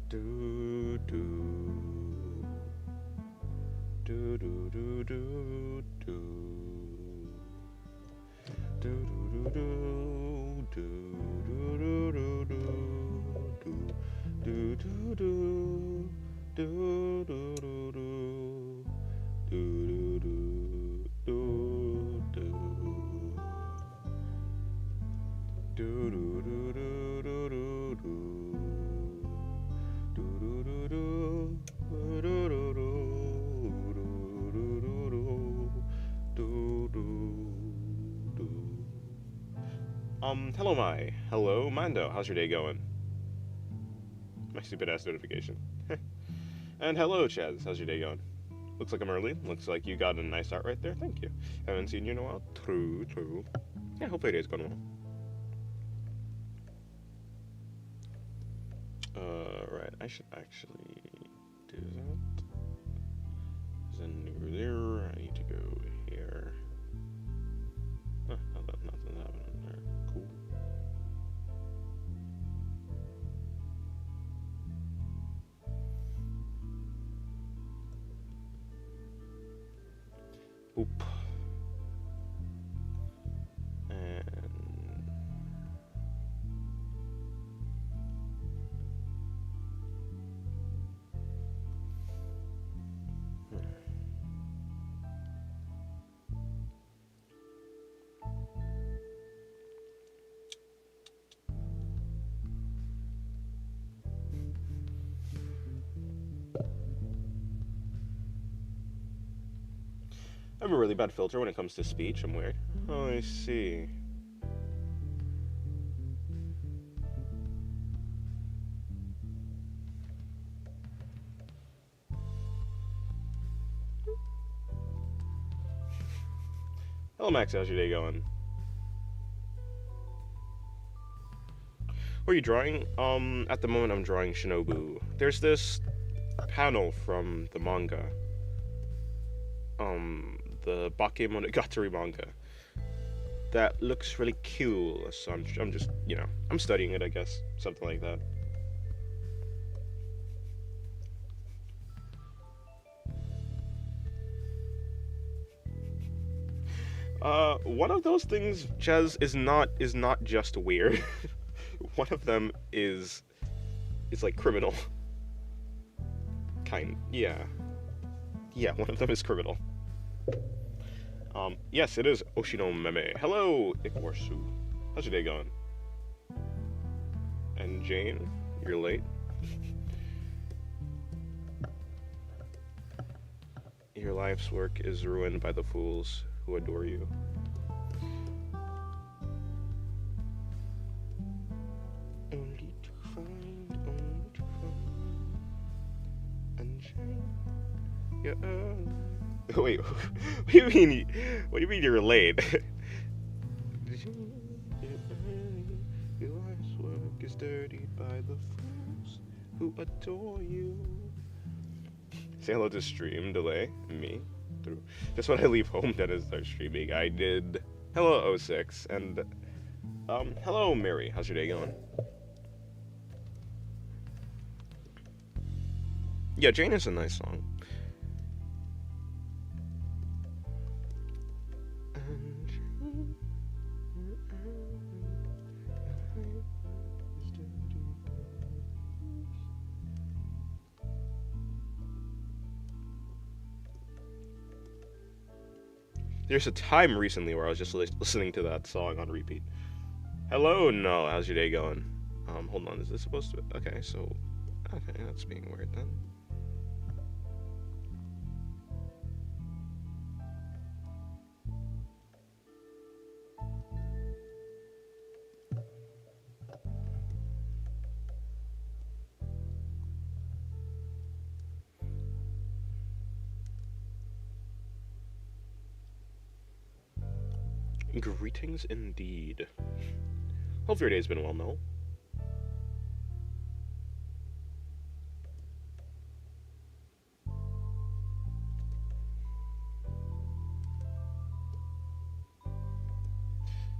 Do do do do do do do do do do do do do do do do do do Hello, Mando. How's your day going? My stupid ass notification. And hello, Chaz. How's your day going? Looks like I'm early. Looks like you got a nice art right there. Thank you. Haven't seen you in a while. True, true. Yeah, hopefully your day's going well. Right. I should actually do that. There's a new there. I need to go here. Huh, nothing's happening there. Cool. Boop. I have a really bad filter when it comes to speech. I'm weird. Oh, I see. Hello, Max. How's your day going? What are you drawing? At the moment, I'm drawing Shinobu. There's this panel from the manga. The Bakemonogatari manga. That looks really cool, so I'm just, I'm studying it, I guess. Something like that. One of those things, Chaz, is not just weird. One of them is like criminal. Yeah. Yeah, one of them is criminal. Yes, it is Oshino Meme. Hello, Ikwarsu. How's your day going? And Jane, you're late. Your life's work is ruined by the fools who adore you. Only to find, and Jane, you're Wait, what do you mean? What do you mean you're late? Your life's work is dirtied by the fools who adore you. Say hello to stream delay. Me. Just when I leave home, then I start streaming. I did. Hello, 06. And, hello, Mary. How's your day going? Yeah, Jane is a nice song. There's a time recently where I was just listening to that song on repeat. Hello, no, how's your day going? Hold on, is this supposed to... Okay, so... Okay, that's being weird then. Greetings indeed. Hope your day's been well, Mel.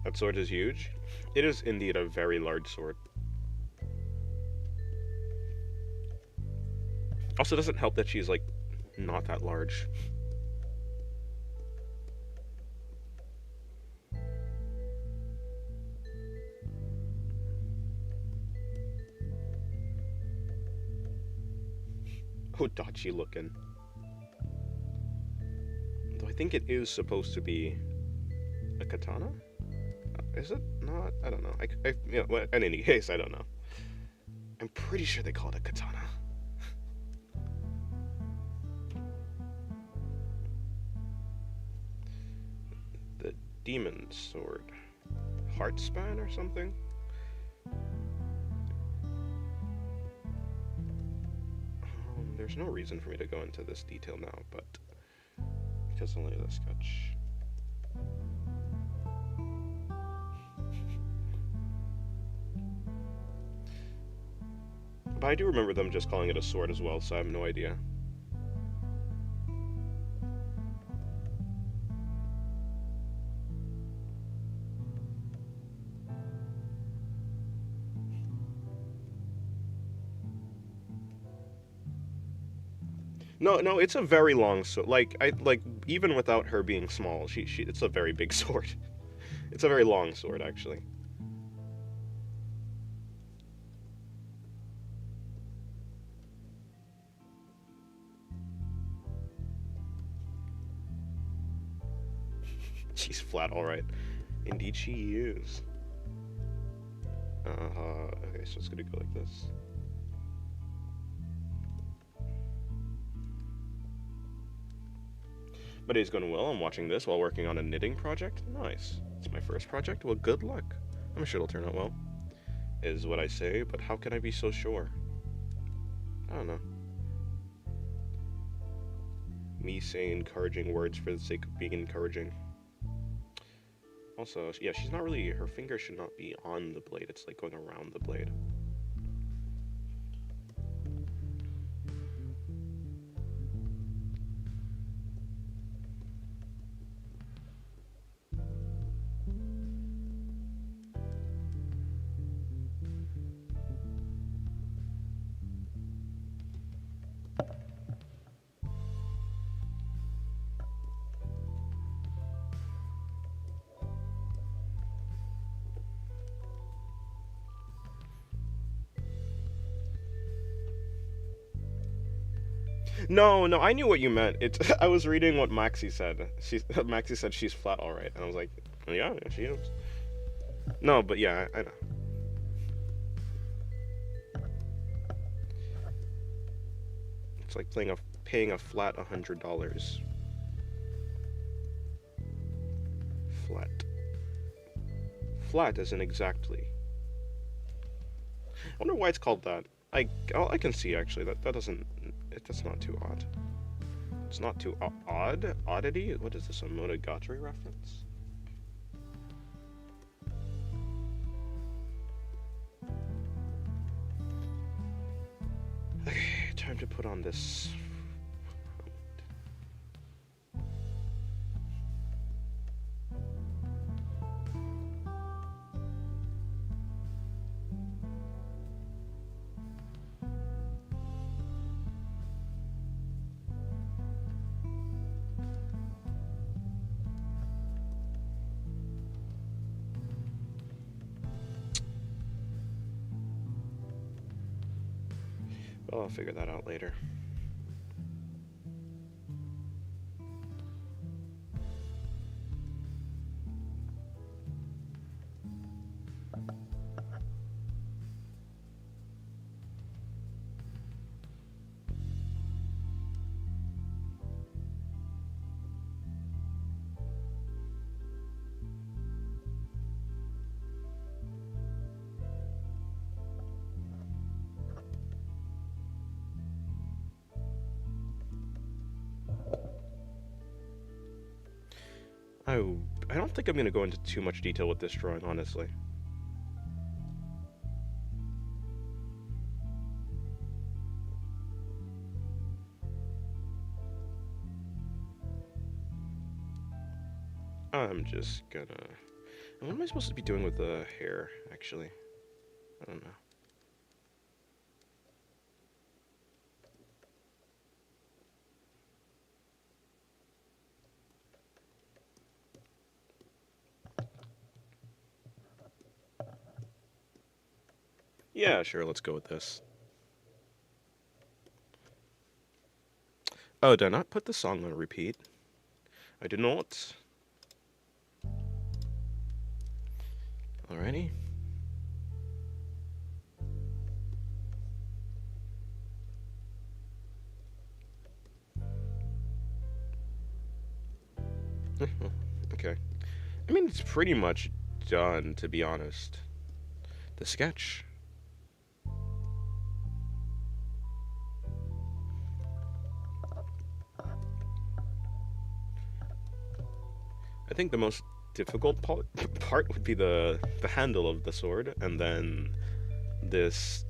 That sword is huge. It is indeed a very large sword. Also, doesn't help that she's, like, not that large. Oh, dodgy looking. Though I think it is supposed to be a katana? Is it not? I don't know. You know, in any case, I don't know. I'm pretty sure they call it a katana. The demon sword. Heartspan or something? There's no reason for me to go into this detail now, but because only the sketch. But I do remember them just calling it a sword as well, so I have no idea. No, it's a very long sword. Like even without her being small, it's a very big sword. It's a very long sword, actually. She's flat, all right. Indeed, she is. Okay, so it's gonna go like this. My day's going well. I'm watching this while working on a knitting project. Nice. It's my first project. Well, good luck. I'm sure it'll turn out well. Is what I say, but how can I be so sure? I don't know. Me saying encouraging words for the sake of being encouraging. Also, yeah, she's not really, her finger should not be on the blade. It's like going around the blade. No, I knew what you meant. It's I was reading what Maxie said. Maxie said she's flat all right, and I was like, yeah, she is. No, but yeah, I know. It's like paying a flat $100. Flat. Flat isn't exactly. I wonder why it's called that. I can see actually that doesn't. That's not too odd. It's not too odd. Oddity. What is this? A Monogatari reference? Okay, time to put on this. Well, I'll figure that out later. I don't think I'm going to go into too much detail with this drawing, honestly. I'm just gonna... What am I supposed to be doing with the hair, actually? I don't know. Yeah, sure, let's go with this. Oh, did I not put the song on repeat? I did not. Alrighty. Okay. I mean, it's pretty much done, to be honest. The sketch. I think the most difficult part would be the handle of the sword, and then this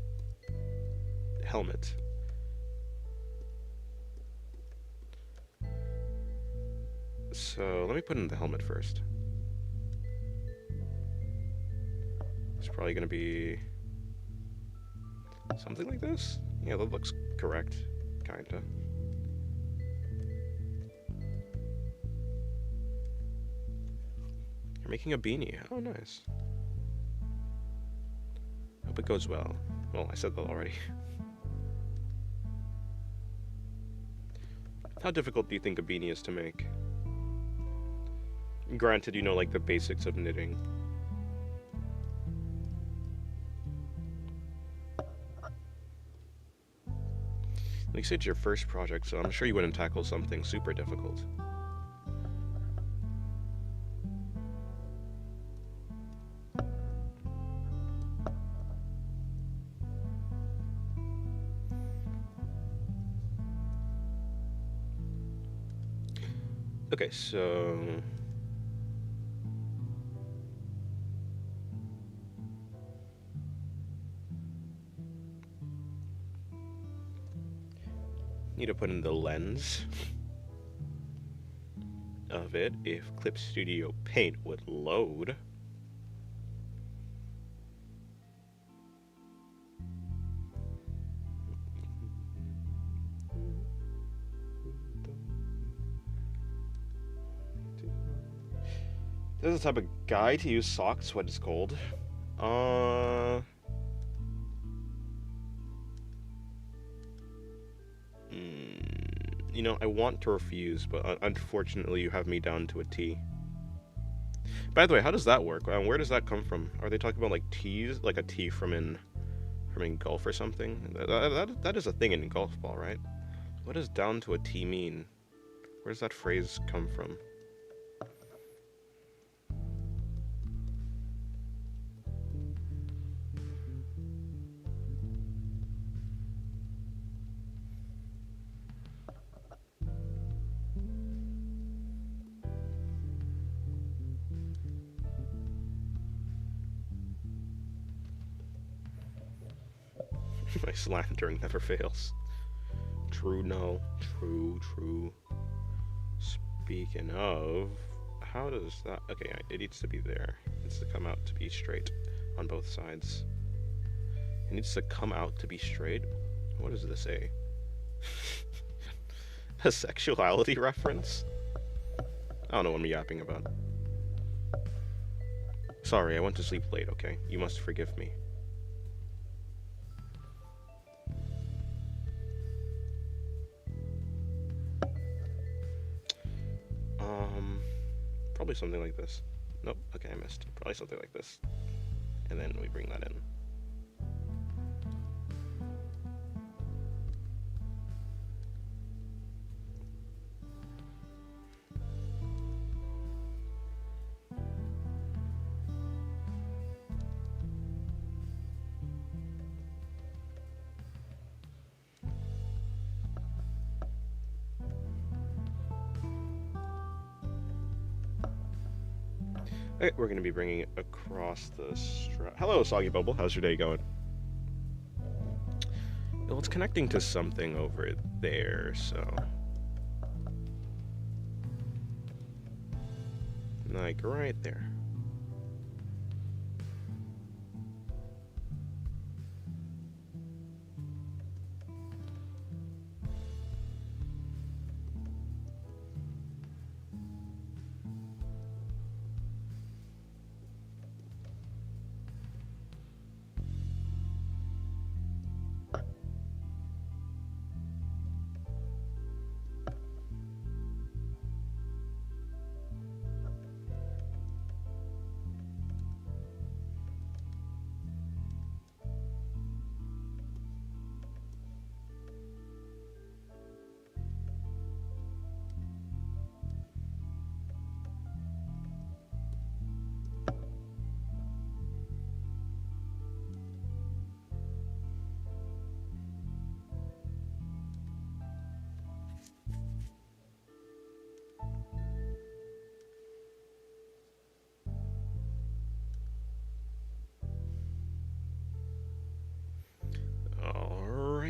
helmet. So let me put in the helmet first. It's probably gonna be something like this. Yeah, that looks correct, kinda. You're making a beanie. Oh, nice. Hope it goes well. Well, I said that already. How difficult do you think a beanie is to make? Granted, you know, like the basics of knitting. Like you said, it's your first project, so I'm sure you wouldn't tackle something super difficult. Okay, so... need to put in the lens of it if Clip Studio Paint would load. This is the type of guy to use socks when it's cold. You know, I want to refuse, but unfortunately you have me down to a T. By the way, how does that work? Where does that come from? Are they talking about like T's, like a T from in golf or something? That is a thing in golf ball, right? What does down to a T mean? Where does that phrase come from? My slandering never fails. True, no. True. Speaking of, how does that... Okay, it needs to be there. It needs to come out to be straight on both sides. It needs to come out to be straight? What does this say? A sexuality reference? I don't know what I'm yapping about. Sorry, I went to sleep late, okay? You must forgive me. Probably something like this. Nope, okay, I missed. Probably something like this. And then we bring that in. Okay, we're going to be bringing it across the strap. Hello, Soggy Bubble. How's your day going? Well, it's connecting to something over there, so... like, right there.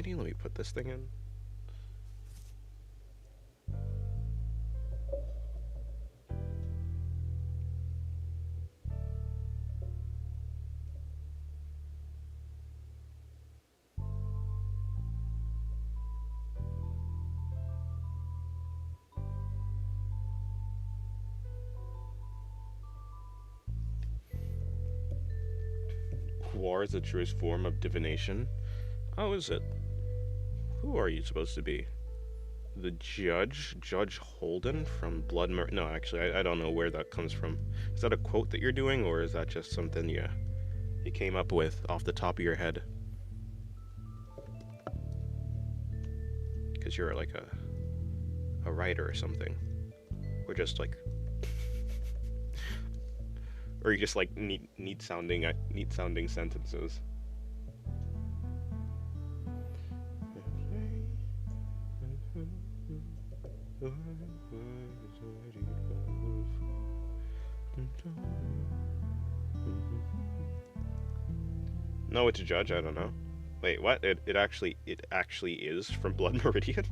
tiny. Let me put this thing in. War is the truest form of divination. Oh, is it? Who are you supposed to be? The judge? Judge Holden from Blood Murray? No, actually, I don't know where that comes from. Is that a quote that you're doing, or is that just something you came up with off the top of your head? Because you're like a writer or something. Or just like... or you just like neat sounding sentences. No, it's a judge. I don't know. Wait, what? It actually is from Blood Meridian.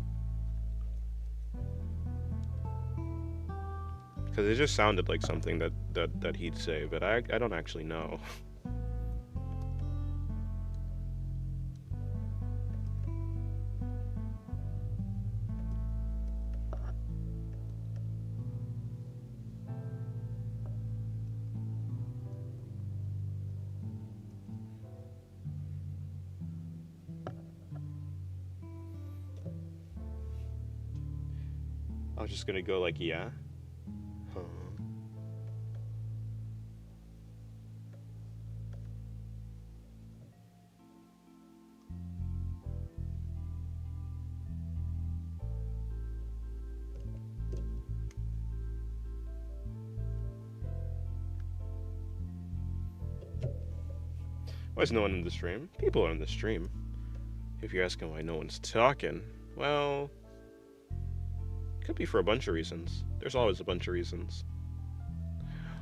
Because it just sounded like something that he'd say, but I don't actually know. I was just gonna go like, yeah. Huh. Why is no one in the stream? People are in the stream. If you're asking why no one's talking, well, could be for a bunch of reasons. There's always a bunch of reasons.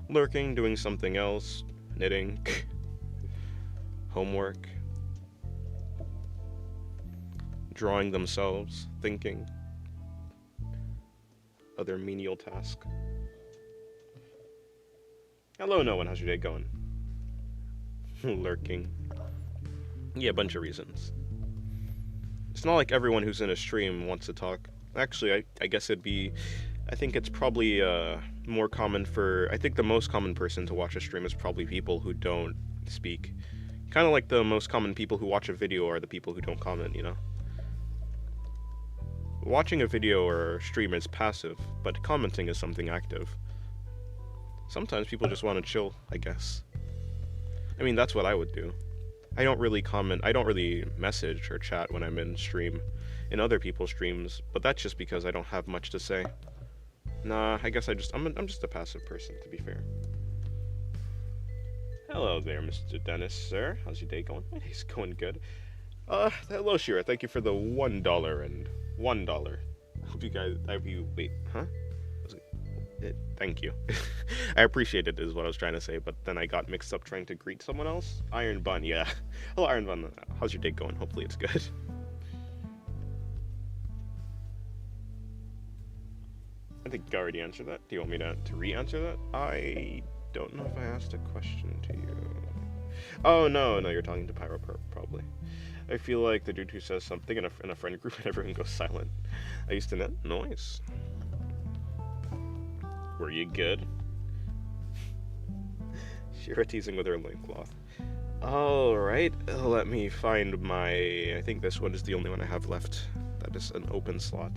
Lurking, doing something else, knitting, homework, drawing themselves, thinking, other menial task. Hello, no one. How's your day going? Lurking. Yeah, a bunch of reasons. It's not like everyone who's in a stream wants to talk. Actually, I guess it'd be... I think it's probably more common for... I think the most common person to watch a stream is probably people who don't speak. Kind of like the most common people who watch a video are the people who don't comment, you know? Watching a video or a stream is passive, but commenting is something active. Sometimes people just want to chill, I guess. I mean, that's what I would do. I don't really comment, I don't really message or chat when I'm in stream, in other people's streams, but that's just because I don't have much to say. Nah, I guess I'm just a passive person, to be fair. Hello there, Mr. Dennis, sir. How's your day going? My day's going good. Hello, Shira. Thank you for the $1 and $1. Wait, huh? Thank you. I appreciate it, is what I was trying to say, but then I got mixed up trying to greet someone else. Iron Bun, yeah. Hello, Iron Bun. How's your day going? Hopefully it's good. I think you already answered that. Do you want me to re-answer that? I don't know if I asked a question to you. Oh, no, you're talking to Pyro probably. I feel like the dude who says something in a friend group and everyone goes silent. I used to net noise. Were you good? Shira teasing with her loincloth. Alright, let me find my... I think this one is the only one I have left. That is an open slot.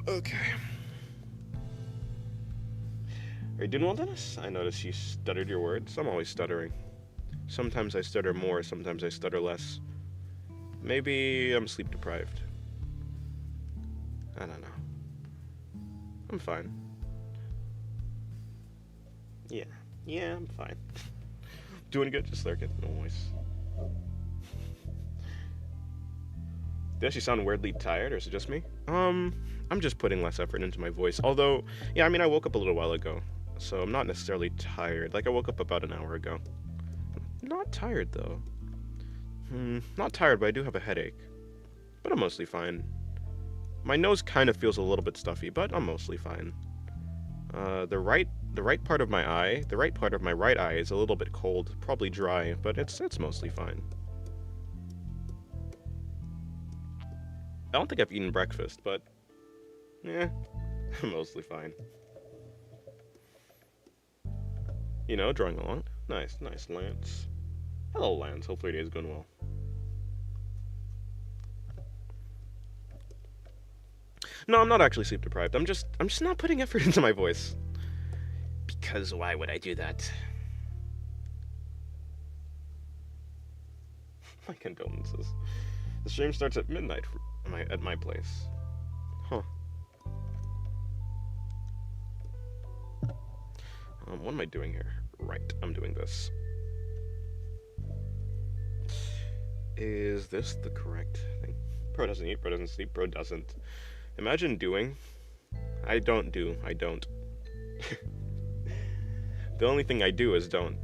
Okay. Are you doing well, Dennis? I noticed you stuttered your words. I'm always stuttering. Sometimes I stutter more, sometimes I stutter less. Maybe I'm sleep deprived. I don't know. I'm fine. Yeah, I'm fine. Doing good, just lurking. Noise. Does she sound weirdly tired, or is it just me? I'm just putting less effort into my voice. Although, yeah, I mean, I woke up a little while ago, so I'm not necessarily tired. Like, I woke up about an hour ago. Not tired, though. Not tired, but I do have a headache. But I'm mostly fine. My nose kind of feels a little bit stuffy, but I'm mostly fine. The right part of my eye, the right part of my right eye is a little bit cold, probably dry, but it's mostly fine. I don't think I've eaten breakfast, but I'm mostly fine. You know, drawing along. Nice, Lance. Hello, Lance. Hopefully your day's going well. No, I'm not actually sleep deprived. I'm just not putting effort into my voice. Because why would I do that? My condolences. The stream starts at midnight at my place. Huh. What am I doing here? Right, I'm doing this. Is this the correct thing? Pro doesn't eat, pro doesn't sleep, pro doesn't. Imagine doing. I don't do. I don't. The only thing I do is don't.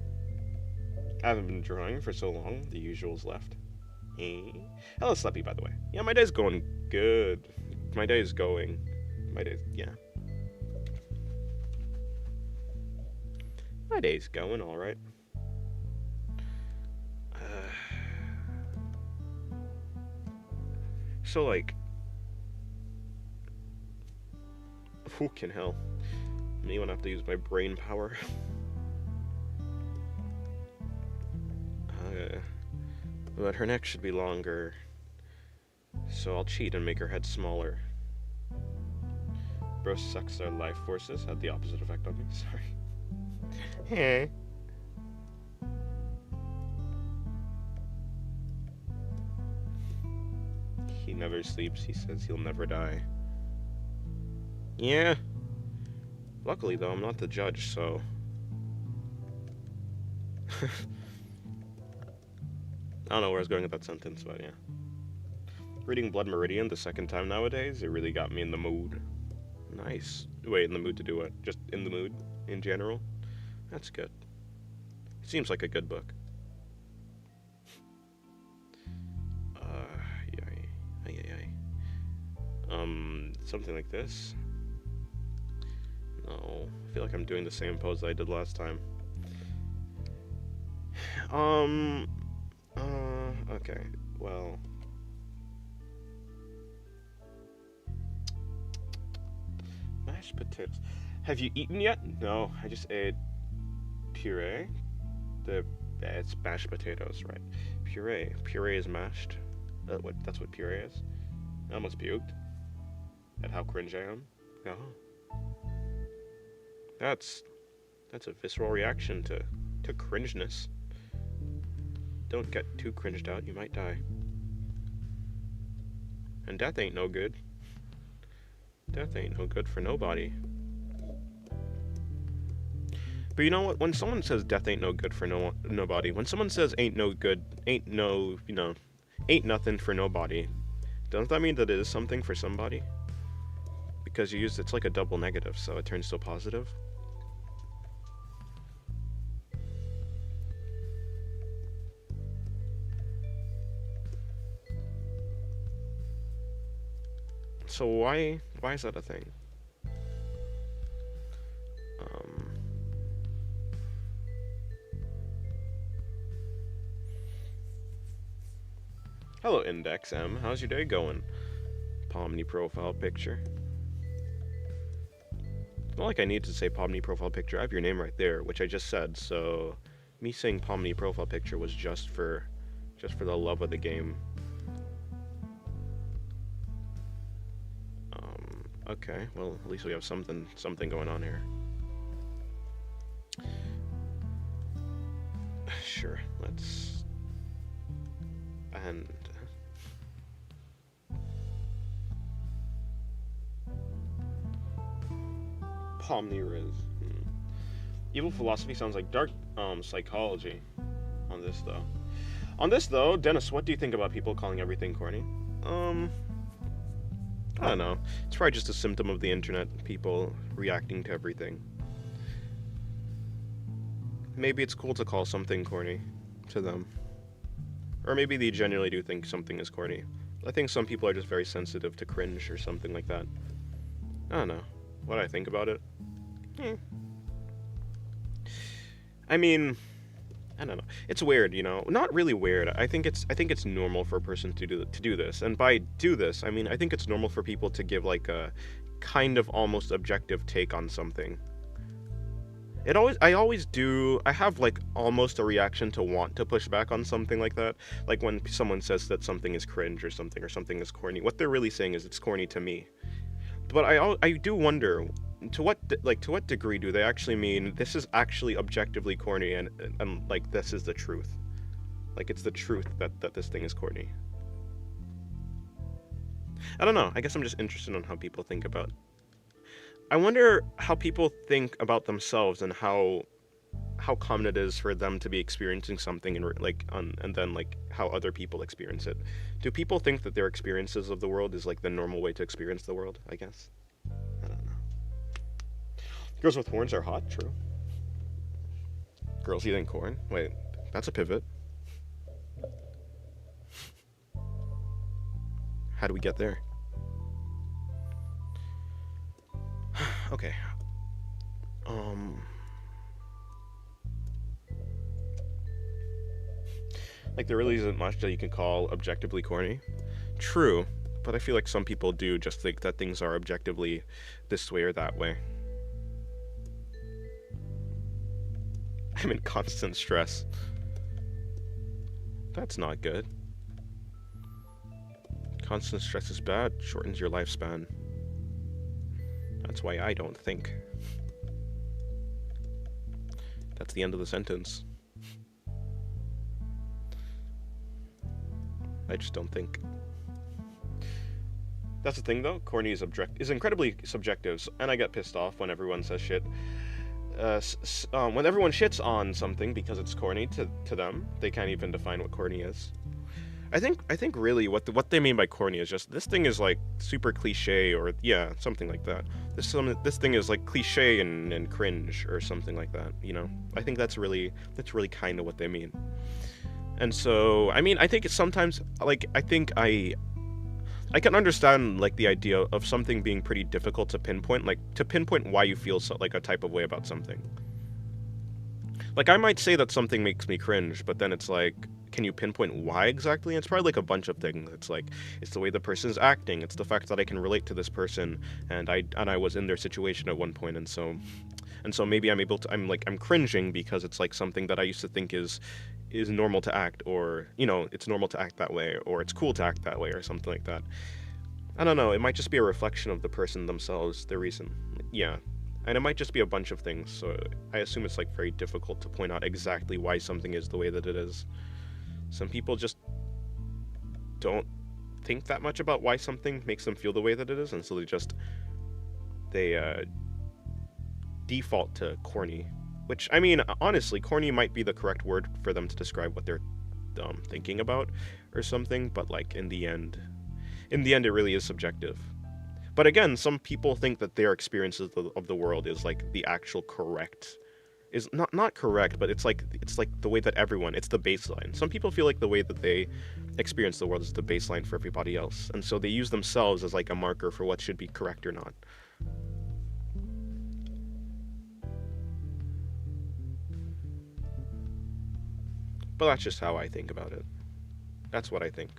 I haven't been drawing for so long, the usual's left. Hello, Sleppy, by the way. Yeah, my day's going good. My day's going. Yeah. My day's going alright. So, like... Fucking hell. Me won't have to use my brain power. But her neck should be longer. So I'll cheat and make her head smaller. Bro sucks our life forces. Had the opposite effect on me. Sorry. Hey. He never sleeps. He says he'll never die. Yeah. Luckily, though, I'm not the judge, so... I don't know where I was going with that sentence, but yeah. Reading Blood Meridian the second time nowadays, it really got me in the mood. Nice. Wait, in the mood to do what? Just in the mood, in general? That's good. It seems like a good book. Something like this? No. I feel like I'm doing the same pose that I did last time. Okay. Well... Mashed potatoes. Have you eaten yet? No, I just ate puree. It's mashed potatoes, right? Puree. Puree is mashed. That's what puree is? I almost puked. At how cringe I am. Oh. That's a visceral reaction to cringeness. Don't get too cringed out, you might die. And death ain't no good. Death ain't no good for nobody. But you know what? When someone says death ain't no good for nobody, when someone says ain't nothing for nobody, doesn't that mean that it is something for somebody? Because it's like a double negative, so it turns to a positive. So why is that a thing? Hello, Index M. How's your day going? Pomni profile picture. It's not like I need to say Pomni profile picture. I have your name right there, which I just said. So me saying Pomni profile picture was just for the love of the game. Okay, well, at least we have something going on here. Sure, let's... And... Pomni-Riz. Evil philosophy sounds like dark psychology on this, though. Dennis, what do you think about people calling everything corny? I don't know. It's probably just a symptom of the internet, people reacting to everything. Maybe it's cool to call something corny to them. Or maybe they genuinely do think something is corny. I think some people are just very sensitive to cringe or something like that. I don't know. What I think about it? Eh. I mean, I don't know. It's weird, you know. Not really weird. I think it's normal for a person to do this. And by do this, I mean I think it's normal for people to give like a kind of almost objective take on something. I have like almost a reaction to want to push back on something like that. Like when someone says that something is cringe or something is corny. What they're really saying is it's corny to me. But I do wonder to what degree do they actually mean this is actually objectively corny and like this is the truth. Like it's the truth that this thing is corny. I don't know. I guess I'm just interested in how people think about. I wonder how people think about themselves and how common it is for them to be experiencing something and then like how other people experience it. Do people think that their experiences of the world is like the normal way to experience the world? I guess. I don't know. Girls with horns are hot. True. Girls eating corn. Wait, that's a pivot. How do we get there? Okay. Like there really isn't much that you can call objectively corny. True, but I feel like some people do just think that things are objectively this way or that way. I'm in constant stress. That's not good. Constant stress is bad, shortens your lifespan. That's why I don't think. That's the end of the sentence. I just don't think. That's the thing though, corny is incredibly subjective, and I get pissed off when everyone says shit. When everyone shits on something because it's corny to them, they can't even define what corny is. I think really what they mean by corny is just this thing is like super cliche or yeah, something like that. This thing is like cliche and cringe or something like that, you know? I think that's really kind of what they mean. And so, I mean, I think it's sometimes like I can understand like the idea of something being pretty difficult to pinpoint, like to pinpoint why you feel like a type of way about something. Like I might say that something makes me cringe, but then it's like, can you pinpoint why exactly? It's probably like a bunch of things. It's like it's the way the person's acting. It's the fact that I can relate to this person, and I was in their situation at one point, and so maybe I'm cringing because it's like something that I used to think is normal to act, or you know, it's normal to act that way, or it's cool to act that way, or something like that. I don't know. It might just be a reflection of the person themselves, the reason. Yeah. And it might just be a bunch of things, so I assume it's like very difficult to point out exactly why something is the way that it is. Some people just don't think that much about why something makes them feel the way that it is, and so they default to corny. Which, I mean, honestly, corny might be the correct word for them to describe what they're thinking about or something, but like in the end it really is subjective. But again, some people think that their experiences of the world is like the actual correct, is not correct, but it's like the way that it's the baseline. Some people feel like the way that they experience the world is the baseline for everybody else, and so they use themselves as like a marker for what should be correct or not. But that's just how I think about it. That's what I think.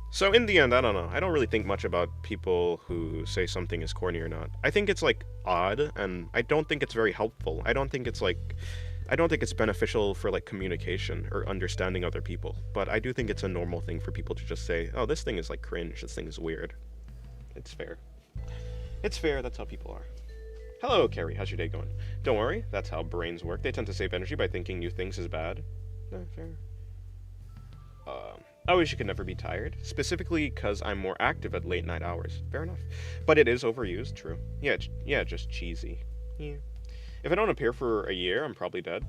So in the end, I don't know. I don't really think much about people who say something is corny or not. I think it's like odd, and I don't think it's very helpful. I don't think it's beneficial for like communication or understanding other people. But I do think it's a normal thing for people to just say, "Oh, this thing is like cringe. This thing is weird." It's fair. It's fair. That's how people are. Hello, Carrie. How's your day going? Don't worry. That's how brains work. They tend to save energy by thinking new things is bad. No, fair. I wish you could never be tired, specifically because I'm more active at late night hours. Fair enough. But it is overused, true. Yeah, just cheesy. Yeah. If I don't appear for a year, I'm probably dead.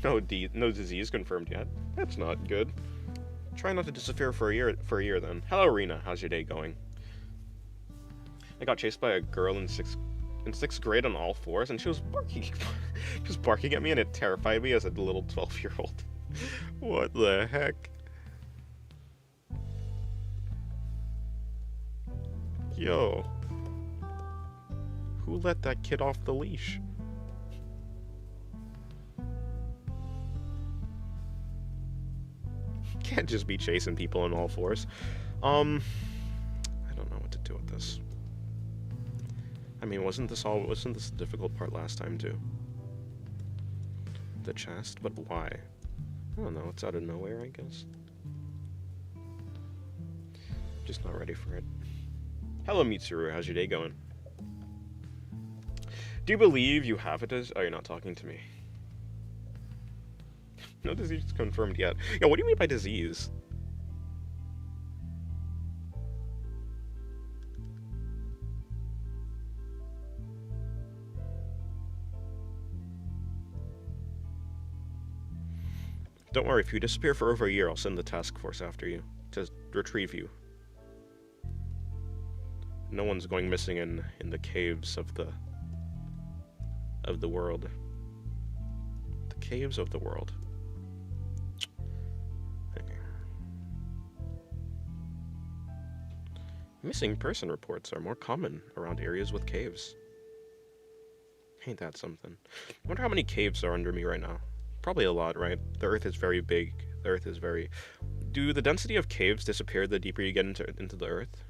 No disease confirmed yet. That's not good. Try not to disappear for a year then. Hello, Rena. How's your day going? I got chased by a girl in in 6th grade on all fours, and she was barking. She was barking at me, and it terrified me as a little 12-year-old. What the heck? Yo. Who let that kid off the leash? Can't just be chasing people on all fours. I don't know what to do with this. I mean, wasn't this the difficult part last time too? The chest, but why? I don't know, it's out of nowhere, I guess. Just not ready for it. Hello, Mitsuru, how's your day going? Do you believe you have a disease? Oh, you're not talking to me. No disease confirmed yet. Yeah, what do you mean by disease? Don't worry, if you disappear for over a year, I'll send the task force after you to retrieve you. No one's going missing in the caves of the world. The caves of the world. Missing person reports are more common around areas with caves. Ain't that something? I wonder how many caves are under me right now. Probably a lot, right? The Earth is very big. The Earth is very... Do the density of caves disappear the deeper you get into the Earth?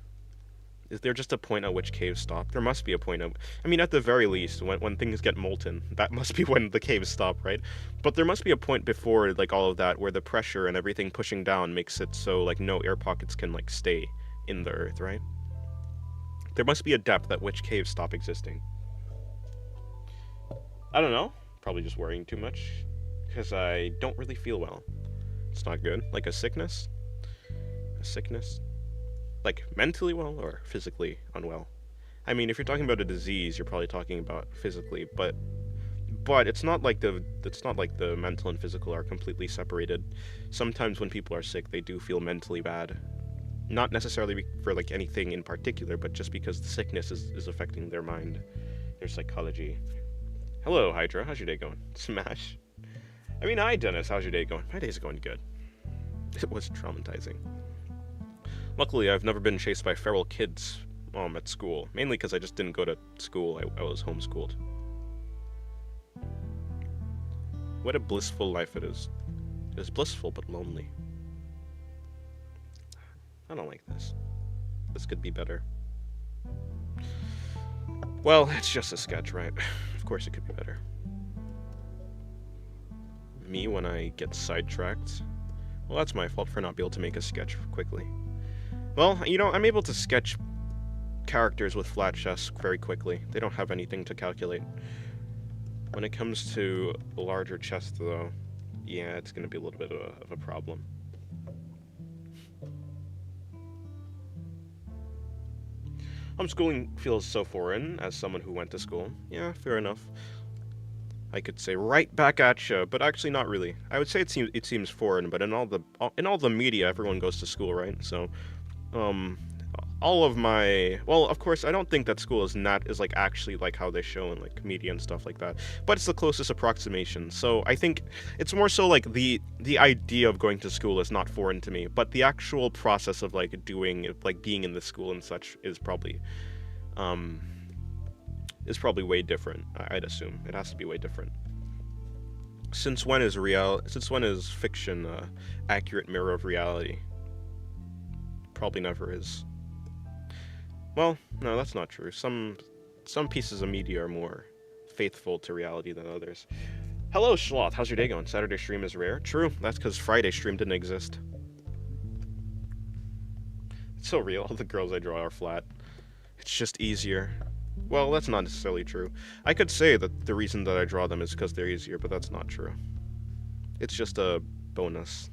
Is there just a point at which caves stop? There must be a point at... I mean, at the very least, when things get molten, that must be when the caves stop, right? But there must be a point before, like, all of that, where the pressure and everything pushing down makes it so, like, no air pockets can, like, stay in the Earth, right? There must be a depth at which caves stop existing. I don't know. Probably just worrying too much. Because I don't really feel well. It's not good. Like a sickness? A sickness? Like mentally well or physically unwell? I mean, if you're talking about a disease, you're probably talking about physically, but it's not like the mental and physical are completely separated. Sometimes when people are sick, they do feel mentally bad. Not necessarily for like anything in particular, but just because the sickness is affecting their mind, their psychology. Hello, Hydra. How's your day going? Smash. I mean, hi, Dennis. How's your day going? My day's going good. It was traumatizing. Luckily, I've never been chased by feral kids at school. Mainly because I just didn't go to school. I was homeschooled. What a blissful life it is. It is blissful but lonely. I don't like this. This could be better. Well, it's just a sketch, right? Of course it could be better. Me when I get sidetracked? Well, that's my fault for not being able to make a sketch quickly. Well, you know, I'm able to sketch characters with flat chests very quickly. They don't have anything to calculate. When it comes to a larger chest, though, yeah, it's going to be a little bit of a problem. Homeschooling feels so foreign as someone who went to school. Yeah, fair enough. I could say right back at you, but actually not really. I would say it seems foreign, but in all the media, everyone goes to school, right? So, all of my, well, of course, I don't think that school is like actually like how they show in like media and stuff like that, but it's the closest approximation. So I think it's more so like the idea of going to school is not foreign to me, but the actual process of like being in the school and such is probably way different. I'd assume it has to be way different. Since when is fiction an accurate mirror of reality? Probably never is. Well, no, that's not true. Some pieces of media are more faithful to reality than others. Hello, Schloth. How's your day going? Saturday stream is rare. True. That's because Friday stream didn't exist. It's so real. All the girls I draw are flat. It's just easier. Well, that's not necessarily true. I could say that the reason that I draw them is because they're easier, but that's not true. It's just a bonus.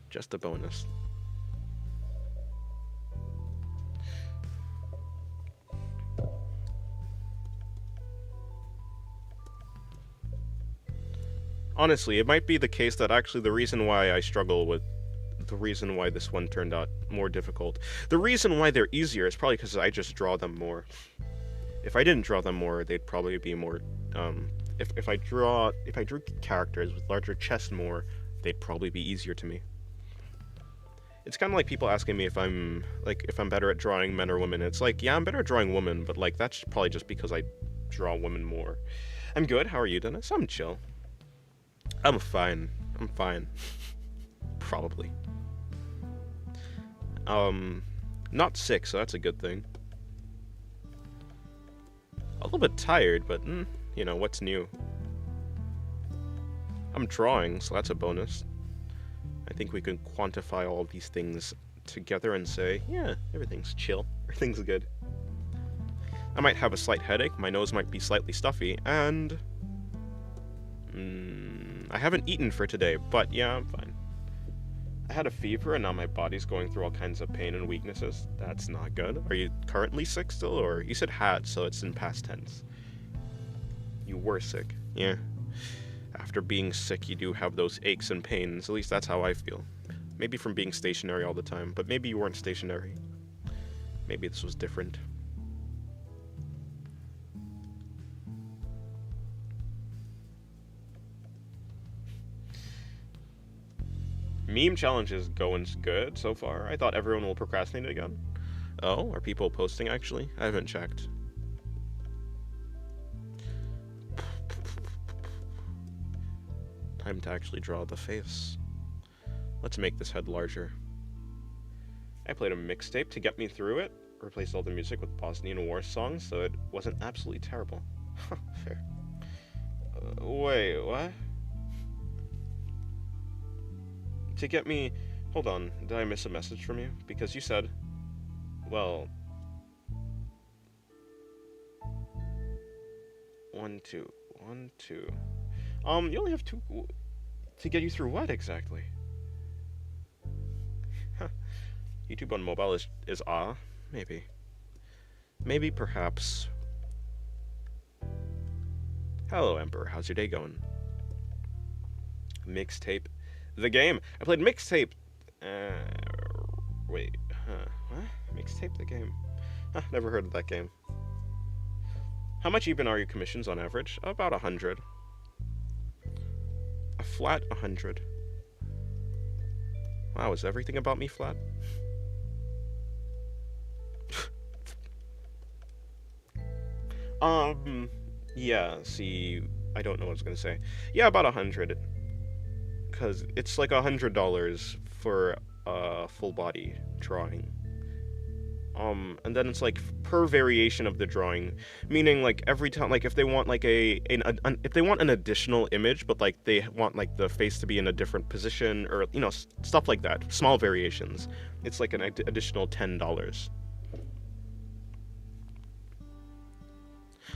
Just a bonus. Honestly, it might be the case that actually the reason why this one turned out more difficult, the reason why they're easier is probably because I just draw them more. If I didn't draw them more, they'd probably be more. If I drew characters with larger chests more, they'd probably be easier to me. It's kind of like people asking me if I'm better at drawing men or women. It's like, yeah, I'm better at drawing women, but like that's probably just because I draw women more. I'm good. How are you, Dennis? I'm chill. I'm fine. I'm fine. Probably. Not sick, so that's a good thing. A little bit tired, but you know, what's new? I'm drawing, so that's a bonus. I think we can quantify all of these things together and say, yeah, everything's chill, everything's good. I might have a slight headache, my nose might be slightly stuffy, and I haven't eaten for today, but yeah, I'm fine. I had a fever and now my body's going through all kinds of pain and weaknesses. That's not good. Are you currently sick still, or you said had, so it's in past tense. You were sick. Yeah. After being sick, you do have those aches and pains. At least that's how I feel. Maybe from being stationary all the time, but maybe you weren't stationary. Maybe this was different. Meme challenge is going good so far. I thought everyone will procrastinate again. Oh, are people posting actually? I haven't checked. Time to actually draw the face. Let's make this head larger. I played a mixtape to get me through it. Replaced all the music with Bosnian war songs, so it wasn't absolutely terrible. Fair. Wait, what? To get me... Hold on, did I miss a message from you? Because you said... Well... 1, 2, 1, 2... you only have 2... To get you through what, exactly? YouTube on mobile is maybe. Maybe, perhaps. Hello, Emperor, how's your day going? Mixtape. The game. I played Mixtape. Wait. What? Mixtape the game. Never heard of that game. How much even are your commissions on average? About 100. A flat 100. Wow, is everything about me flat? Yeah, see, I don't know what I was gonna say. Yeah, about 100. Because it's like $100 for a full body drawing. And then it's like per variation of the drawing, meaning like every time, like if they want like if they want an additional image, but like they want like the face to be in a different position, or you know, stuff like that, small variations, it's like an additional $10.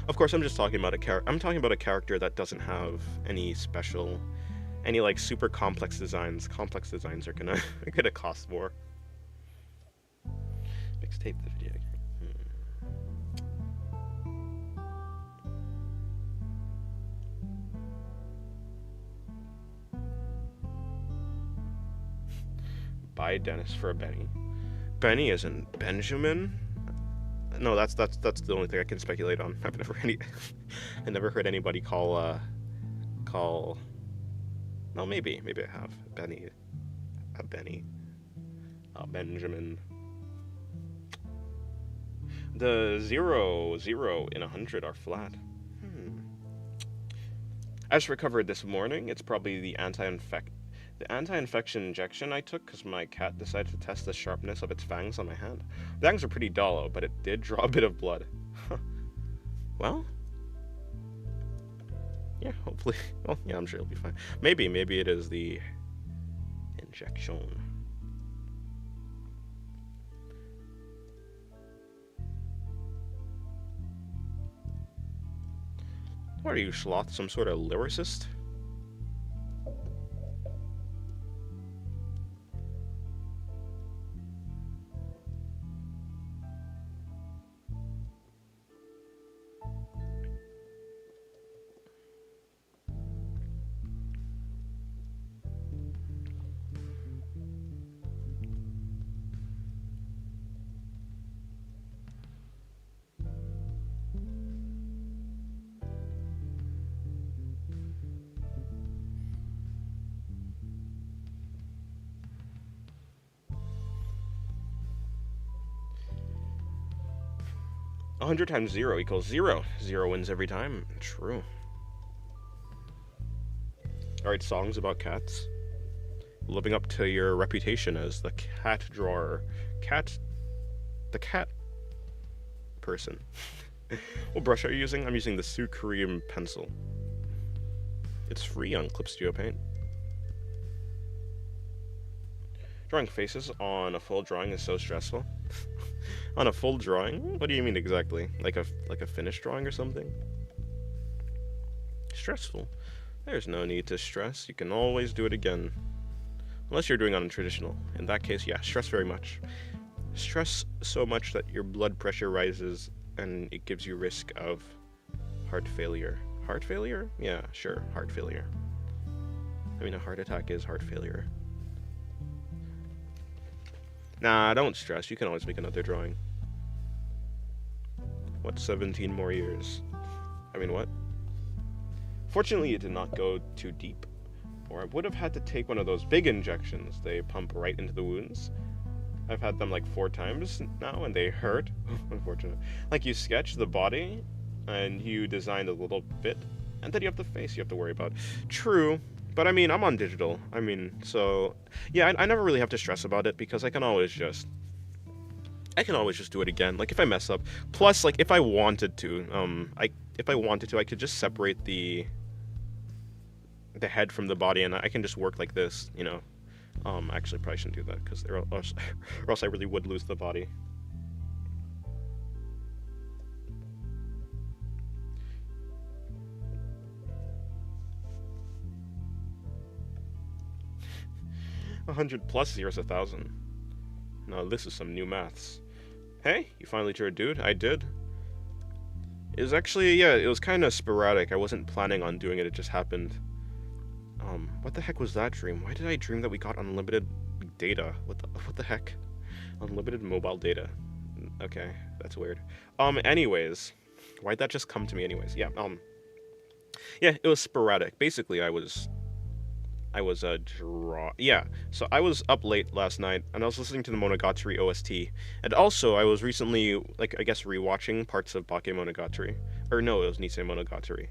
Of course, I'm just talking about I'm talking about a character that doesn't have any special, any like super complex designs. Complex designs are gonna cost more. Mixtape the video game. Buy Dennis for a Benny. Benny isn't Benjamin. No, that's the only thing I can speculate on. I never heard anybody call. No, maybe I have Benny, a Benny, a Benjamin. The 0, 0, and 100 are flat. I just recovered this morning. It's probably the anti-infection injection I took because my cat decided to test the sharpness of its fangs on my hand. The fangs are pretty dull, but it did draw a bit of blood. Well, yeah, hopefully. Well, yeah, I'm sure it'll be fine. Maybe it is the injection. What are you, Sloth? Some sort of lyricist? 100 times 0 equals 0. 0 wins every time. True. Alright, songs about cats. Living up to your reputation as the cat drawer. The cat person. What brush are you using? I'm using the Sucream pencil. It's free on Clip Studio Paint. Drawing faces on a full drawing is so stressful. On a full drawing? What do you mean exactly? Like a finished drawing or something? Stressful. There's no need to stress. You can always do it again. Unless you're doing it on traditional. In that case, yeah, stress very much. Stress so much that your blood pressure rises and it gives you risk of heart failure. Heart failure? Yeah, sure, heart failure. I mean, a heart attack is heart failure. Nah, don't stress. You can always make another drawing. What, 17 more years? I mean, what? Fortunately, it did not go too deep, or I would have had to take one of those big injections they pump right into the wounds. I've had them like 4 times now, and they hurt. Unfortunately. Like, you sketch the body, and you design a little bit, and then you have the face you have to worry about. True, but I mean, I'm on digital. I mean, so, yeah, I never really have to stress about it, because I can always just do it again, like, if I mess up. Plus, like, if I wanted to, I could just separate the head from the body, and I can just work like this, you know. Actually, probably shouldn't do that, because or else I really would lose the body. A 100 plus 0 is 1,000. Now this is some new maths. Hey, you finally drew a dude? I did. It was actually, yeah, it was kind of sporadic. I wasn't planning on doing it, it just happened. What the heck was that dream? Why did I dream that we got unlimited data? What the heck? Unlimited mobile data. Okay, that's weird. Anyways, why'd that just come to me anyways? Yeah, yeah, it was sporadic. Basically, I was yeah, so I was up late last night, and I was listening to the Monogatari OST, and also I was recently, like, I guess rewatching parts of Bake Monogatari, or no, it was Nisei Monogatari.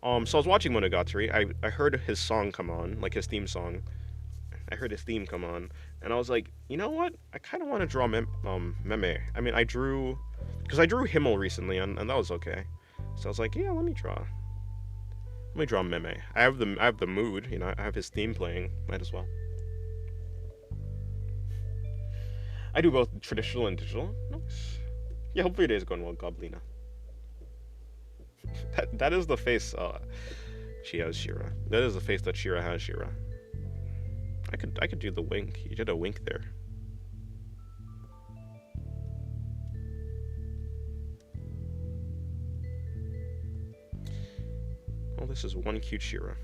So I was watching Monogatari, I heard his song come on, like his theme song, I heard his theme come on, and I was like, you know what, I kind of want to draw Meme. I mean, because I drew Himmel recently, and that was okay, so I was like, yeah, let me draw Meme. I have the mood, you know, I have his theme playing, might as well. I do both traditional and digital. Nice. Yeah, hopefully your day is going well, Goblina. that is the face she has Shira. That is the face that Shira has Shira. I could do the wink. You did a wink there. Oh, this is one cute Shira.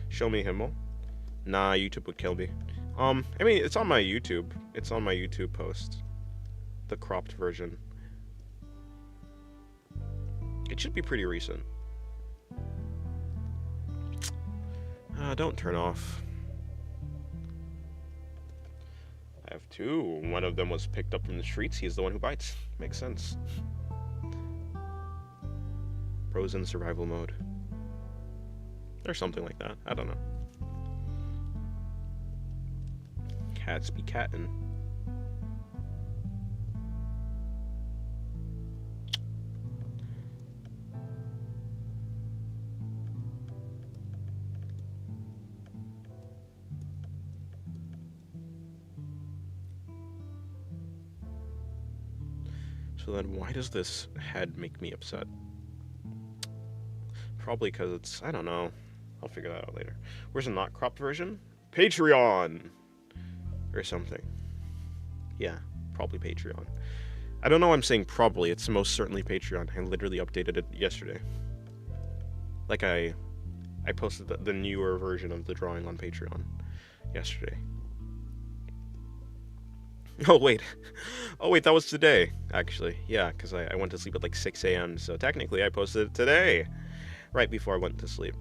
Show me Himmel. Nah, YouTube would kill me. I mean, it's on my YouTube. It's on my YouTube post. The cropped version. It should be pretty recent. Don't turn off. I have 2. One of them was picked up from the streets. He's the one who bites. Makes sense. Frozen survival mode. Or something like that. I don't know. Cats be cattin'. So then why does this head make me upset? Probably because it's, I don't know. I'll figure that out later. Where's the not cropped version? Patreon! Or something. Yeah, probably Patreon. I don't know why I'm saying probably. It's most certainly Patreon. I literally updated it yesterday. Like I posted the newer version of the drawing on Patreon yesterday. Oh, wait. Oh, wait, that was today, actually. Yeah, because I went to sleep at like 6 a.m., so technically I posted it today, right before I went to sleep.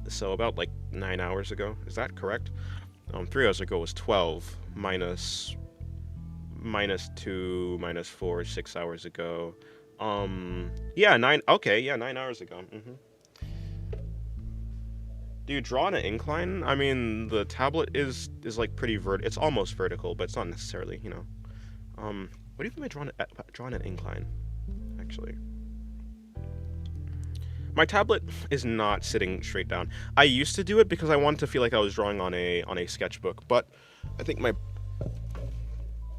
So about like 9 hours ago. Is that correct? 3 hours ago was 12 minus -2, -4, 6 hours ago. Yeah, 9. Okay, yeah, 9 hours ago. Do you draw on an incline? I mean, the tablet is like pretty It's almost vertical, but it's not necessarily. What do you think I draw on an incline? Actually, my tablet is not sitting straight down. I used to do it because I wanted to feel like I was drawing on a sketchbook, but I think I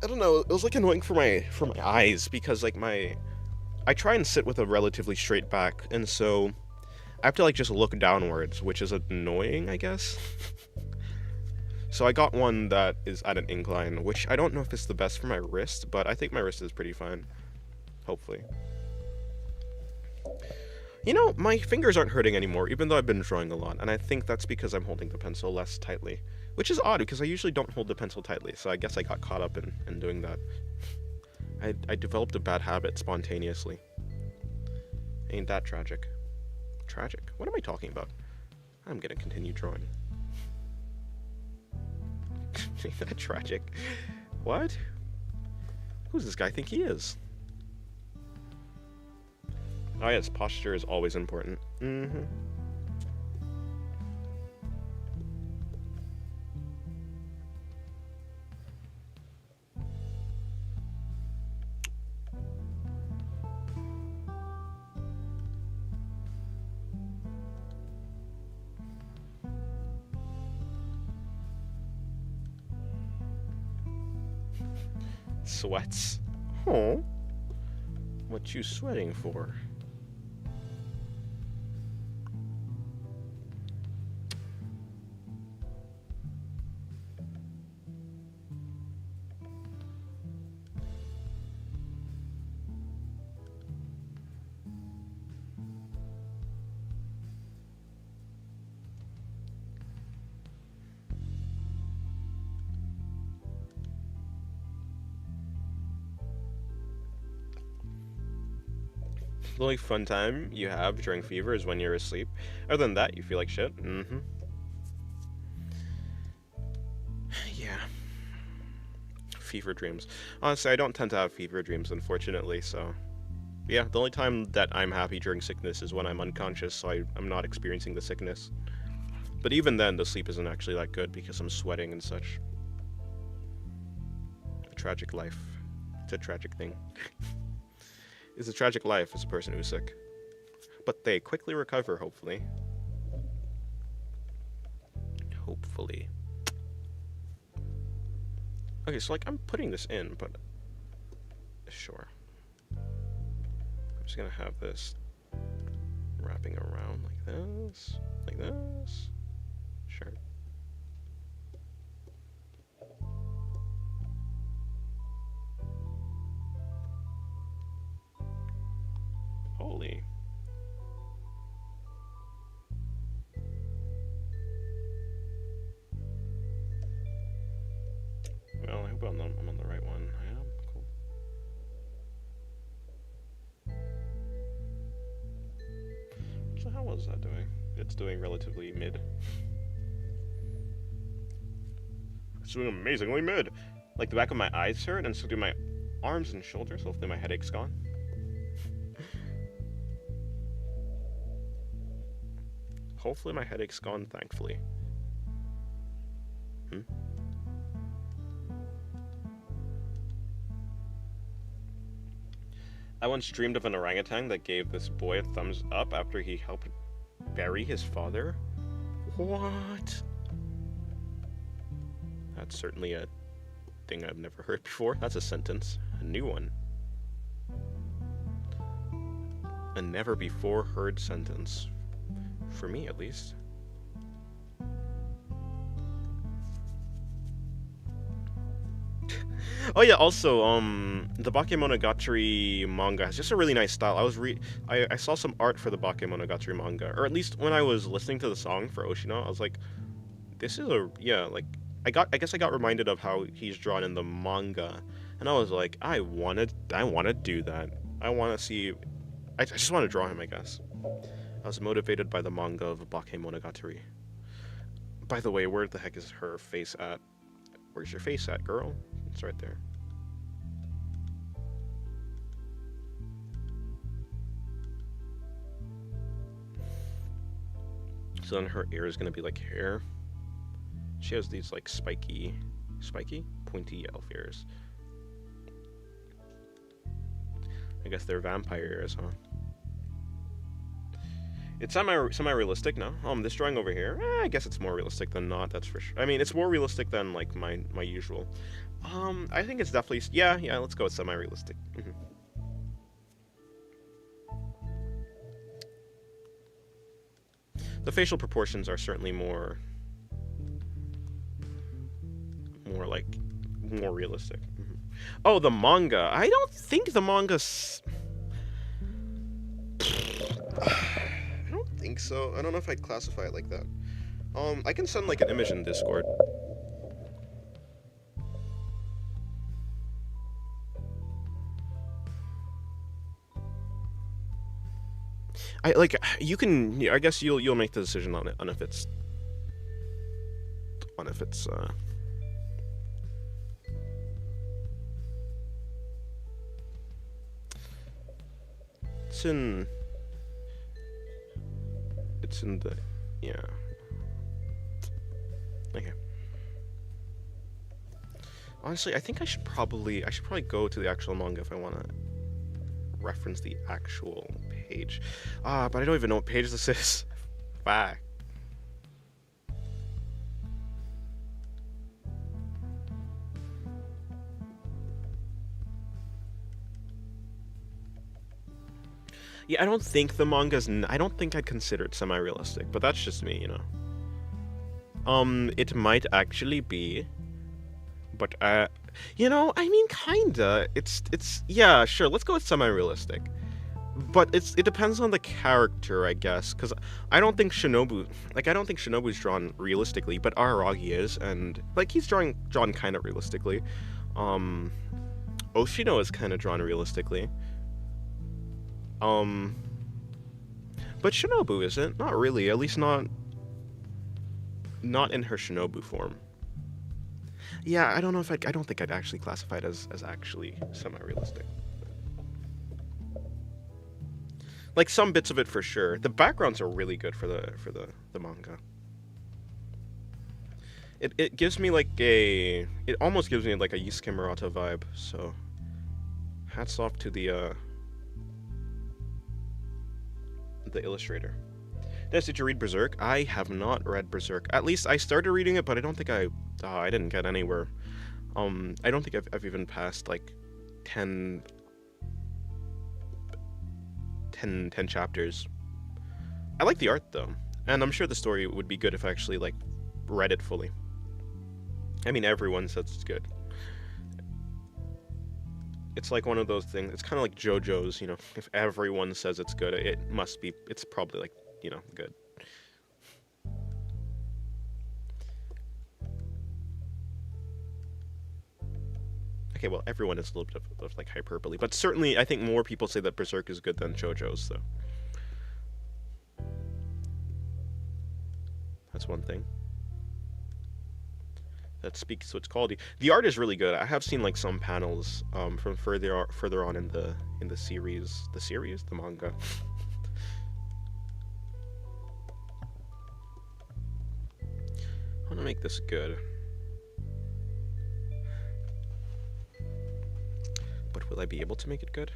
don't know, it was like annoying for my eyes because like I try and sit with a relatively straight back, and so I have to like just look downwards, which is annoying, I guess. So I got one that is at an incline, which I don't know if it's the best for my wrist, but I think my wrist is pretty fine. Hopefully. My fingers aren't hurting anymore, even though I've been drawing a lot, and I think that's because I'm holding the pencil less tightly. Which is odd, because I usually don't hold the pencil tightly, so I guess I got caught up in doing that. I developed a bad habit spontaneously. Ain't that tragic? Tragic? What am I talking about? I'm gonna continue drawing. Ain't that tragic? What? Who's this guy think he is? Oh yes, posture is always important. Sweats. Oh. What you sweating for? The only fun time you have during fever is when you're asleep. Other than that, you feel like shit. Yeah. Fever dreams. Honestly, I don't tend to have fever dreams, unfortunately, so... Yeah, the only time that I'm happy during sickness is when I'm unconscious, so I'm not experiencing the sickness. But even then, the sleep isn't actually that good because I'm sweating and such. A tragic life. It's a tragic thing. It's a tragic life as a person who's sick. But they quickly recover, hopefully. Hopefully. Okay, so like I'm putting this in, but sure. I'm just gonna have this wrapping around like this, like this. Sure. Holy. Well, I hope I'm on the right one. I am? Cool. So how was that doing? It's doing relatively mid. It's doing amazingly mid. Like the back of my eyes hurt, and so do my arms and shoulders. Hopefully my headache's gone. Hopefully my headache's gone, thankfully. I once dreamed of an orangutan that gave this boy a thumbs up after he helped bury his father. What? That's certainly a thing I've never heard before. That's a sentence. A new one. A never before heard sentence. For me, at least. Oh yeah, also, the Bakemonogatari manga has just a really nice style. I saw some art for the Bakemonogatari manga, or at least when I was listening to the song for Oshino, I was like, this is like, I guess I got reminded of how he's drawn in the manga, and I was like, I wanna do that. I wanna see, I just wanna draw him, I guess. I was motivated by the manga of Bakemonogatari. By the way, where the heck is her face at? Where's your face at, girl? It's right there. So then her ear is gonna be like hair. She has these like spiky, pointy elf ears. I guess they're vampire ears, huh? It's semi-realistic, no? This drawing over here, I guess it's more realistic than not, that's for sure. I mean, it's more realistic than, like, my usual. I think it's definitely, yeah, let's go with semi-realistic. The facial proportions are certainly more realistic. Oh, the manga. I don't think the manga's... I don't think so. I don't know if I'd classify it like that. I can send like an image in Discord. I guess you'll make the decision on it, on if it's it's in the, yeah. Okay. Honestly, I think I should probably go to the actual manga if I want to reference the actual page. But I don't even know what page this is. Fuck. Yeah, I don't think the manga's... I don't think I'd consider it semi-realistic, but that's just me, you know. It might actually be, but, you know, I mean, kinda. It's, yeah, sure, let's go with semi-realistic. But it depends on the character, I guess, because I don't think Shinobu's drawn realistically, but Araragi is, and, like, he's drawn kind of realistically. Oshino is kind of drawn realistically. But Shinobu isn't. Not really. At least not in her Shinobu form. Yeah, I don't know if I don't think I'd actually classify it as actually semi-realistic. Like, some bits of it for sure. The backgrounds are really good for the manga. It gives me like it almost gives me like a Yusuke Murata vibe, so hats off to the illustrator. Did you read Berserk? I have not read Berserk. At least I started reading it, but I don't think I didn't get anywhere. I don't think I've even passed like 10 chapters. I like the art though, and I'm sure the story would be good if I actually like read it fully. I mean, everyone says it's good. It's like one of those things. It's kind of like JoJo's, you know. If everyone says it's good, it's probably like, you know, good. Okay, well, everyone is a little bit of like hyperbole, but certainly I think more people say that Berserk is good than JoJo's, so that's one thing. That speaks to its quality. The art is really good. I have seen like some panels from further on in the series, the manga. I want to make this good, but will I be able to make it good?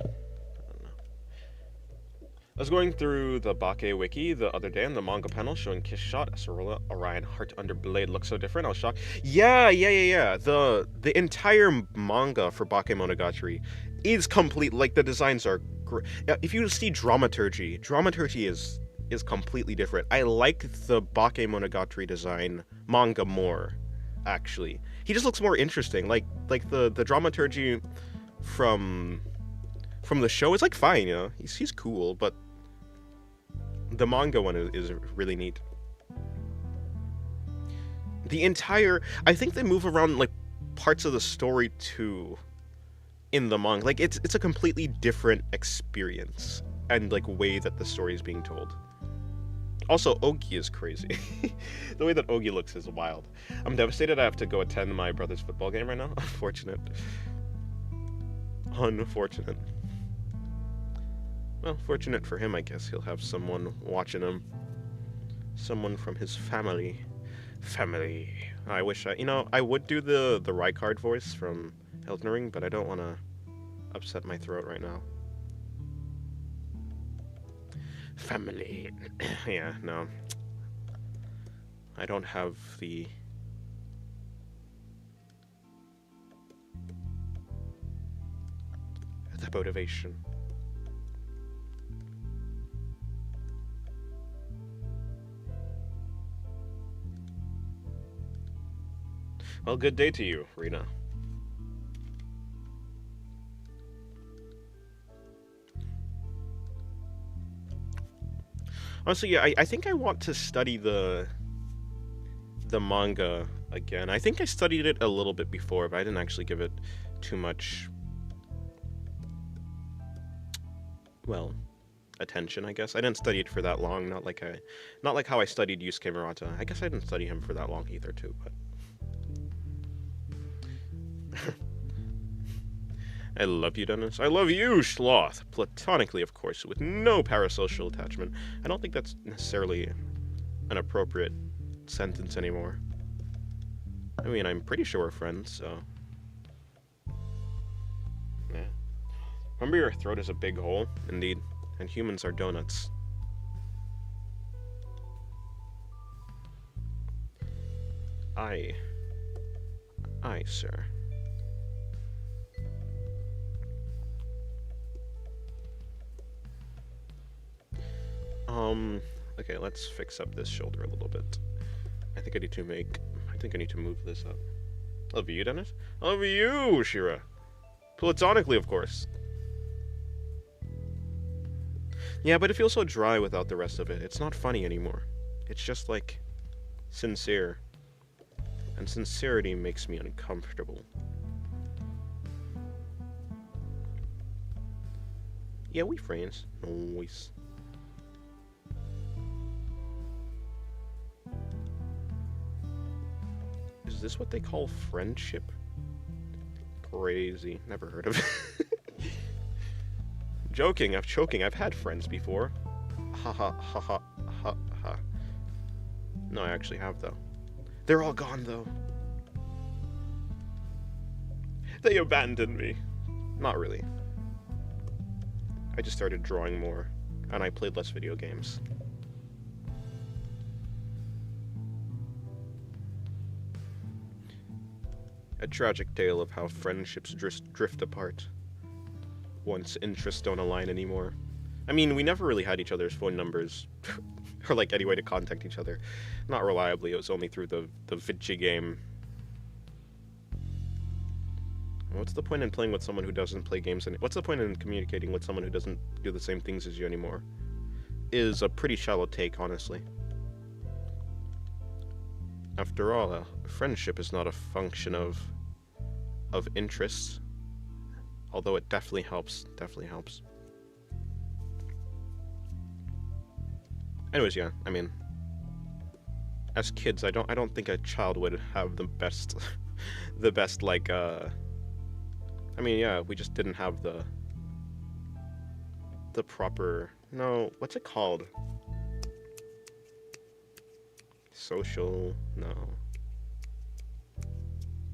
I was going through the Bake wiki the other day, and the manga panel showing Kiss Shot, Acerola, Orion, Heart Under Blade looks so different. I was shocked. Yeah. The entire manga for Bake Monogatari is complete. Like, the designs are great. If you see dramaturgy is completely different. I like the Bake Monogatari design manga more, actually. He just looks more interesting. Like the dramaturgy from the show is like fine, you know. He's cool, but the manga one is really neat. I think they move around like parts of the story too in the manga. Like it's a completely different experience and like way that the story is being told. Also, Ogi is crazy. The way that Ogi looks is wild. I'm devastated I have to go attend my brother's football game right now. Unfortunate. Well, fortunate for him, I guess. He'll have someone watching him. Someone from his family. Family. I wish I would do the Rykard voice from Elden Ring, but I don't want to upset my throat right now. Family. Yeah, no. I don't have the motivation. Well, good day to you, Rena. Honestly, yeah, I think I want to study the manga again. I think I studied it a little bit before, but I didn't actually give it too much, well, attention, I guess. I didn't study it for that long, not like how I studied Yusuke Murata. I guess I didn't study him for that long either, too, but I love you, Dennis. I love you, Sloth. Platonically, of course, with no parasocial attachment. I don't think that's necessarily an appropriate sentence anymore. I mean, I'm pretty sure we're friends, so... Yeah. Remember, your throat is a big hole? Indeed. And humans are donuts. Aye, sir. Okay, let's fix up this shoulder a little bit. I think I need to move this up. I love you, Dennis. I love you, Shira. Platonically, of course. Yeah, but it feels so dry without the rest of it. It's not funny anymore. It's just, like, sincere. And sincerity makes me uncomfortable. Yeah, we friends. Nice. Is this what they call friendship? Crazy. Never heard of it. Joking. I'm choking. I've had friends before. Ha ha ha ha ha ha. No, I actually have, though. They're all gone, though. They abandoned me. Not really. I just started drawing more, and I played less video games. A tragic tale of how friendships drift apart once interests don't align anymore. I mean, we never really had each other's phone numbers, or like any way to contact each other. Not reliably, it was only through the Vici game. What's the point in playing with someone who doesn't play games, and what's the point in communicating with someone who doesn't do the same things as you anymore? Is a pretty shallow take, honestly. After all, a friendship is not a function of interests, although it definitely helps. Anyways, yeah, I mean, as kids, I don't think a child would have the best, like, I mean, yeah, we just didn't have the proper, no, what's it called? Social, no.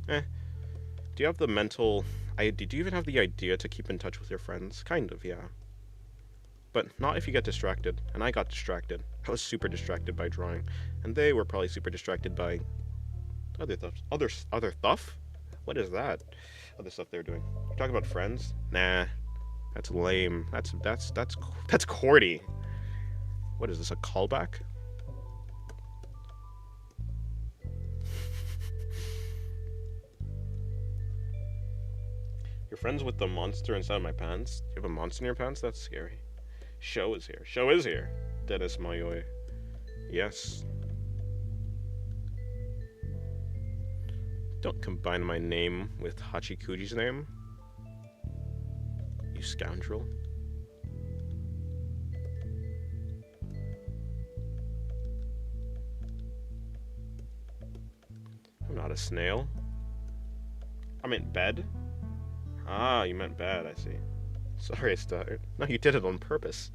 Do you have the mental, do you even have the idea to keep in touch with your friends? Kind of, yeah. But not if you get distracted, and I got distracted. I was super distracted by drawing, and they were probably super distracted by other stuff? What is that? Other stuff they're doing. You're talking about friends? Nah, that's lame. That's corny. What is this, a callback? You're friends with the monster inside my pants? You have a monster in your pants? That's scary. Show is here. Show is here. Dennis Mayoi. Yes. Don't combine my name with Hachikuji's name. You scoundrel. I'm not a snail. I meant bed. Ah, you meant bad, I see. Sorry I stuttered. No, you did it on purpose.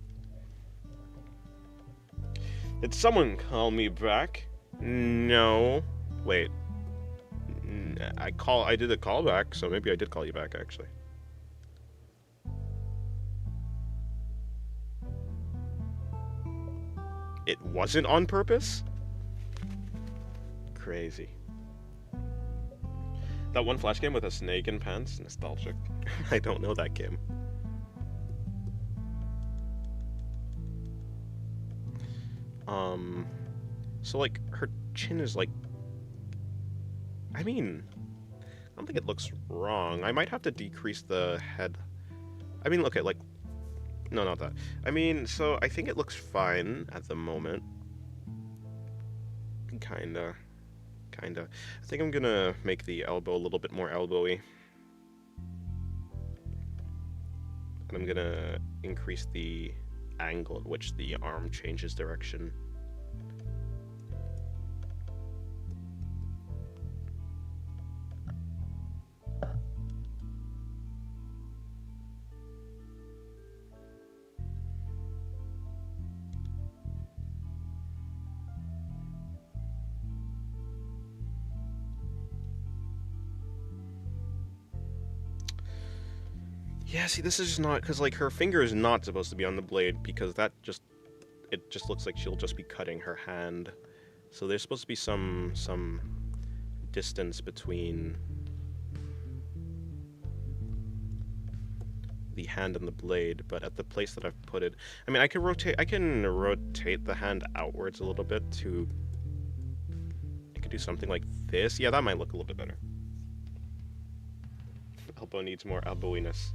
Did someone call me back? No. Wait. I did a call back, so maybe I did call you back, actually. It wasn't on purpose? Crazy. That one Flash game with a snake in pants? Nostalgic. I don't know that game. So like, her chin is like... I mean, I don't think it looks wrong. I might have to decrease the head. I mean, look at like... No, not that. I mean, so I think it looks fine at the moment. Kinda. I think I'm gonna make the elbow a little bit more elbowy. And I'm gonna increase the angle at which the arm changes direction. Yeah, see, this is just not, because, like, her finger is not supposed to be on the blade, because that just, it just looks like she'll just be cutting her hand. So there's supposed to be some distance between the hand and the blade, but at the place that I've put it, I mean, I can rotate the hand outwards a little bit to, I could do something like this. Yeah, that might look a little bit better. Elbow needs more elbowiness.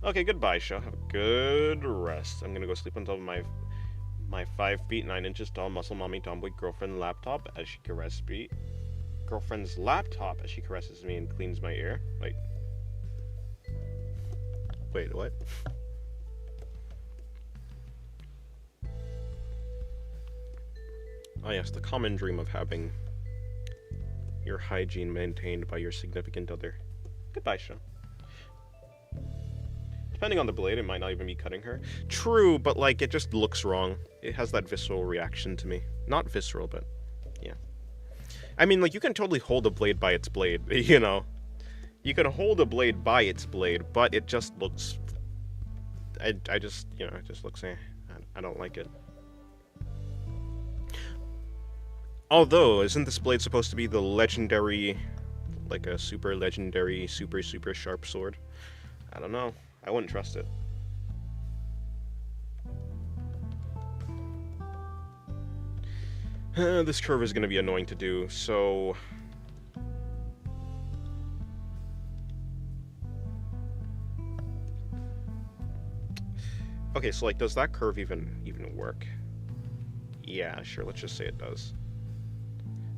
Okay, goodbye, show. Have a good rest. I'm gonna go sleep until my 5 feet 9 inches tall muscle mommy tomboy girlfriend laptop as she caresses me. Girlfriend's laptop as she caresses me and cleans my ear. Wait, what? Oh yes, the common dream of having your hygiene maintained by your significant other. Goodbye, show. Depending on the blade, it might not even be cutting her. True, but, like, it just looks wrong. It has that visceral reaction to me. Not visceral, but, yeah. I mean, like, you can totally hold a blade by its blade, you know? You can hold a blade by its blade, but it just looks... I just, you know, it just looks, I don't like it. Although, isn't this blade supposed to be the legendary... like a super legendary, super sharp sword? I don't know. I wouldn't trust it. This curve is going to be annoying to do, so... Okay, so like, does that curve even work? Yeah, sure, let's just say it does.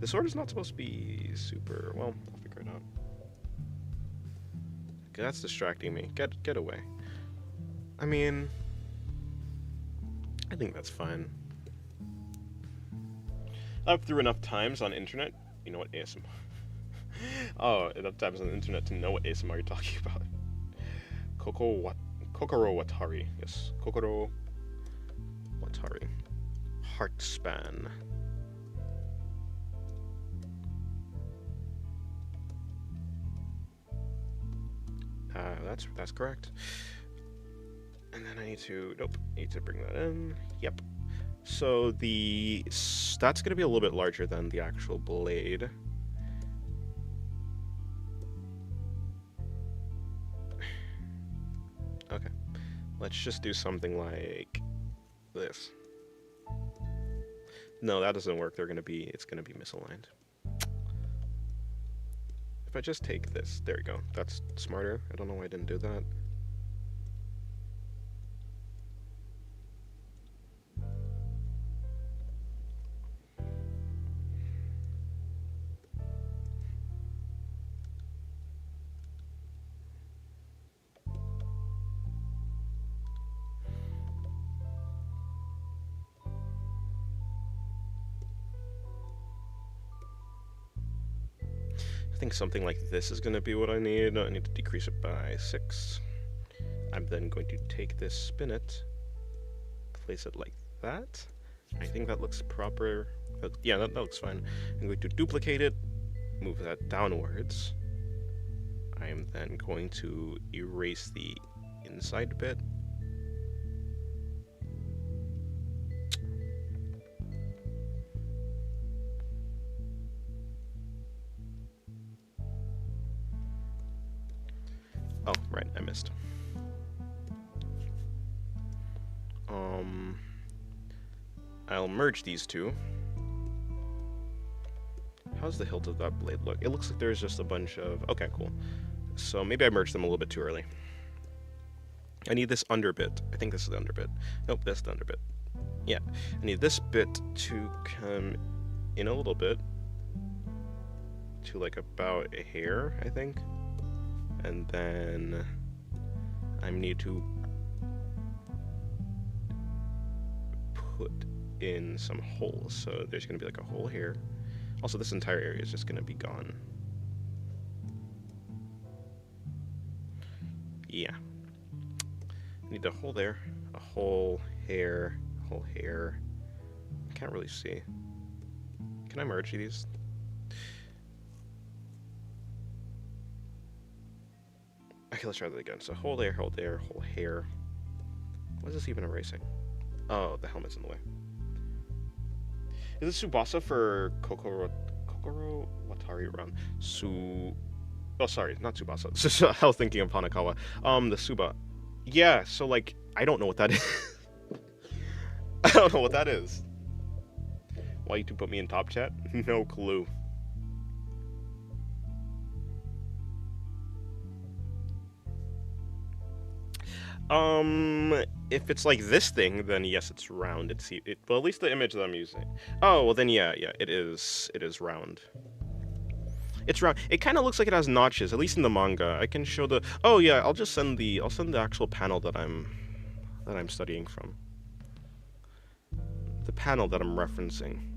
The sword is not supposed to be super... well, I'll figure it out. Okay, that's distracting me. Get away. I mean... I think that's fine. I've through enough times on internet... You know what ASMR... Oh, enough times on the internet to know what ASMR you're talking about. Kokoro Watari. Yes, Kokoro Watari. Heart span. That's correct. And then I need to, nope, need to bring that in. Yep. So that's gonna be a little bit larger than the actual blade. Okay. Let's just do something like this. No, that doesn't work. It's gonna be misaligned. If I just take this, there you go. That's smarter. I don't know why I didn't do that. I think something like this is going to be what I need. I need to decrease it by 6. I'm then going to take this, spin it, place it like that. I think that looks proper. Yeah, that looks fine. I'm going to duplicate it, move that downwards. I am then going to erase the inside bit. Oh, right, I missed. I'll merge these two. How's the hilt of that blade look? It looks like there's just a bunch of... Okay, cool. So maybe I merged them a little bit too early. I need this underbit. I think this is the underbit. Nope, that's the underbit. Yeah, I need this bit to come in a little bit to like about a hair, I think. And then I need to put in some holes. So there's going to be like a hole here. Also, this entire area is just going to be gone. Yeah. I need a hole there, a hole here, a hole here. I can't really see. Can I merge these? Okay, let's try that again. So hole there, hole there, hole here. What is this even erasing? Oh, the helmet's in the way. Is this Tsubasa for Kokoro Watari Run? Oh, sorry, not Tsubasa. I was thinking of Hanakawa. The Suba. Yeah, so, like, I don't know what that is. I don't know what that is. Why you two put me in top chat? No clue. If it's like this thing, then yes, it's round. Well, at least the image that I'm using. Oh, well then yeah, it is round. It's round. It kind of looks like it has notches, at least in the manga. I can show the... Oh yeah, I'll send the actual panel that I'm studying from. The panel that I'm referencing.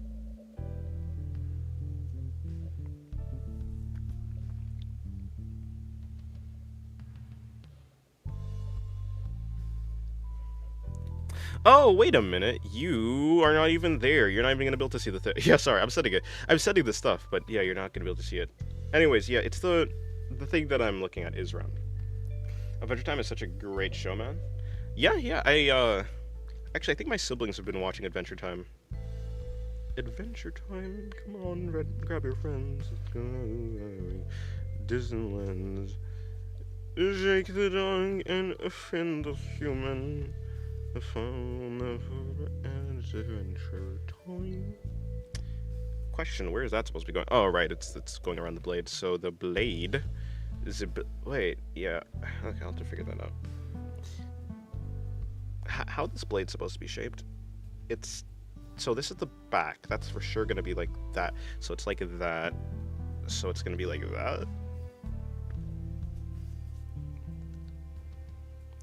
Oh, wait a minute. You are not even there. You're not even going to be able to see the thing. Yeah, sorry, I'm setting it. I'm setting this stuff, but yeah, you're not going to be able to see it. Anyways, yeah, it's the thing that I'm looking at is round. Adventure Time is such a great show, man. Yeah, actually, I think my siblings have been watching Adventure Time. Adventure Time, come on, grab your friends. Let's go. Disneyland. Shake the dog and offend the human. The phone never ends. Adventure Time. Question: where is that supposed to be going? Oh, right, it's going around the blade. So the blade is a wait, yeah. Okay, I'll have to figure that out. How this blade's supposed to be shaped? So this is the back. That's for sure gonna be like that. So it's like that. So it's gonna be like that.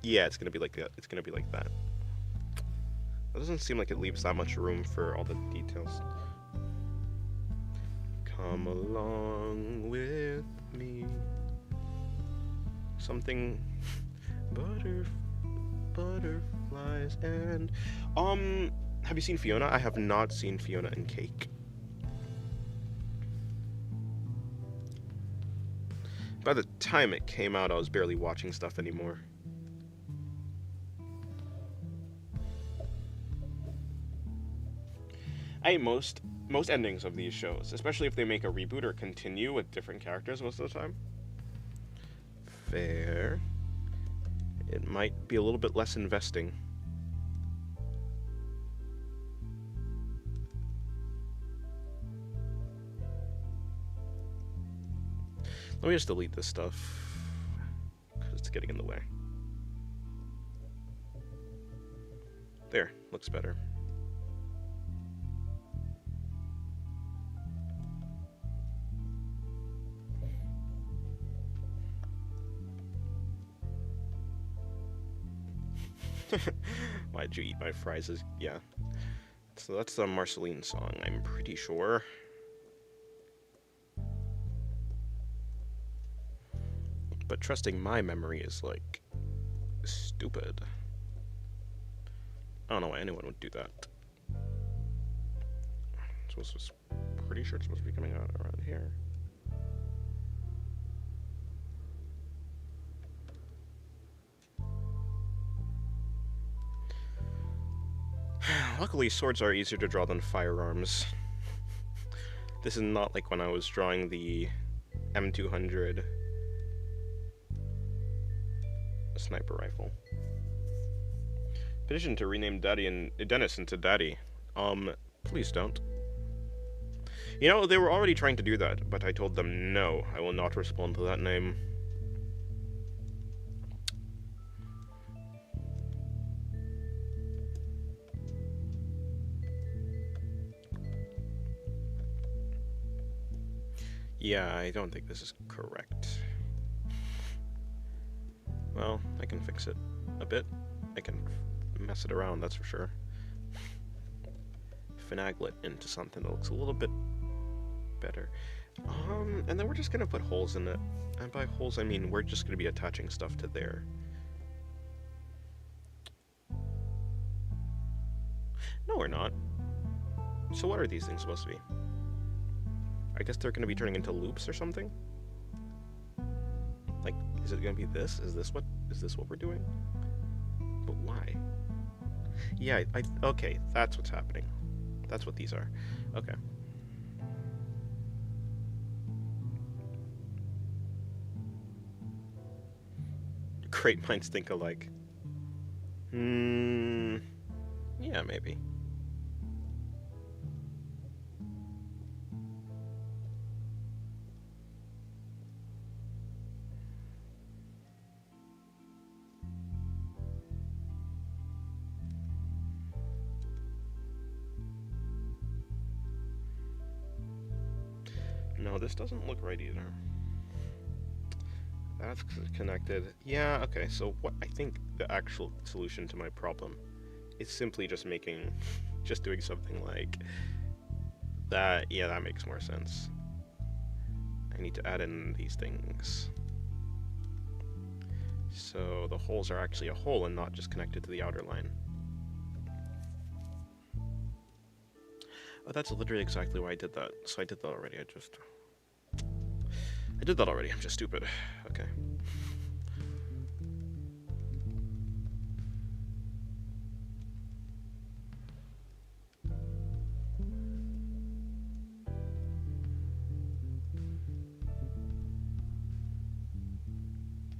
Yeah, it's gonna be like that. It's gonna be like that. That doesn't seem like it leaves that much room for all the details. Come along with me. Something butterflies and have you seen Fiona? I have not seen Fiona and Cake. By the time it came out, I was barely watching stuff anymore. I hate most endings of these shows, especially if they make a reboot or continue with different characters most of the time. Fair. It might be a little bit less investing. Let me just delete this stuff, because it's getting in the way. There, looks better. Why'd you eat my fries? Yeah. So that's the Marceline song, I'm pretty sure. But trusting my memory is, like, stupid. I don't know why anyone would do that. Pretty sure it's supposed to be coming out around here. Luckily, swords are easier to draw than firearms. This is not like when I was drawing the M200 sniper rifle. Petition to rename Daddy and Dennis into Daddy. Please don't. You know, they were already trying to do that, but I told them no, I will not respond to that name. Yeah, I don't think this is correct. Well, I can fix it a bit. I can mess it around, that's for sure. Finagle it into something that looks a little bit better. And then we're just gonna put holes in it. And by holes, I mean we're just gonna be attaching stuff to there. No, we're not. So what are these things supposed to be? I guess they're gonna be turning into loops or something? Like, is it gonna be this? Is this what we're doing? But why? Yeah, okay, that's what's happening. That's what these are. Okay. Great minds think alike. Yeah, maybe. No, this doesn't look right either. That's connected. Yeah, okay, so what I think the actual solution to my problem is simply just doing something like that. Yeah, that makes more sense. I need to add in these things. So the holes are actually a hole and not just connected to the outer line. Oh, that's literally exactly why I did that. So I did that already, I did that already, I'm just stupid. Okay.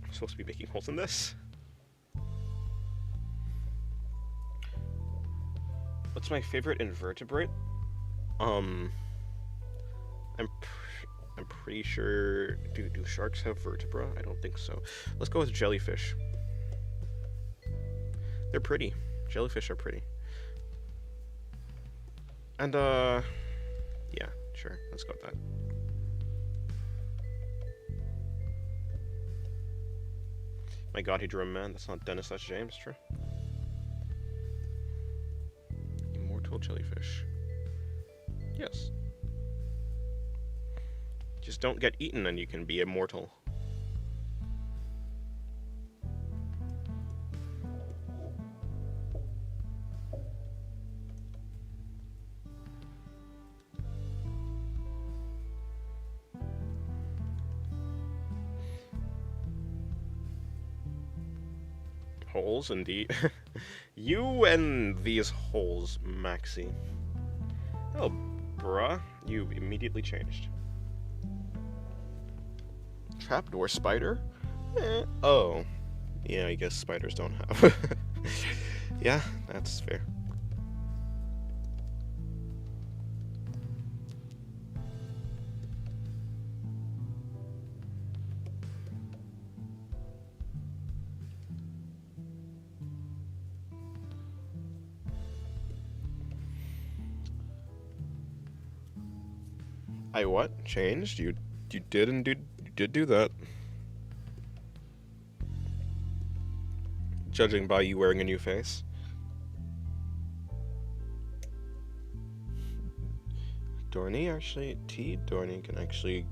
I'm supposed to be making holes in this? What's my favorite invertebrate? I'm pretty sure... Do sharks have vertebra? I don't think so. Let's go with jellyfish. They're pretty. Jellyfish are pretty. And, yeah, sure. Let's go with that. My god, he drew a man. That's not Dennis, that's James. True. Immortal jellyfish. Yes. Just don't get eaten and you can be immortal. Holes, indeed. You and these holes, Maxie. Oh, bruh. You immediately changed. Trapdoor spider? Oh. Yeah, I guess spiders don't have. Yeah, that's fair. I what? Changed? You did do that. Judging by you wearing a new face. Dorney can actually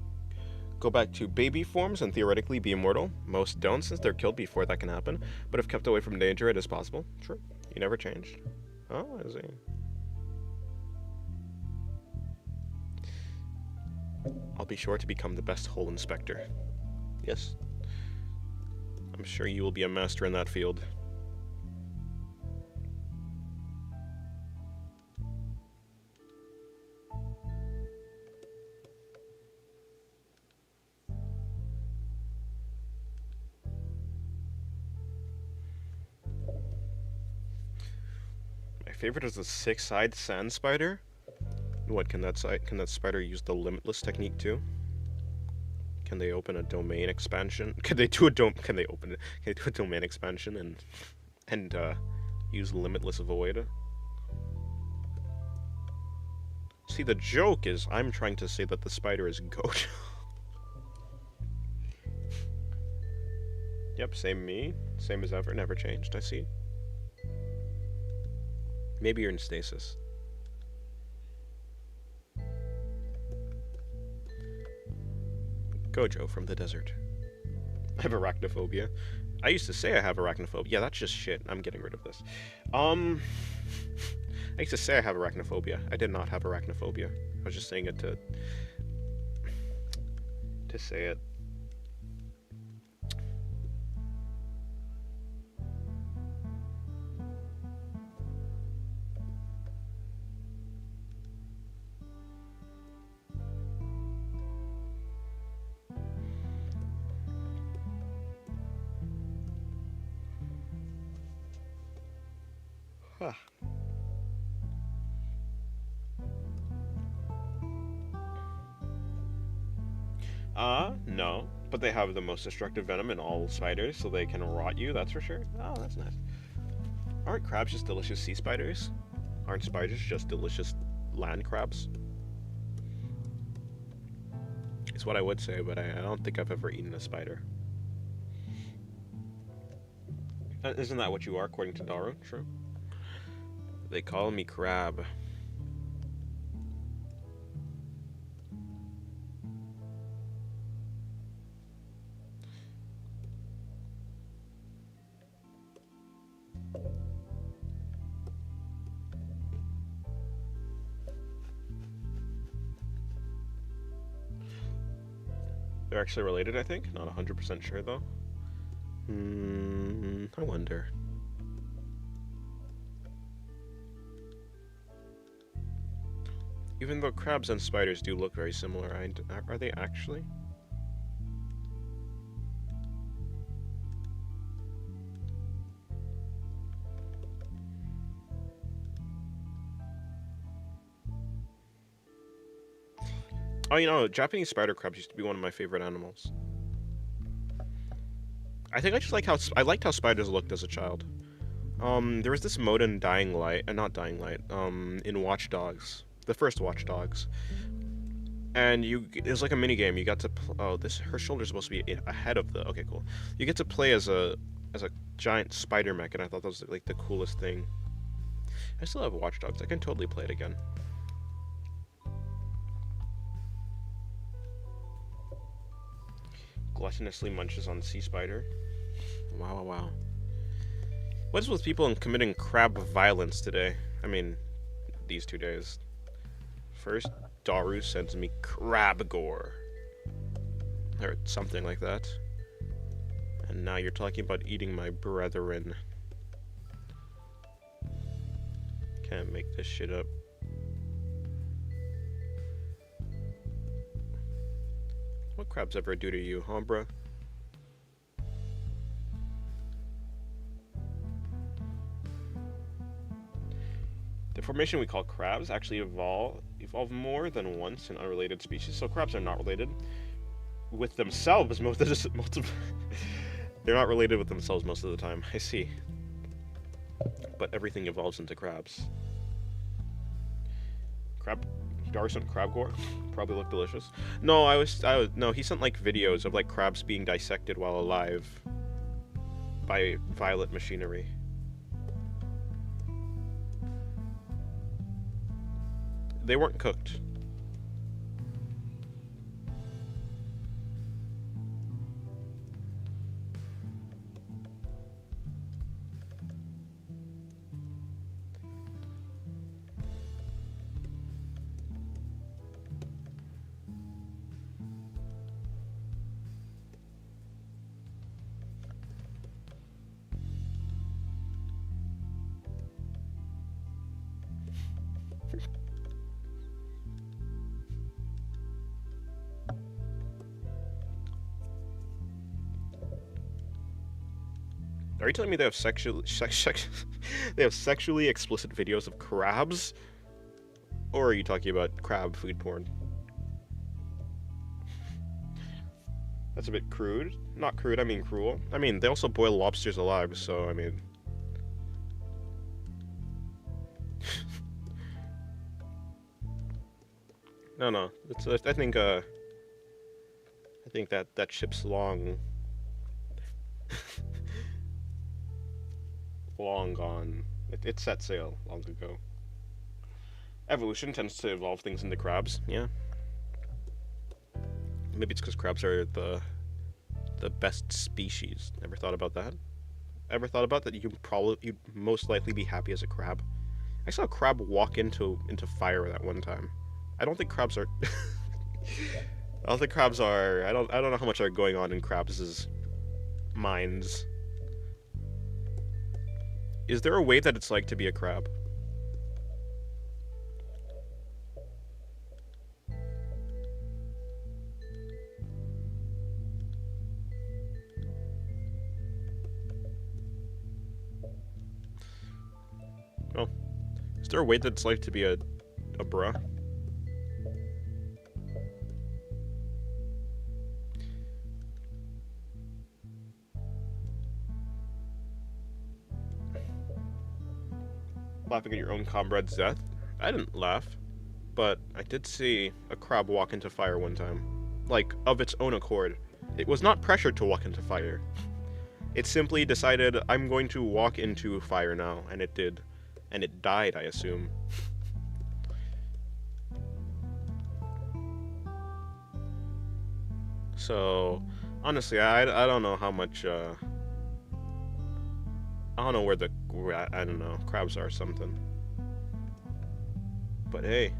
go back to baby forms and theoretically be immortal. Most don't, since they're killed before that can happen, but if kept away from danger, it is possible. True. You never changed. Oh, I see. I'll be sure to become the best hole inspector. Yes. I'm sure you will be a master in that field. My favorite is the six-eyed sand spider. What can that spider use the limitless technique too? Can they open a domain expansion? Can they do a domain expansion and use limitless void? See, the joke is I'm trying to say that the spider is goat. Yep, same me, same as ever, never changed. I see. Maybe you're in stasis. Gojo from the desert. I have arachnophobia. I used to say I have arachnophobia. Yeah, that's just shit. I'm getting rid of this. I used to say I have arachnophobia. I did not have arachnophobia. I was just saying it to say it. Huh. No. But they have the most destructive venom in all spiders, so they can rot you, that's for sure. Oh, that's nice. Aren't crabs just delicious sea spiders? Aren't spiders just delicious land crabs? It's what I would say, but I don't think I've ever eaten a spider. Isn't that what you are, according to Daru? True. They call me Crab. They're actually related, I think. Not 100% sure, though. I wonder. Even though crabs and spiders do look very similar, are they actually? Oh, you know, Japanese spider crabs used to be one of my favorite animals. I think I just like I liked how spiders looked as a child. There was this mode in Dying Light, not Dying Light, in Watch Dogs, the first Watch Dogs, and it was like a mini game. You got to her shoulder's supposed to be ahead of the. Okay, cool. You get to play as a giant spider mech, and I thought that was like the coolest thing. I still have Watch Dogs. I can totally play it again. Gluttonously munches on sea spider. Wow. What is with people committing crab violence today? I mean, these 2 days. First, Daru sends me crab gore. Or something like that. And now you're talking about eating my brethren. Can't make this shit up. What crabs ever do to you, huh, bruh? The formation we call crabs actually evolve more than once in unrelated species, so crabs are not related with themselves most of they're not related with themselves most of the time. I see. But everything evolves into crabs. Daru sent crab gore. Probably look delicious. No, no, he sent like videos of like crabs being dissected while alive by violet machinery. They weren't cooked. Are you telling me they have they have sexually explicit videos of crabs? Or are you talking about crab food porn? That's a bit crude. Not crude, I mean cruel. I mean, they also boil lobsters alive, so, I mean... No. I think that ship's long gone. It set sail long ago. Evolution tends to evolve things into crabs, yeah. Maybe it's because crabs are the best species. Ever thought about that? Ever thought about that? You'd most likely be happy as a crab. I saw a crab walk into fire that one time. I don't think crabs are. I don't think crabs are. I don't know how much are going on in crabs' minds. Is there a way that it's like to be a crab? Oh, is there a way that it's like to be a bruh? Laughing at your own comrade's death? I didn't laugh, but I did see a crab walk into fire one time. Like, of its own accord. It was not pressured to walk into fire. It simply decided, I'm going to walk into fire now, and it did. And it died, I assume. So, honestly, I don't know how much, I don't know I don't know, crabs are something. But hey,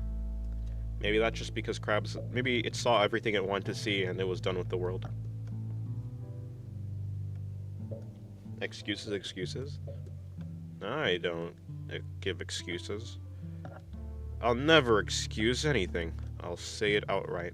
maybe that's just because crabs, maybe it saw everything it wanted to see and it was done with the world. Excuses? I don't give excuses. I'll never excuse anything. I'll say it outright.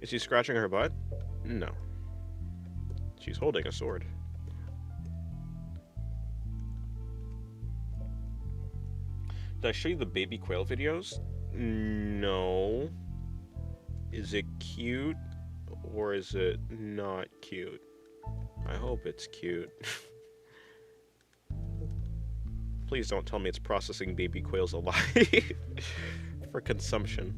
Is she scratching her butt? No. She's holding a sword. Did I show you the baby quail videos? No. Is it cute? Or is it not cute? I hope it's cute. Please don't tell me it's processing baby quails alive for consumption.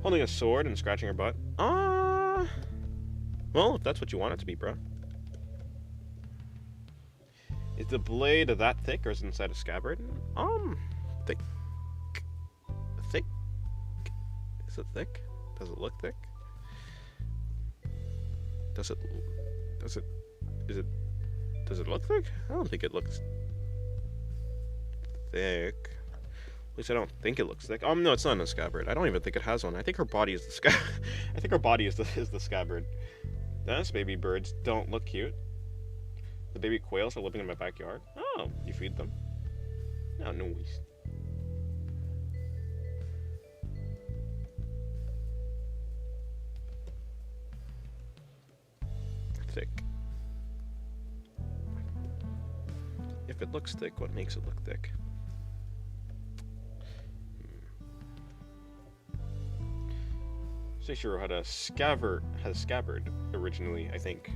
Holding a sword and scratching her butt? Well, if that's what you want it to be, bro. Is the blade that thick or is it inside a scabbard? Thick. Thick? Is it thick? Does it look thick? Does it look thick? I don't think it looks thick. At least I don't think it looks thick. No, it's not in a scabbard. I don't even think it has one. I think her body is the I think her body is the scabbard. Those baby birds don't look cute. The baby quails are living in my backyard. Oh, you feed them? No, no worries. Thick. If it looks thick, what makes it look thick? Seishiro had a scabbard originally, I think.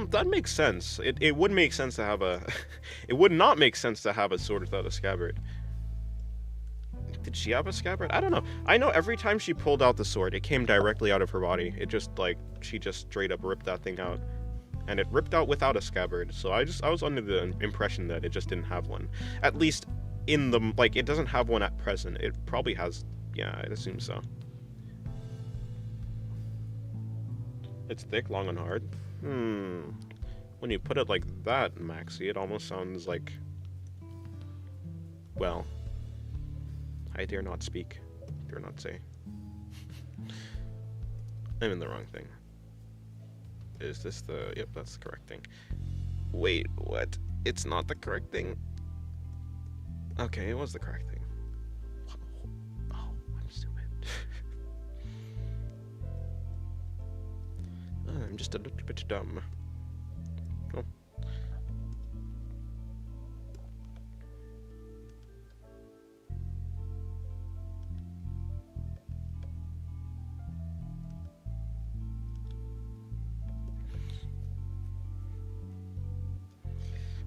That makes sense. It would make sense to have a it would not make sense to have a sword without a scabbard. Did she have a scabbard? I don't know. I know every time she pulled out the sword, it came directly out of her body. It just like she just straight up ripped that thing out. And it ripped out without a scabbard. So I was under the impression that it just didn't have one. At least in the it doesn't have one at present. It probably has. Yeah, I assume so. It's thick, long, and hard. When you put it like that, Maxie, it almost sounds like... Well, I dare not speak. Dare not say. I'm in the wrong thing. Is this the... Yep, that's the correct thing. Wait, what? It's not the correct thing? Okay, it was the correct thing. Oh, I'm stupid. I'm just a little bit dumb. Oh.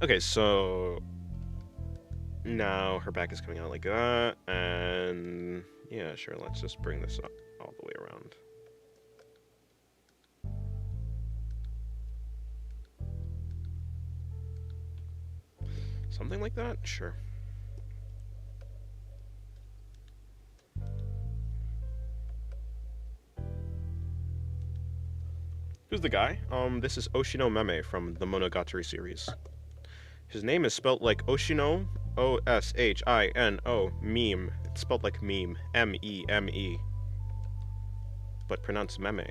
Okay, so now her back is coming out like that, and yeah, sure, let's just bring this up all the way around. Something like that? Sure. Who's the guy? This is Oshino Meme from the Monogatari series. His name is spelled like Oshino, O-S-H-I-N-O, meme. It's spelled like meme, M-E-M-E, but pronounced Meme.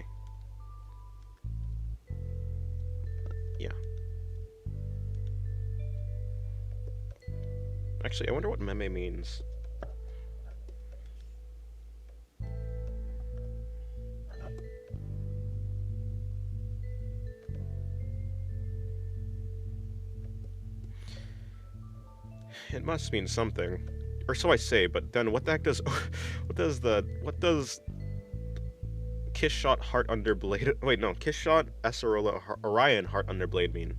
Yeah. Actually, I wonder what Meme means. It must mean something, or so I say. But then, what the heck does, what does Kiss Shot Heart Under Blade? Wait, no, Kiss Shot Acerola Orion Heart Under Blade mean?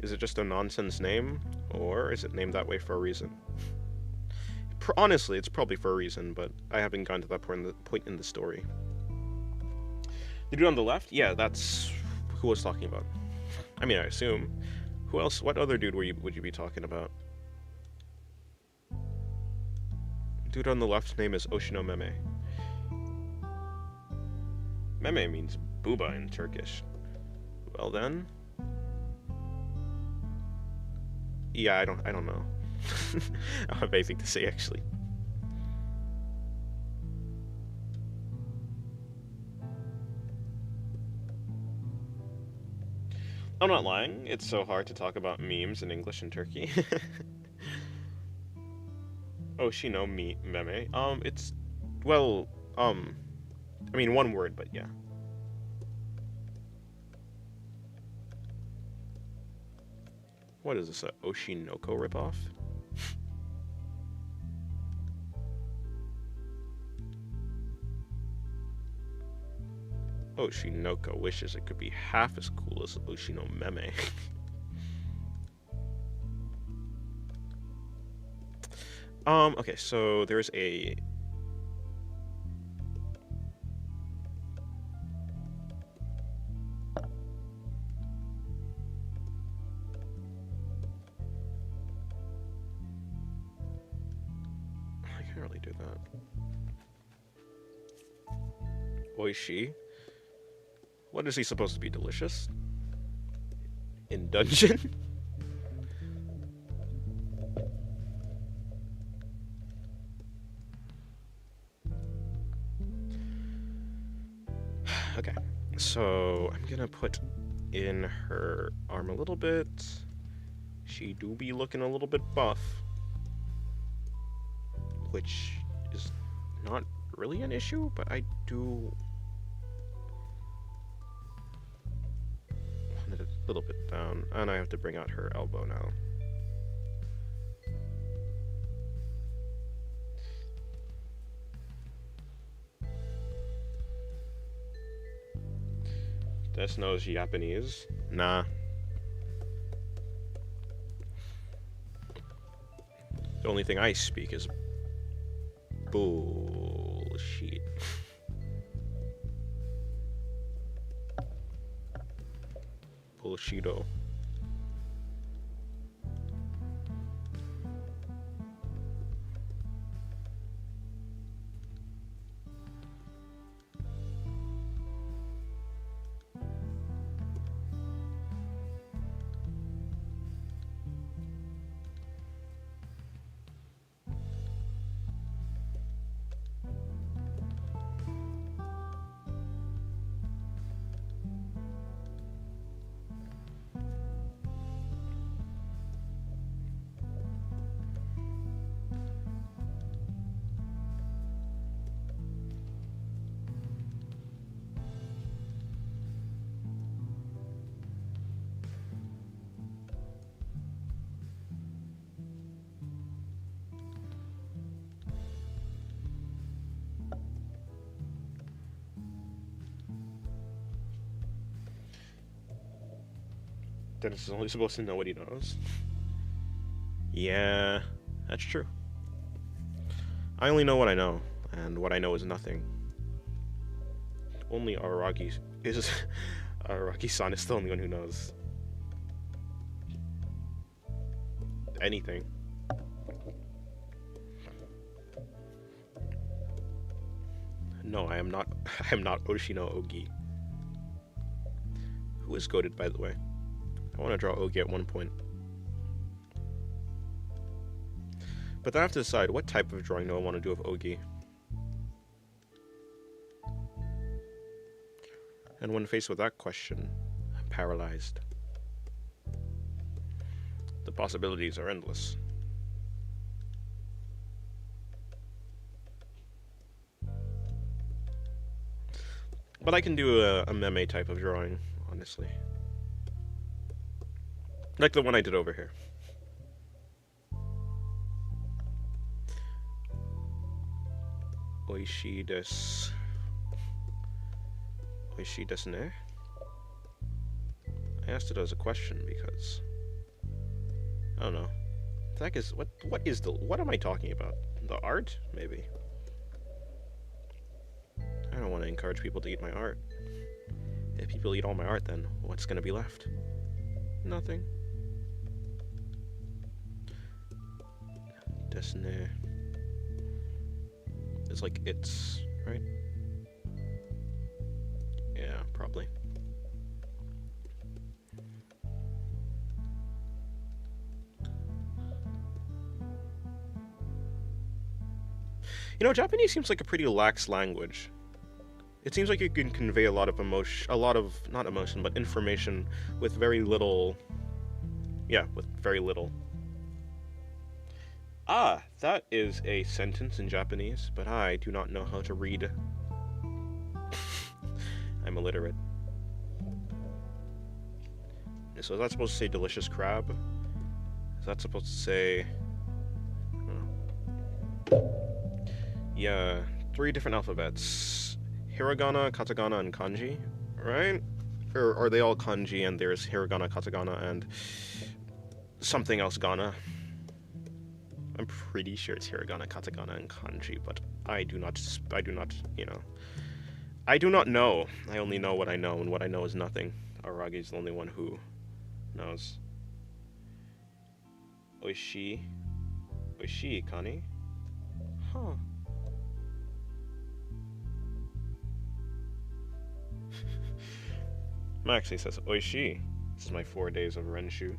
Is it just a nonsense name, or is it named that way for a reason? Honestly, it's probably for a reason, but I haven't gotten to that point in the story. The dude on the left, yeah, that's who I was talking about. I mean, I assume. Who else? What other dude would you be talking about? Dude on the left's name is Oshino Meme. Meme means booba in Turkish. Well then. Yeah, I don't know. I don't have anything to say actually. I'm not lying, it's so hard to talk about memes in English in Turkey. Oshino Meme. It's, well, I mean one word, but yeah. What is this, a Oshinoko ripoff? Oshinoko wishes it could be half as cool as Oshino Meme. Okay, so there's a... I can't really do that. Oishi? What is he supposed to be, delicious? In dungeon? Okay, so I'm gonna put in her arm a little bit. She do be looking a little bit buff, which is not really an issue, but I do want it a little bit down, and I have to bring out her elbow now. This knows Japanese? Nah. The only thing I speak is bullshit. Bullshito. Dennis is only supposed to know what he knows. Yeah, that's true. I only know what I know, and what I know is nothing. Only Araragi is... Araragi-san is the only one who knows anything. No, I am not. I am not Oshino Ogi. Who is goated, by the way? I want to draw Ogi at one point. But then I have to decide what type of drawing do I want to do of Ogi. And when faced with that question, I'm paralyzed. The possibilities are endless. But I can do a meme type of drawing, honestly. Like the one I did over here. Oishii desu. Oishii desu ne? I asked it as a question because I don't know. The heck is what am I talking about? The art? Maybe. I don't want to encourage people to eat my art. If people eat all my art, then what's gonna be left? Nothing. Desu ne. It's like it's, right? Yeah, probably. You know, Japanese seems like a pretty lax language. It seems like you can convey a lot of emotion, not emotion, but information with very little, yeah, with very little. Ah, that is a sentence in Japanese, but I do not know how to read. I'm illiterate. So is that supposed to say delicious crab? Is that supposed to say... Yeah, 3 different alphabets. Hiragana, katakana, and kanji, right? Or are they all kanji and there's hiragana, katakana, and something else gana? I'm pretty sure it's hiragana, katakana, and kanji, but I do not, you know. I do not know. I only know what I know, and what I know is nothing. Aragi is the only one who knows. Oishii. Oishii, kani? Huh. Maxie says, Oishii. This is my 4 days of Renshu.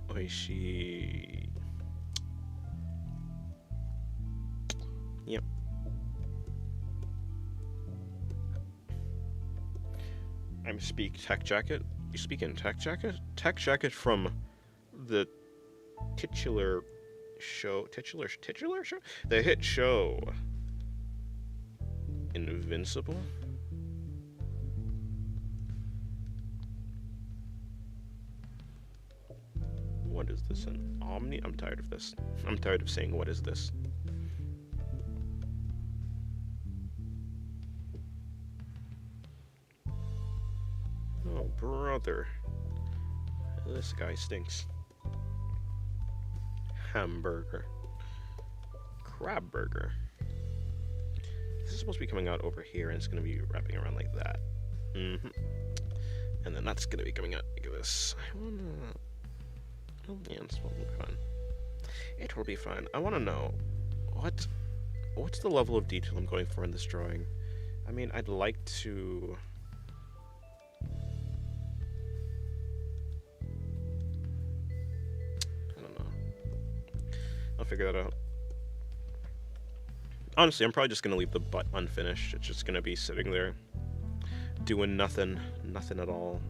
Oishii. Yep. I'm speak Tech Jacket. You speak in Tech Jacket? Tech Jacket from the titular show. Titular show? The hit show Invincible? What is this, an Omni? I'm tired of this. I'm tired of saying, what is this? Oh, brother. This guy stinks. Hamburger. Crab burger. This is supposed to be coming out over here, and it's going to be wrapping around like that. And then that's going to be coming out like this. I want to... Oh, yeah, this will be fun. It will be fun. I want to know, what's the level of detail I'm going for in this drawing? I mean, I'd like to... I don't know. I'll figure that out. Honestly, I'm probably just going to leave the butt unfinished. It's just going to be sitting there, doing nothing. Nothing at all.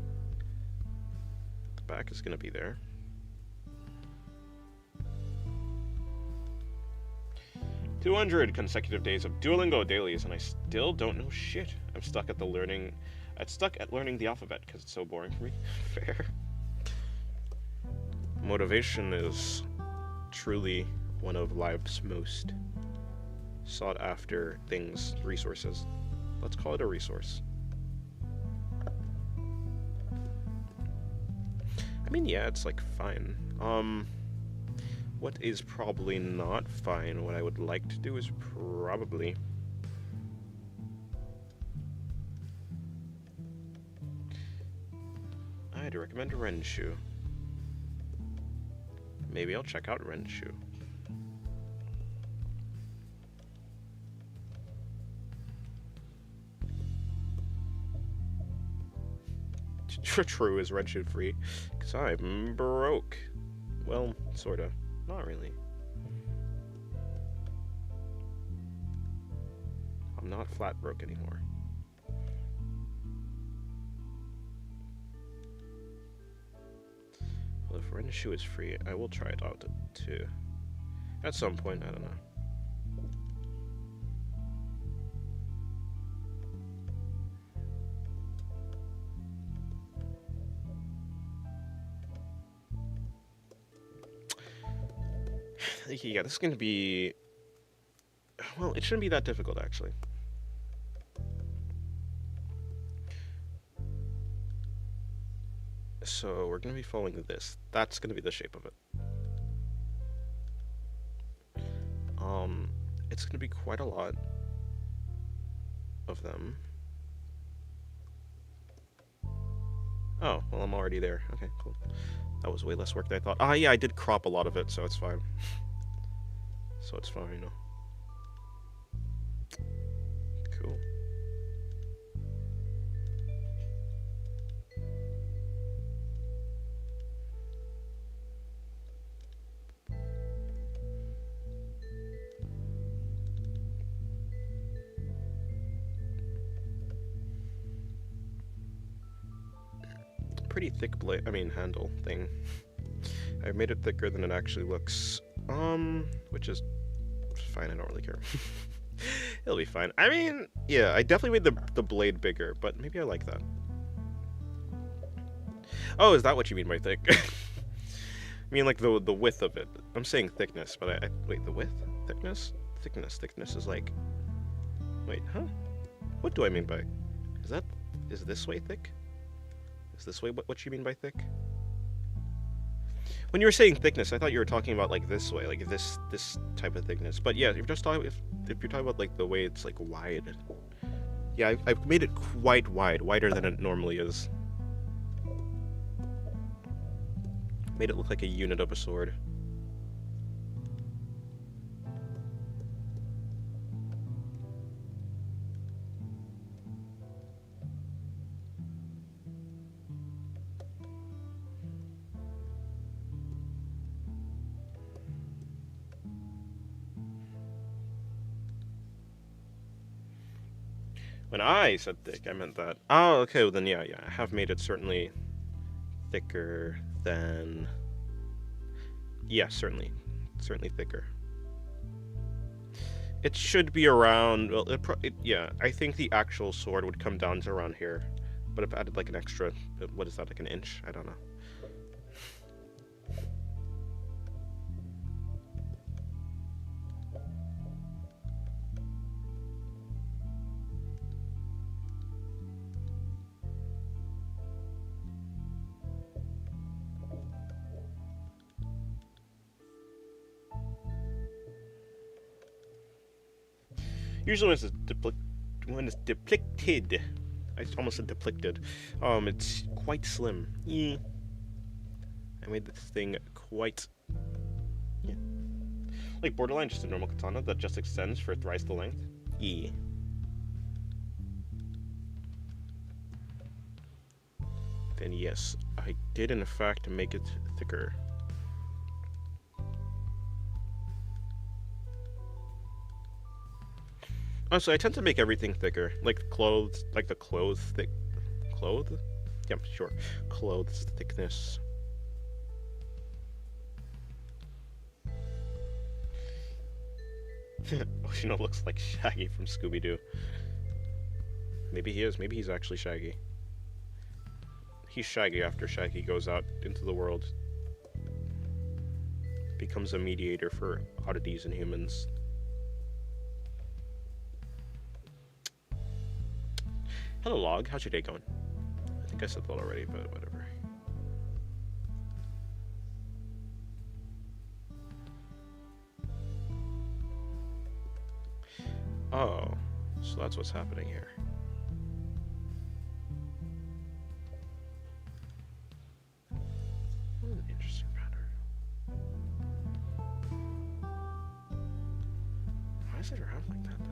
The back is going to be there. 200 consecutive days of Duolingo dailies, and I still don't know shit. I'm stuck at learning the alphabet because it's so boring for me. Fair. Motivation is truly one of life's most sought after things, resources. Let's call it a resource. I mean, yeah, it's like fine. What is probably not fine, what I would like to do is probably I'd recommend Renshu. Maybe I'll check out Renshu. True, is Renshu free? Because I'm broke. Well, sorta. Not really. I'm not flat broke anymore. Well, if Renshu is free, I will try it out too. At some point, I don't know. Yeah, this is going to be... Well, it shouldn't be that difficult, actually. So, we're going to be following this. That's going to be the shape of it. It's going to be quite a lot of them. Oh, well, I'm already there. Okay, cool. That was way less work than I thought. Ah, yeah, I did crop a lot of it, so it's fine. So it's fine, you know. Cool. Pretty thick blade, handle thing. I made it thicker than it actually looks. Which is fine, I don't really care. It'll be fine. I mean, yeah, I definitely made the blade bigger, but maybe I like that. Oh, is that what you mean by thick? I mean, like, the width of it. I'm saying thickness, but wait, the width? Thickness? Thickness is like... Wait, huh? What do I mean by... Is this way thick? Is this way what you mean by thick? When you were saying thickness, I thought you were talking about like this way, like this type of thickness. But yeah, if you're talking about like the way it's like wide, yeah, I've made it quite wide, wider than it normally is. Made it look like a unit of a sword. When I said thick, I meant that. Oh, okay, well then yeah, I have made it certainly thicker than... Yeah, certainly thicker. It should be around, well, yeah, I think the actual sword would come down to around here. But if I added like an extra, what is that, like an inch? I don't know. Usually when it's depicted, I almost said depicted, it's quite slim. Yeah. I made this thing quite, yeah. Like borderline just a normal katana that just extends for thrice the length. Yeah. Then yes, I did in fact make it thicker. Honestly, I tend to make everything thicker. Like clothes, like the clothes thick. Clothes? Yeah, sure. Clothes thickness. Oshino looks like Shaggy from Scooby-Doo. Maybe he is. Maybe he's actually Shaggy. He's Shaggy after Shaggy goes out into the world. Becomes a mediator for oddities and humans. Hello, Log. How's your day going? I think I said that already, but whatever. Oh, so that's what's happening here. What an interesting pattern. Why is it around like that then?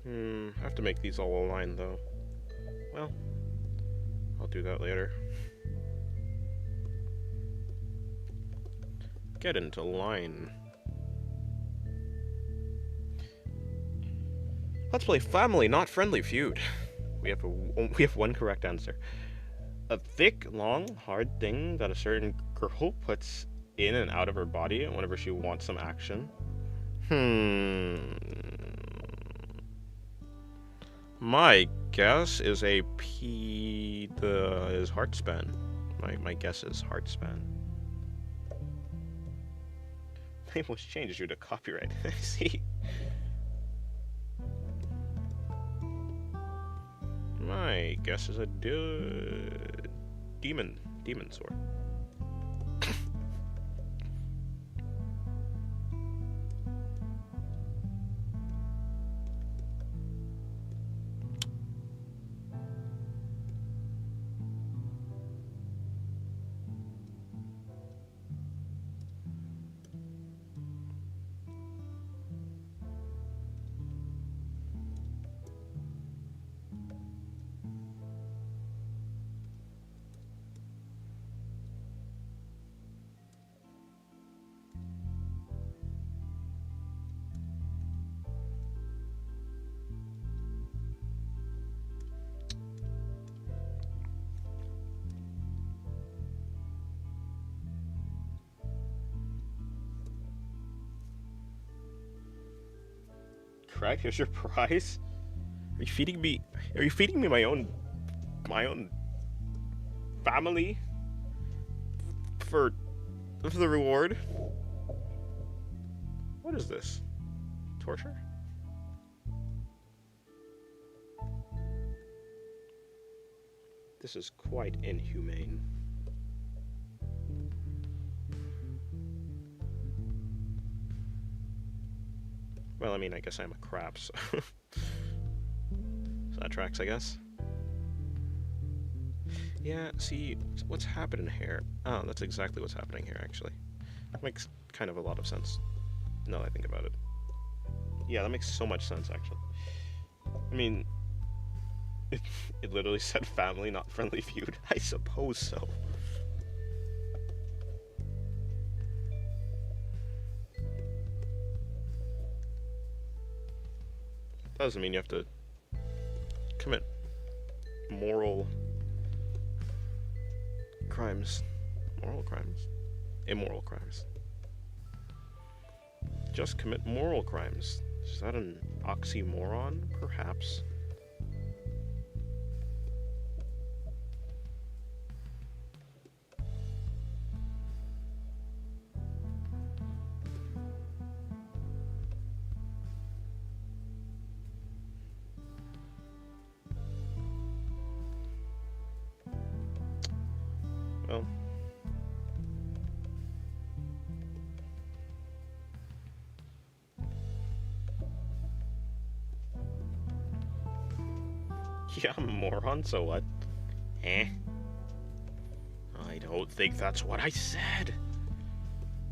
I have to make these all align though. Well, I'll do that later. Get into line. Let's play Family, Not Friendly Feud. We have one correct answer. A thick, long, hard thing that a certain girl puts in and out of her body whenever she wants some action. My guess is is heart span. My guess is heart span. Name was changed due to copyright. I see. My guess is a demon sword. Craig, here's your prize. Are you feeding me? Are you feeding me my own family for the reward? What is this? Torture? This is quite inhumane. Well, I mean, I guess I'm a crab, so... so that tracks, I guess. Yeah, see, what's happening here? Oh, that's exactly what's happening here, actually. That makes kind of a lot of sense, now that I think about it. Yeah, that makes so much sense, actually. I mean, it literally said family, not friendly feud. I suppose so. doesn't mean you have to commit moral crimes. Moral crimes? Immoral crimes. Just commit moral crimes. Is that an oxymoron, perhaps? Well, yeah, I'm a moron, so what? Eh? I don't think that's what I said.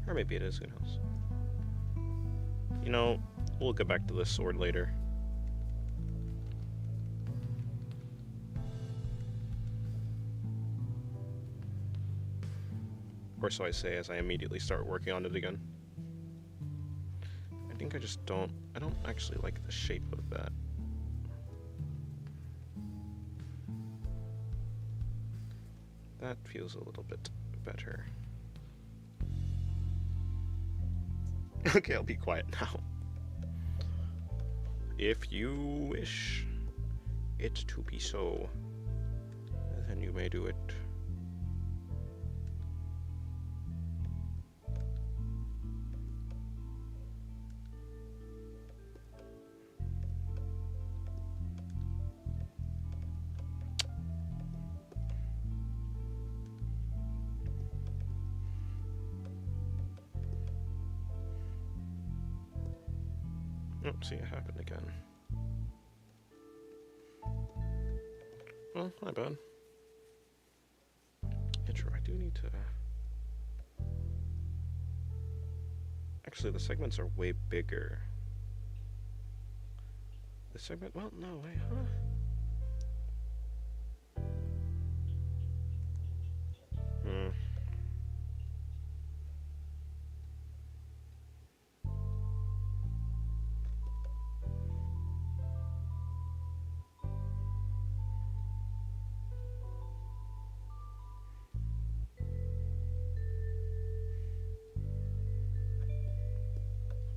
Or maybe it is, who knows? You know, we'll get back to this sword later. Or so I say as I immediately start working on it again. I think I don't actually like the shape of that. That feels a little bit better. Okay, I'll be quiet now. If you wish it to be so, then you may do it. Oh, see, it happened again. Well, my bad. Yeah, true, I do need to... Actually, the segments are way bigger. The segment... Well, no, wait, huh?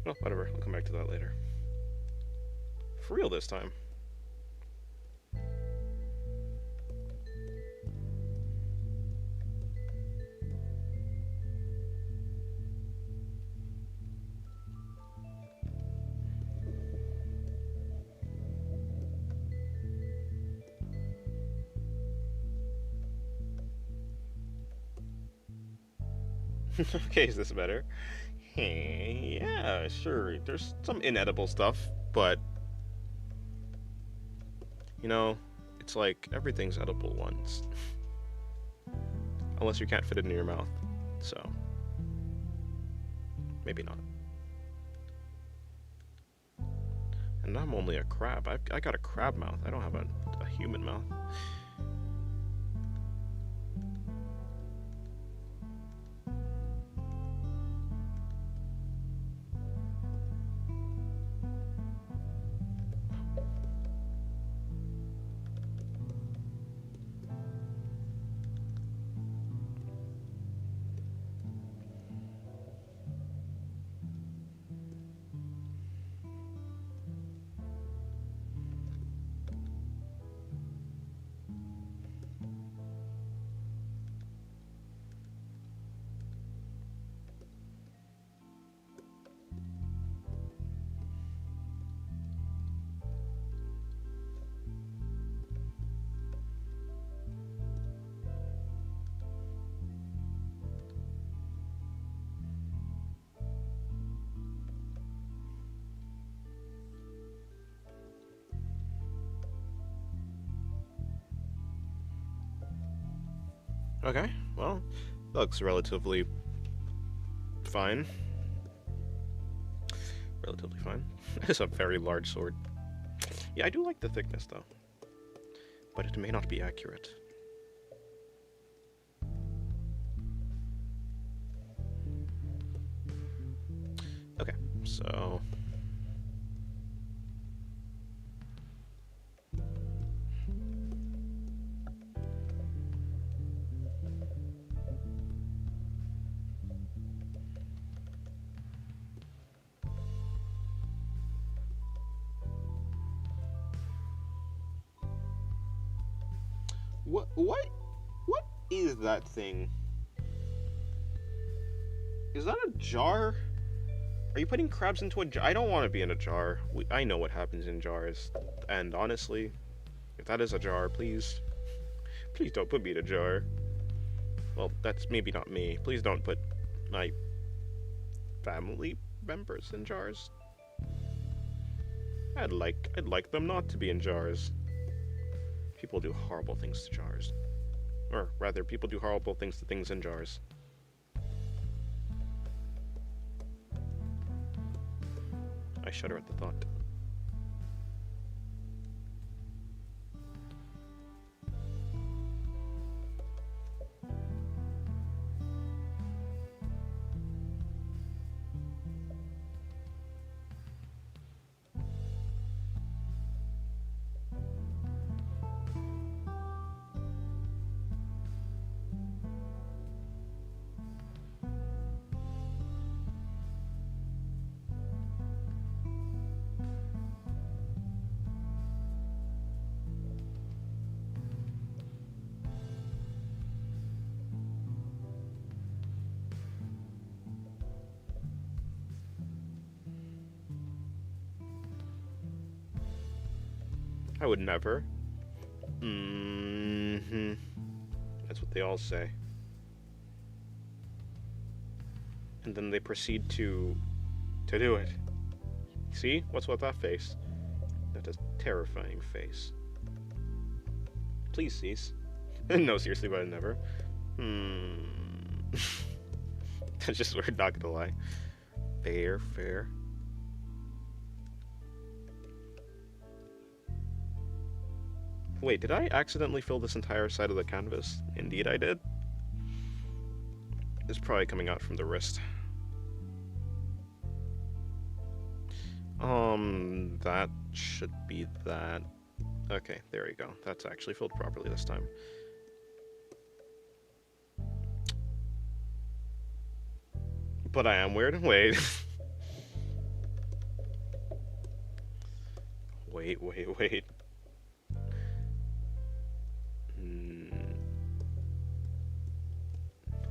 Well, whatever. I'll come back to that later. For real this time. Okay, is this better? Hey, yeah, sure. There's some inedible stuff, but you know, it's like everything's edible once. Unless you can't fit it in your mouth. So, maybe not. And I'm only a crab. I got a crab mouth. I don't have a human mouth. Okay, well, looks relatively fine. Relatively fine. It's a very large sword. Yeah, I do like the thickness, though. But it may not be accurate. Okay, so... What is that thing? Is that a jar? Are you putting crabs into a jar? I don't want to be in a jar. I know what happens in jars. And honestly, if that is a jar, please don't put me in a jar. Well, that's maybe not me. Please don't put my family members in jars. I'd like them not to be in jars. People do horrible things to jars. Or rather, people do horrible things to things in jars. I shudder at the thought. I would never. That's what they all say. And then they proceed to do it. See? What's with that face? That's a terrifying face. Please cease. No, seriously, but I never. That's just weird, not gonna lie. Fair. Wait, did I accidentally fill this entire side of the canvas? Indeed I did. It's probably coming out from the wrist. That should be that. Okay, there we go. That's actually filled properly this time. But I am weird. Wait. Wait.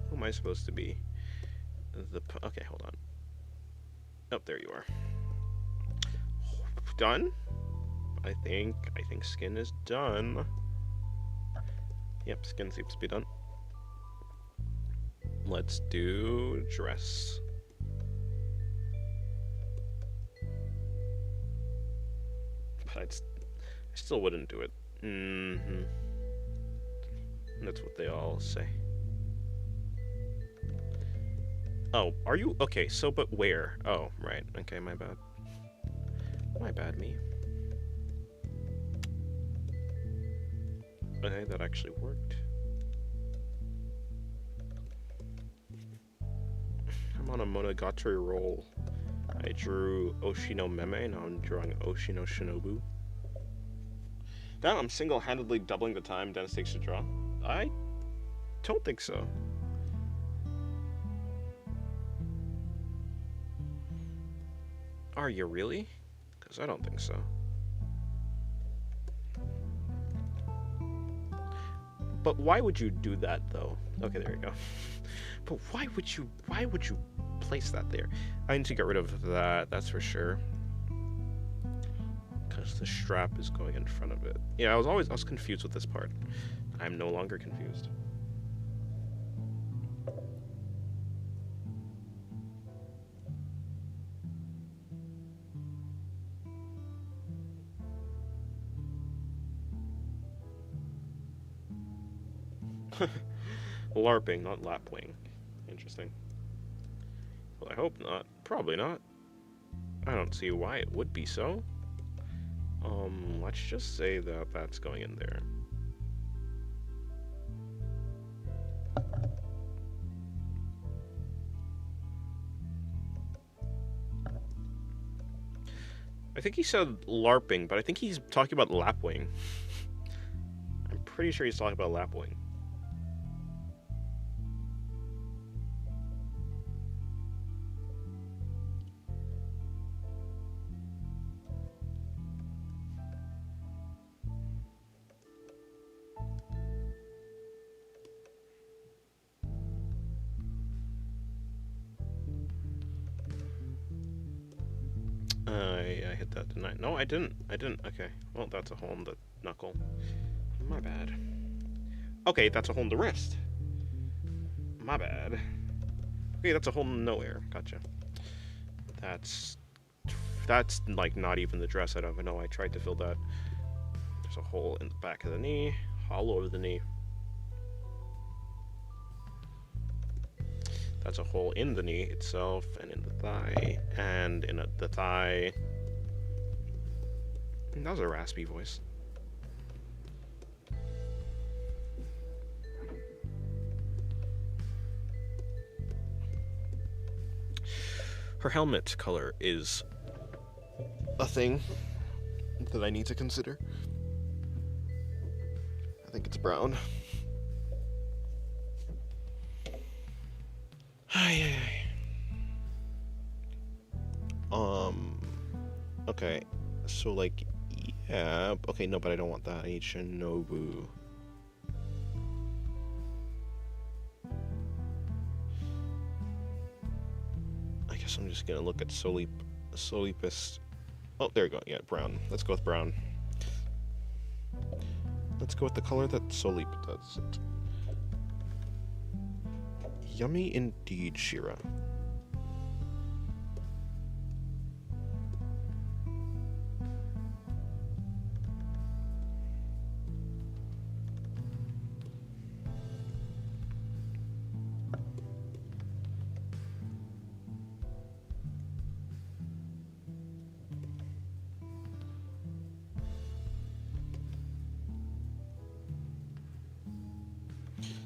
Who am I supposed to be? Okay, hold on. Oh, there you are. Done? I think skin is done. Yep, skin seems to be done. Let's do dress. But I still wouldn't do it. That's what they all say. Oh, are you? Okay, so, but where? Oh, right. Okay, my bad. My bad, me. Okay, that actually worked. I'm on a Monogatari roll. I drew Oshino Meme, now I'm drawing Oshino Shinobu. Damn, I'm single-handedly doubling the time Dennis takes to draw? I don't think so. Are you really? Because I don't think so. But why would you do that, though? Okay, there you go. But why would you place that there? I need to get rid of that, that's for sure. Because the strap is going in front of it. Yeah, I was confused with this part. I'm no longer confused. LARPing, not lapwing. Interesting. Well, I hope not. Probably not. I don't see why it would be so. Let's just say that that's going in there. I think he said LARPing, but I think he's talking about lapwing. I'm pretty sure he's talking about lapwing. I hit that, didn't I? No, I didn't. Okay. Well, that's a hole in the knuckle. My bad. Okay, that's a hole in the wrist. My bad. Okay, that's a hole in nowhere. Gotcha. That's like not even the dress. I don't even know. I tried to fill that. There's a hole in the back of the knee, hollow of the knee. That's a hole in the knee itself, and in the thigh, and in the thigh. That was a raspy voice. Her helmet color is a thing that I need to consider. I think it's brown. Okay, so like, yeah, okay, no, but I don't want that. I need Shinobu. I guess I'm just gonna look at Solipist. Oh, there you go. Yeah, brown. Let's go with brown. Let's go with the color that Solip does it. Yummy indeed, Shira.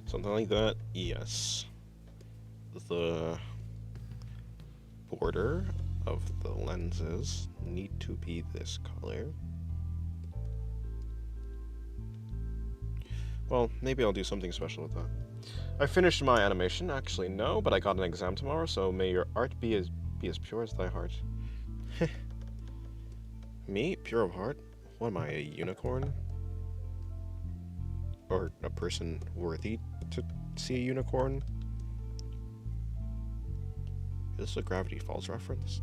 Something like that, yes. The border of the lenses need to be this color. Well, maybe I'll do something special with that. I finished my animation. Actually, no, but I got an exam tomorrow, so may your art be as pure as thy heart. Me? Pure of heart? What am I, a unicorn? Or a person worthy to see a unicorn? Is this a Gravity Falls reference?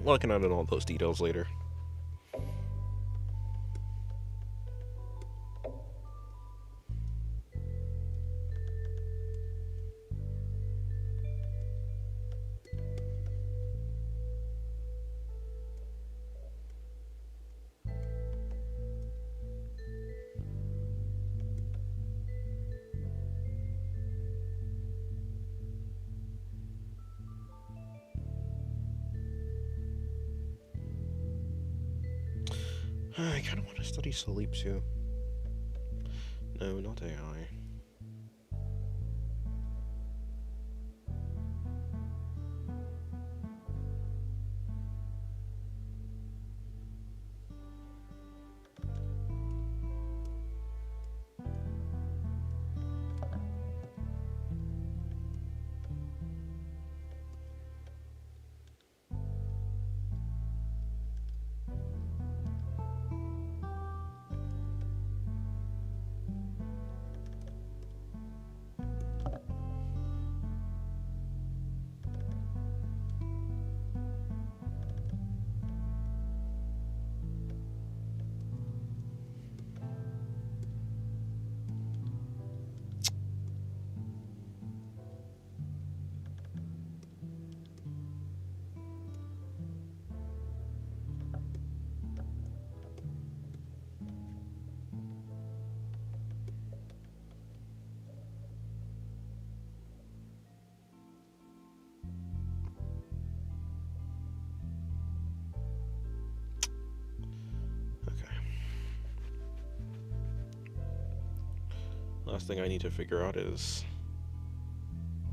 Well, I can add in all those details later. I kind of want to study sleep too. No, not AI. Last thing I need to figure out is...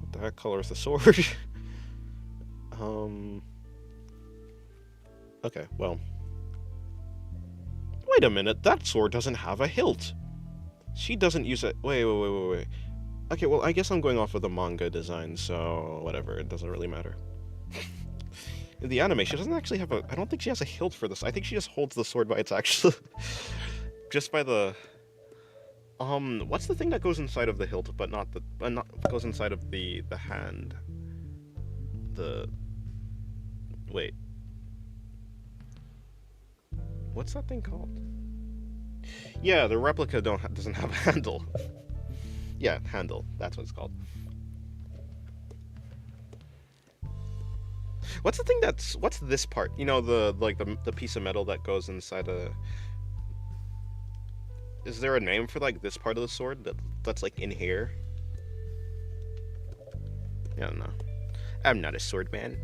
What the That color is the sword. Okay, well. Wait a minute, that sword doesn't have a hilt. She doesn't use it. Wait. Okay, well, I guess I'm going off of the manga design, so whatever, it doesn't really matter. In the anime, she doesn't actually have a... I don't think she has a hilt for this. I think she just holds the sword by its actual... just by the... what's the thing that goes inside of the hilt, but not the... not goes inside of the hand? Wait. What's that thing called? Yeah, the replica doesn't have a handle. Yeah, handle. That's what it's called. What's the thing that's... What's this part? You know, the piece of metal that goes inside a... Is there a name for, like, this part of the sword that's like, in here? I don't know. I'm not a sword man.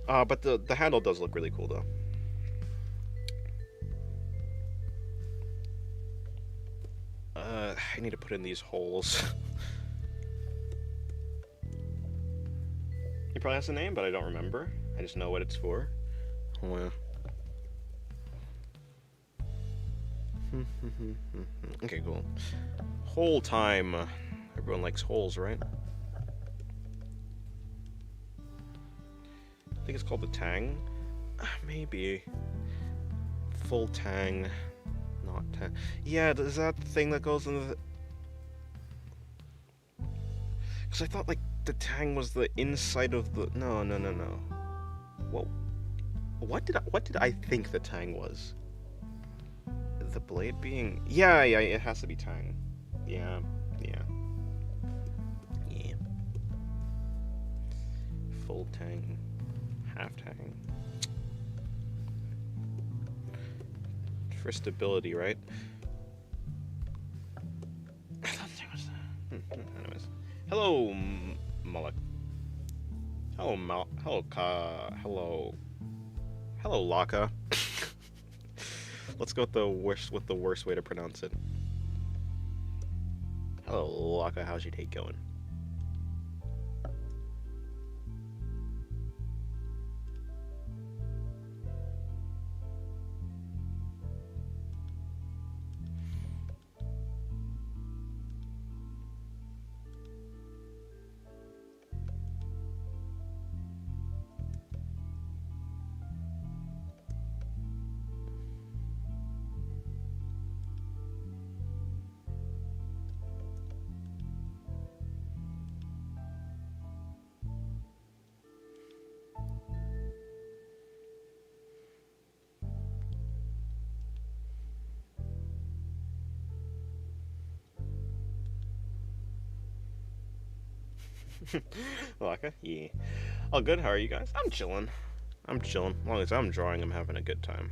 But the handle does look really cool, though. I need to put in these holes. He probably has a name, but I don't remember. I just know what it's for. Oh, yeah. Okay, cool. Hole time. Everyone likes holes, right? I think it's called the Tang. Maybe. Full Tang. Not Tang. Yeah, is that the thing that goes in the... Because I thought, like, the Tang was the inside of the... No. Whoa. What did I think the Tang was? The blade being... Yeah, it has to be Tang. Yeah. Full Tang. Half Tang. For stability, right? I thought the Tang was... Anyways. Hello, Mullock. Hello, Laka. Let's go with the worst way to pronounce it. Hello, Laka. How's your day going? Laka? Yeah. Oh, good. How are you guys? I'm chilling. As long as I'm drawing, I'm having a good time.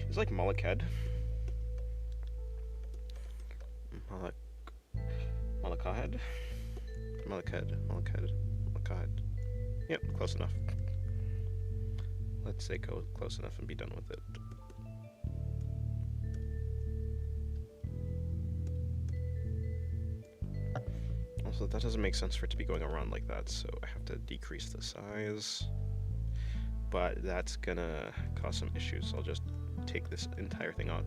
It's like Malakad. Malakad. Yep, close enough. Let's say go close enough and be done with it. Also, that doesn't make sense for it to be going around like that, so I have to decrease the size. But that's gonna cause some issues, so I'll just take this entire thing out.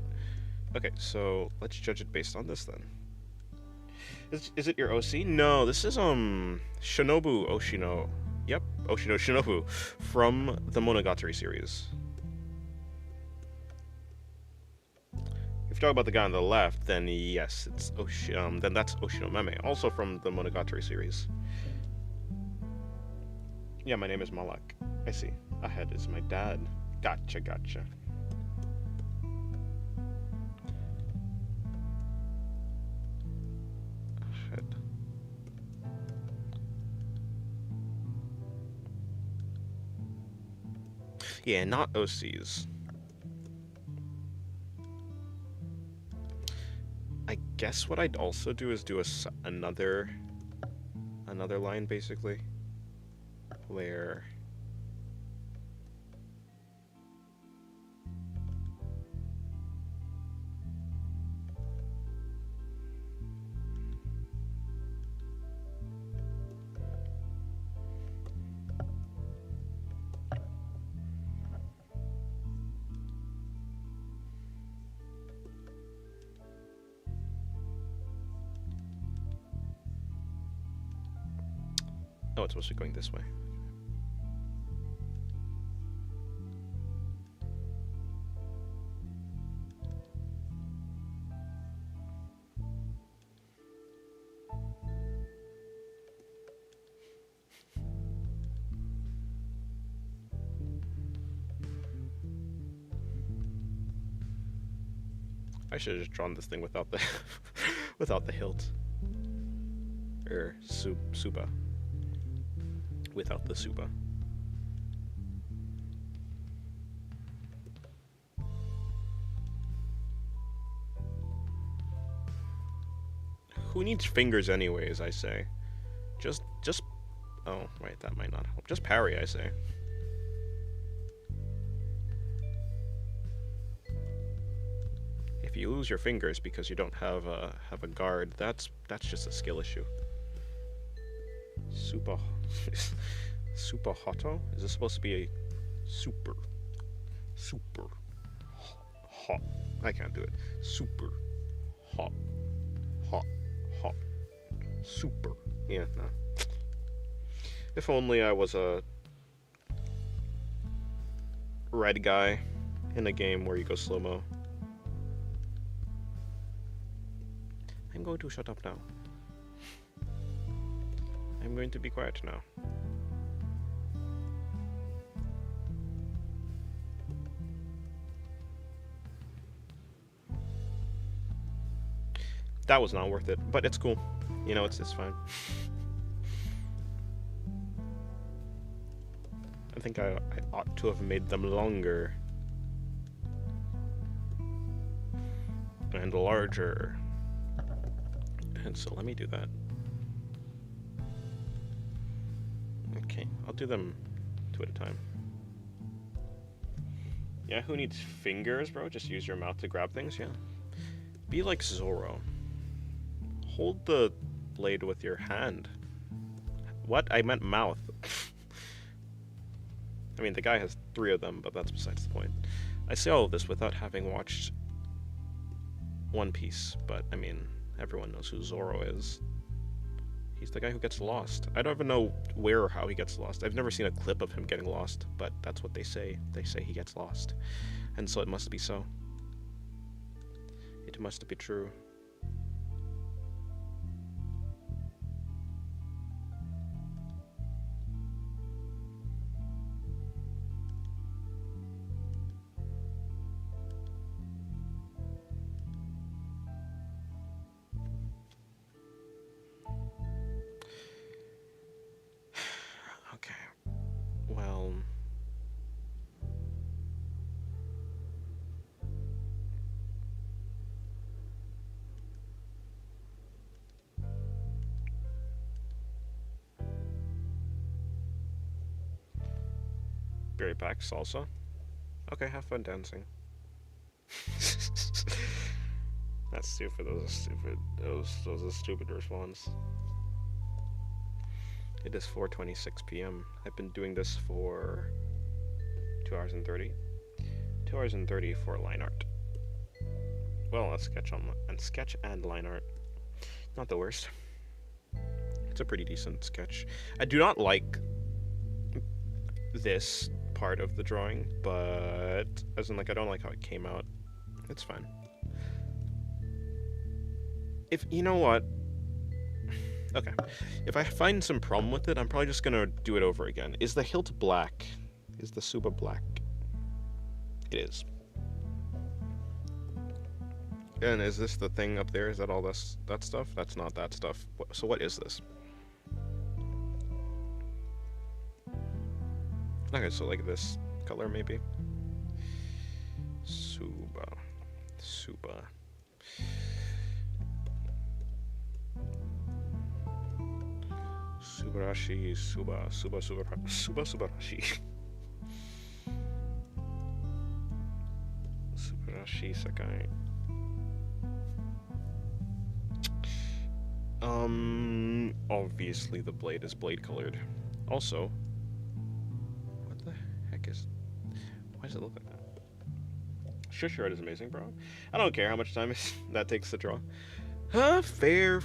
Okay, so let's judge it based on this then. Is it your OC? No, this is Shinobu Oshino. Yep, Oshino Shinobu from the Monogatari series. If you're talking about the guy on the left, then yes, it's then that's Oshino Meme, also from the Monogatari series. Yeah, my name is Malak. I see. Ahead is my dad. Gotcha. Ahead. Yeah, not OCs. I guess what I'd also do is do another line, basically, where... Oh, it's supposed to be going this way. I should have just drawn this thing without the without the hilt. Or suba. Without the suba. Who needs fingers anyways, I say. Just oh, right, that might not help. Just parry, I say. If you lose your fingers because you don't have a guard, that's just a skill issue. Super hoto? Is this supposed to be a super hot? I can't do it. Super hot super. Yeah, no. If only I was a red guy in a game where you go slow-mo. I'm going to shut up now. I'm going to be quiet now. That was not worth it, but it's cool. You know, it's fine. I think I ought to have made them longer. And larger. And so let me do that. Okay, I'll do them 2 at a time. Yeah, who needs fingers, bro? Just use your mouth to grab things, yeah. Be like Zoro. Hold the blade with your hand. What? I meant mouth. I mean, the guy has 3 of them, but that's besides the point. I say all of this without having watched One Piece, but, I mean, everyone knows who Zoro is. He's the guy who gets lost. I don't even know where or how he gets lost. I've never seen a clip of him getting lost, but that's what they say. They say he gets lost. And so it must be so. It must be true. Well, be right back, salsa. Okay, have fun dancing. That's stupid. Those are stupid. Those are stupid response. It is 4:26 p.m. I've been doing this for 2 hours and 30. 2 hours and 30 for line art. Well, let's sketch and line art. Not the worst. It's a pretty decent sketch. I do not like this part of the drawing, but as in, like, I don't like how it came out. It's fine. If you know what. Okay, if I find some problem with it, I'm probably just gonna do it over again. Is the hilt black? Is the Suba black? It is. And is this the thing up there? Is that all that stuff? That's not that stuff. So what is this? Okay, so like this color, maybe. Suba. Subarashi, Subarashi. Subarashi Sakai. Obviously the blade is blade colored. Also, what the heck is... Why does it look like that? Shush art is amazing, bro. I don't care how much time that takes to draw. Fair.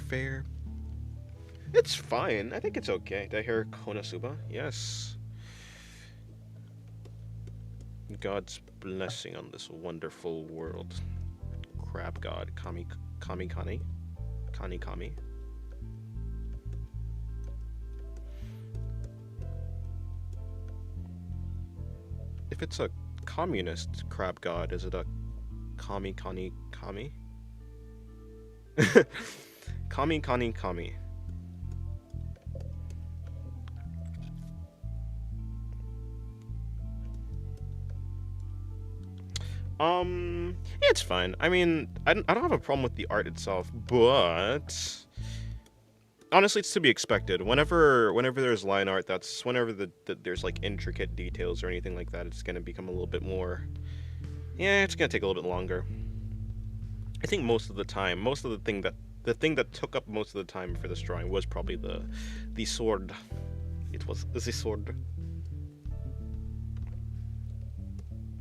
It's fine. I think it's okay. Did I hear Konosuba? Yes. God's blessing on this wonderful world. Crab god. Kami. If it's a communist crab god, is it a Kami? Kami? Yeah, it's fine. I mean, I don't have a problem with the art itself, but honestly, it's to be expected. Whenever there's line art, that's whenever there's like intricate details or anything like that, it's gonna become a little bit more. Yeah, it's gonna take a little bit longer. I think most of the thing that took up most of the time for this drawing was probably the sword. It was the sword.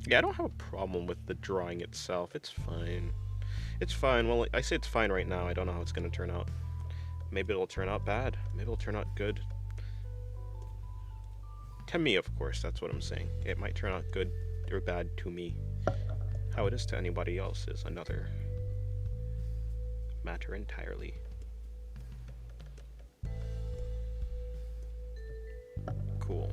Yeah, I don't have a problem with the drawing itself. It's fine. It's fine. Well, I say it's fine right now. I don't know how it's gonna turn out. Maybe it'll turn out bad. Maybe it'll turn out good. To me, of course, that's what I'm saying. It might turn out good or bad to me. How it is to anybody else is another matter entirely. Cool.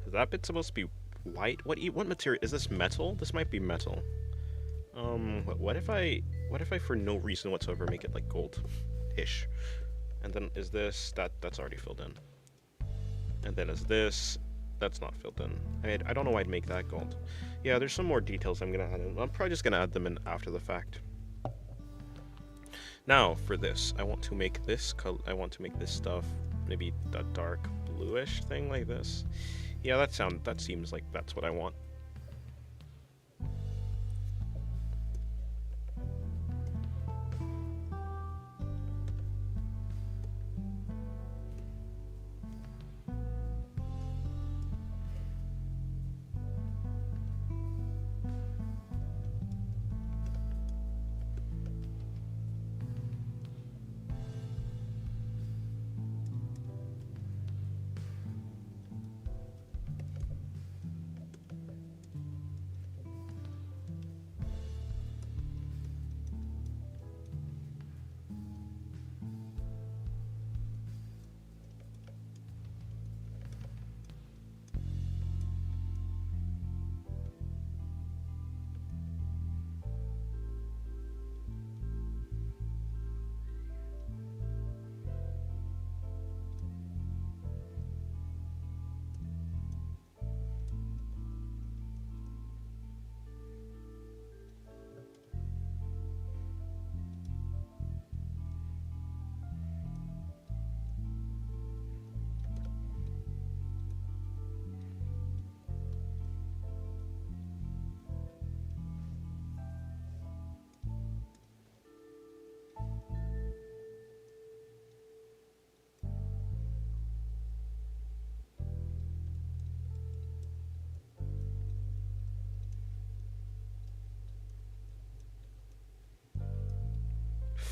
Is that bit supposed to be white? What material is this? Metal? This might be metal. What if I for no reason whatsoever make it like gold-ish? And then is this that's already filled in? And then is this that's not filled in? I don't know why I'd make that gold. Yeah, there's some more details I'm gonna add in. I'm probably just gonna add them in after the fact. Now for this, I want to make this stuff maybe a dark bluish thing like this. Yeah, that seems like that's what I want.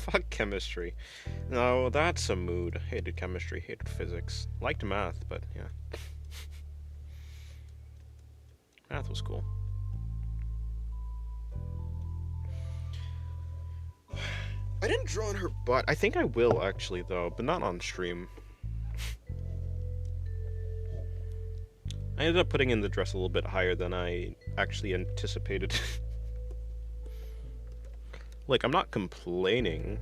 Fuck chemistry. No, that's a mood. Hated chemistry, hated physics. Liked math, but yeah. Math was cool. I didn't draw on her butt. I think I will, actually, though, but not on stream. I ended up putting in the dress a little bit higher than I actually anticipated. Like, I'm not complaining.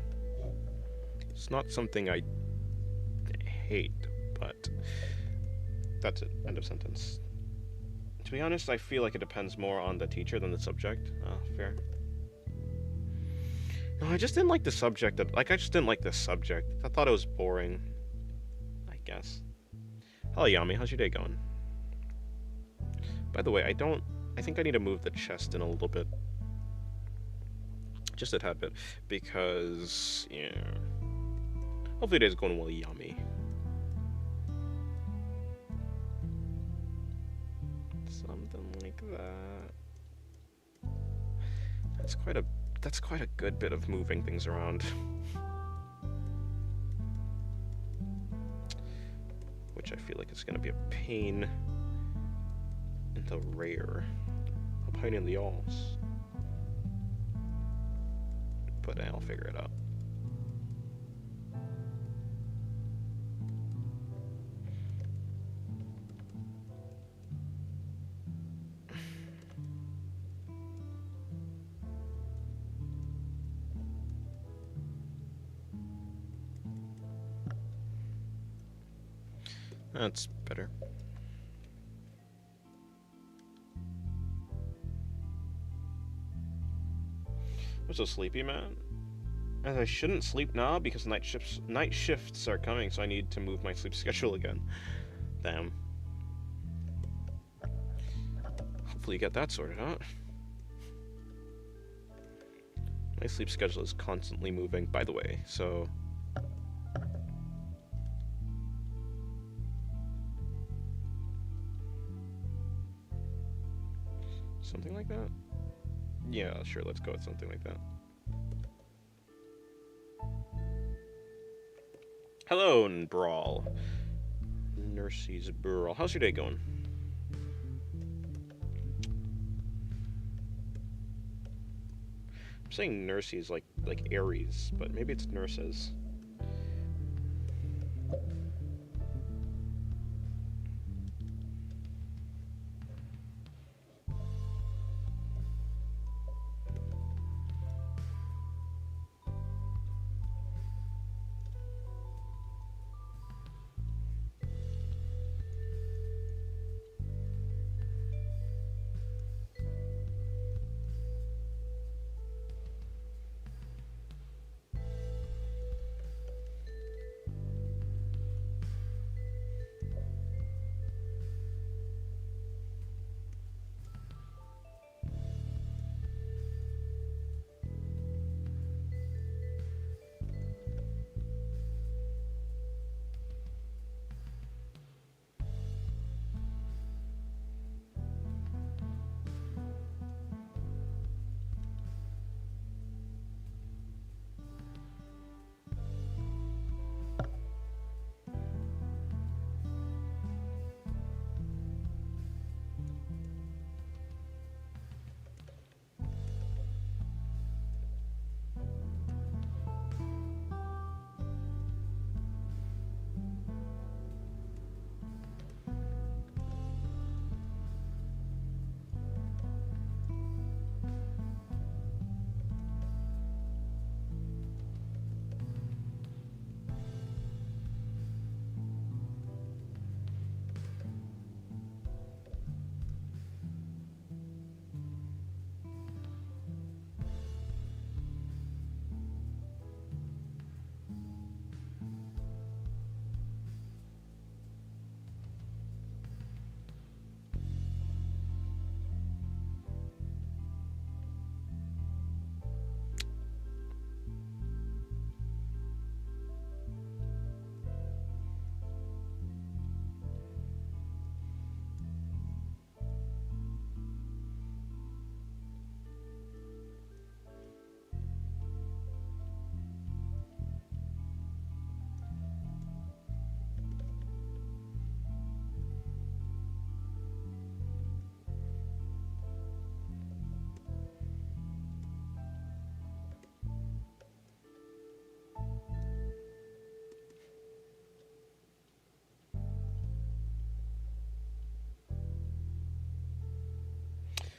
It's not something I hate, but that's it. End of sentence. To be honest, I feel like it depends more on the teacher than the subject. Fair. No, I just didn't like the subject. I just didn't like this subject. I thought it was boring. I guess. Hello, Yami. How's your day going? By the way, I think I need to move the chest in a little bit. Just a tad bit. Because, yeah. Hopefully today's going well, Yami. Something like that. That's quite a good bit of moving things around. Which I feel like it's gonna be a pain in the rear. A pain in the arse. But I'll figure it out. That's better. I'm so sleepy, man. As I shouldn't sleep now because night shifts are coming, so I need to move my sleep schedule again. Damn. Hopefully you get that sorted out. My sleep schedule is constantly moving, by the way, so... Something like that? Yeah, sure, let's go with something like that. Hello, Brawl. Nurse's Brawl. How's your day going? I'm saying Nurse's like Aries, but maybe it's Nurses.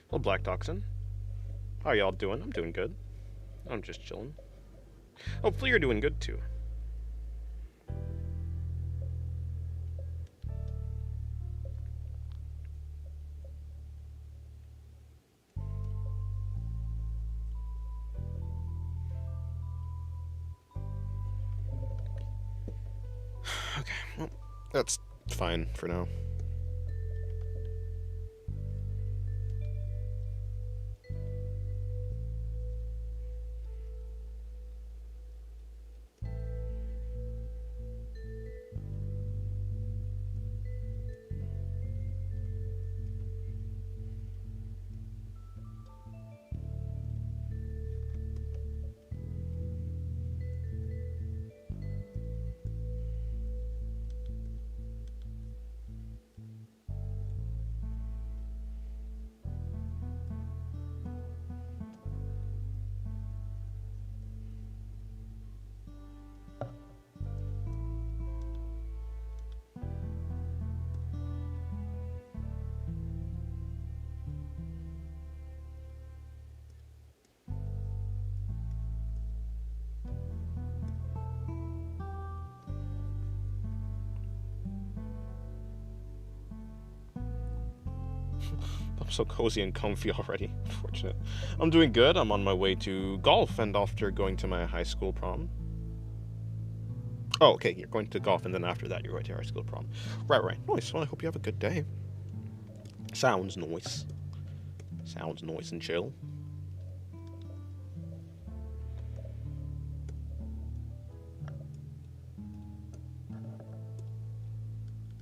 Well, Black Toxin. How y'all doing? I'm doing good. I'm just chilling. Hopefully you're doing good too. That's fine for now. I'm so cozy and comfy already. Unfortunate. I'm doing good. I'm on my way to golf, and after going to my high school prom. Oh, okay. You're going to golf, and then after that, you're going to high school prom. Right. Nice. Well, I hope you have a good day. Sounds nice. Sounds nice and chill.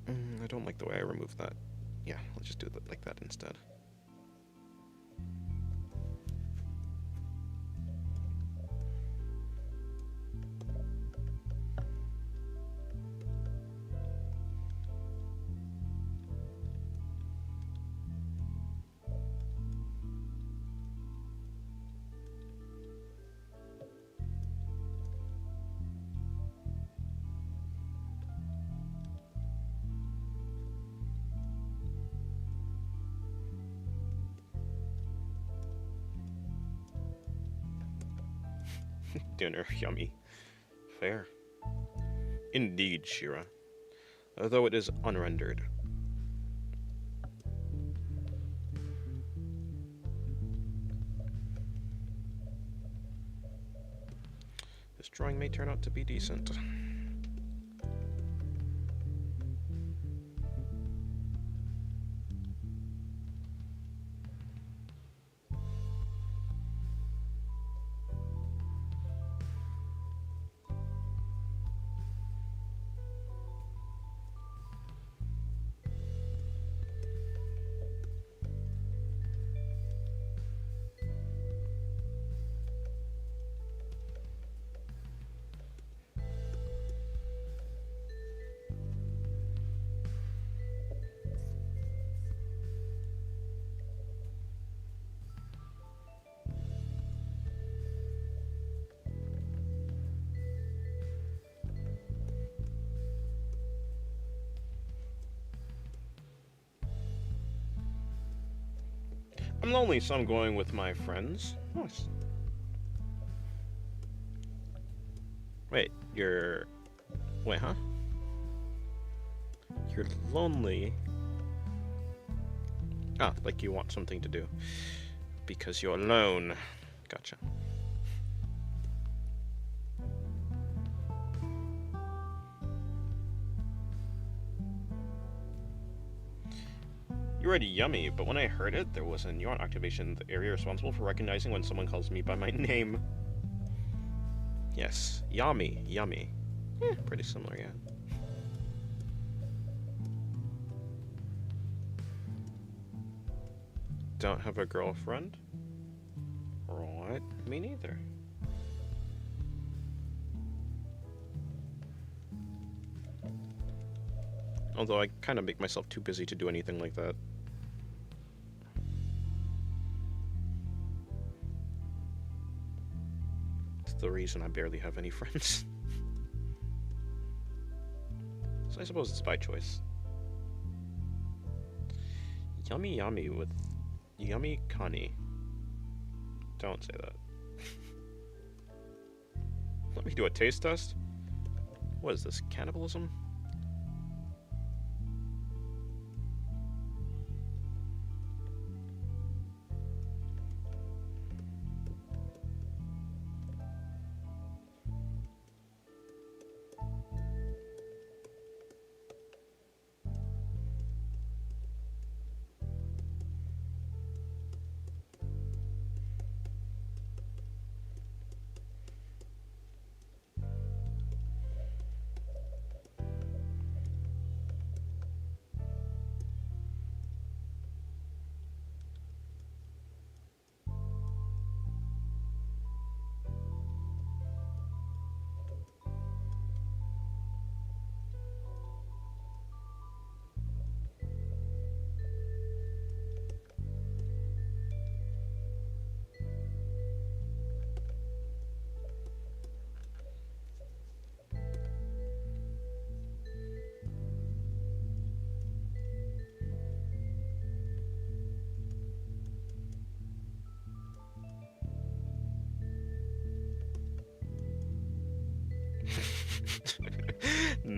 I don't like the way I removed that. Yeah, let's just do it like that instead. Dinner, yummy. Fair. Indeed, Shira. Although it is unrendered. This drawing may turn out to be decent. I'm lonely, so I'm going with my friends. Nice. Wait, you're... Wait, huh? You're lonely. Ah, like you want something to do. Because you're alone. Gotcha. You're already yummy, but when I heard it, there was a neuron activation in the area responsible for recognizing when someone calls me by my name. Yes, yummy. Pretty similar, yeah. Don't have a girlfriend? Right, me neither. Although I kind of make myself too busy to do anything like that. It's the reason I barely have any friends. So I suppose it's by choice. Yummy with yummy Connie. Don't say that. Let me do a taste test? What is this, cannibalism?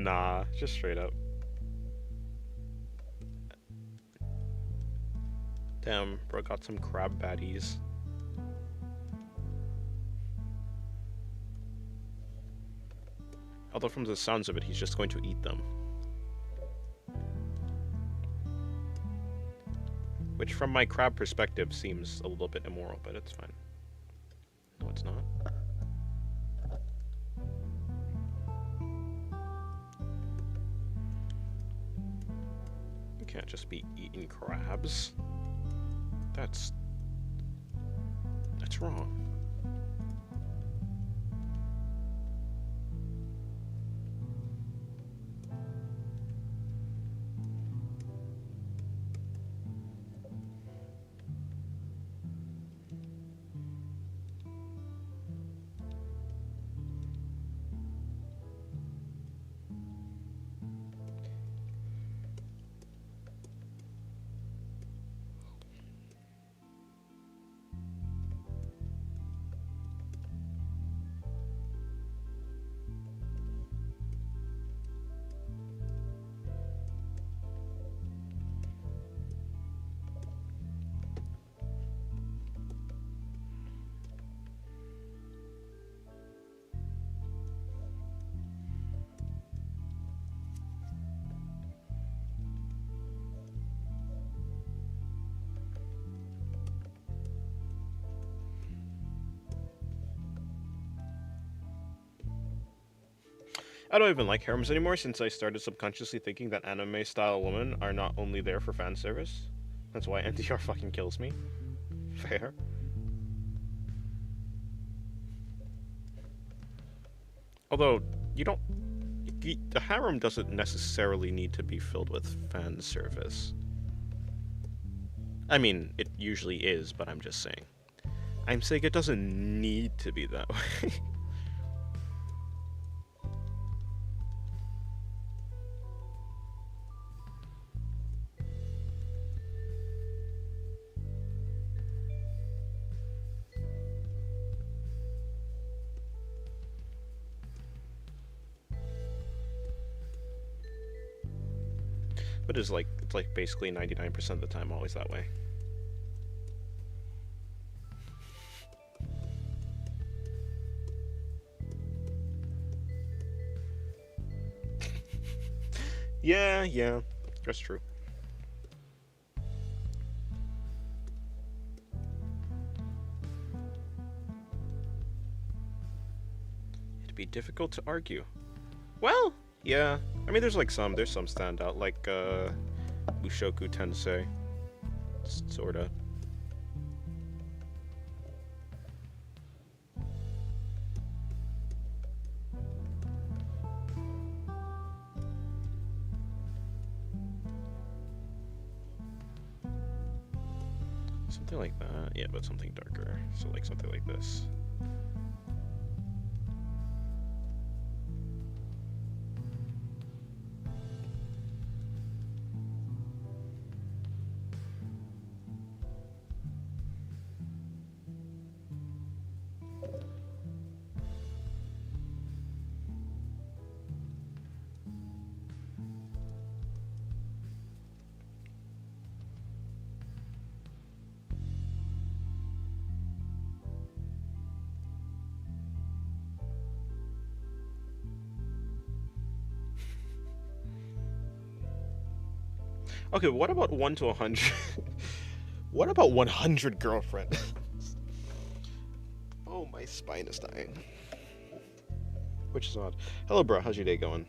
Nah, just straight up. Damn, bro got some crab baddies. Although from the sounds of it, he's just going to eat them. Which from my crab perspective seems a little bit immoral, but it's fine. No, it's not. You can't just be eating crabs. That's wrong. I don't even like harems anymore since I started subconsciously thinking that anime-style women are not only there for fan service. That's why NTR fucking kills me. Fair. Although, the harem doesn't necessarily need to be filled with fan service. I mean, it usually is, but I'm just saying. I'm saying it doesn't need to be that way. But it's like basically 99% of the time always that way. Yeah, that's true. It'd be difficult to argue. Well, yeah. I mean, there's some standout, like Mushoku Tensei, sorta. Something like that, yeah, but something darker. So like something like this. Okay, what about 1 to 100? What about 100 girlfriends? Oh, my spine is dying. Which is odd. Hello, bro. How's your day going?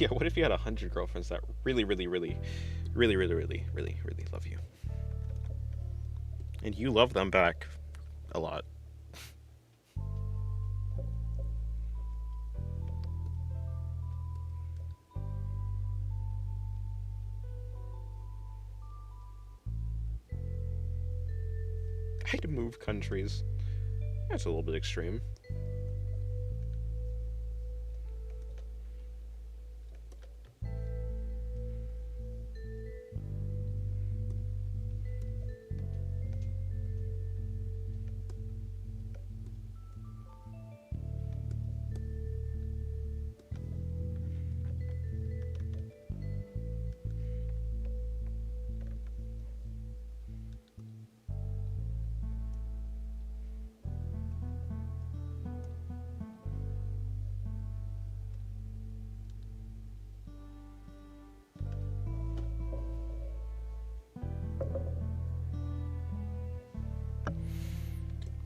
Yeah, what if you had 100 girlfriends that really love you? And you love them back a lot. I'd move countries. That's a little bit extreme.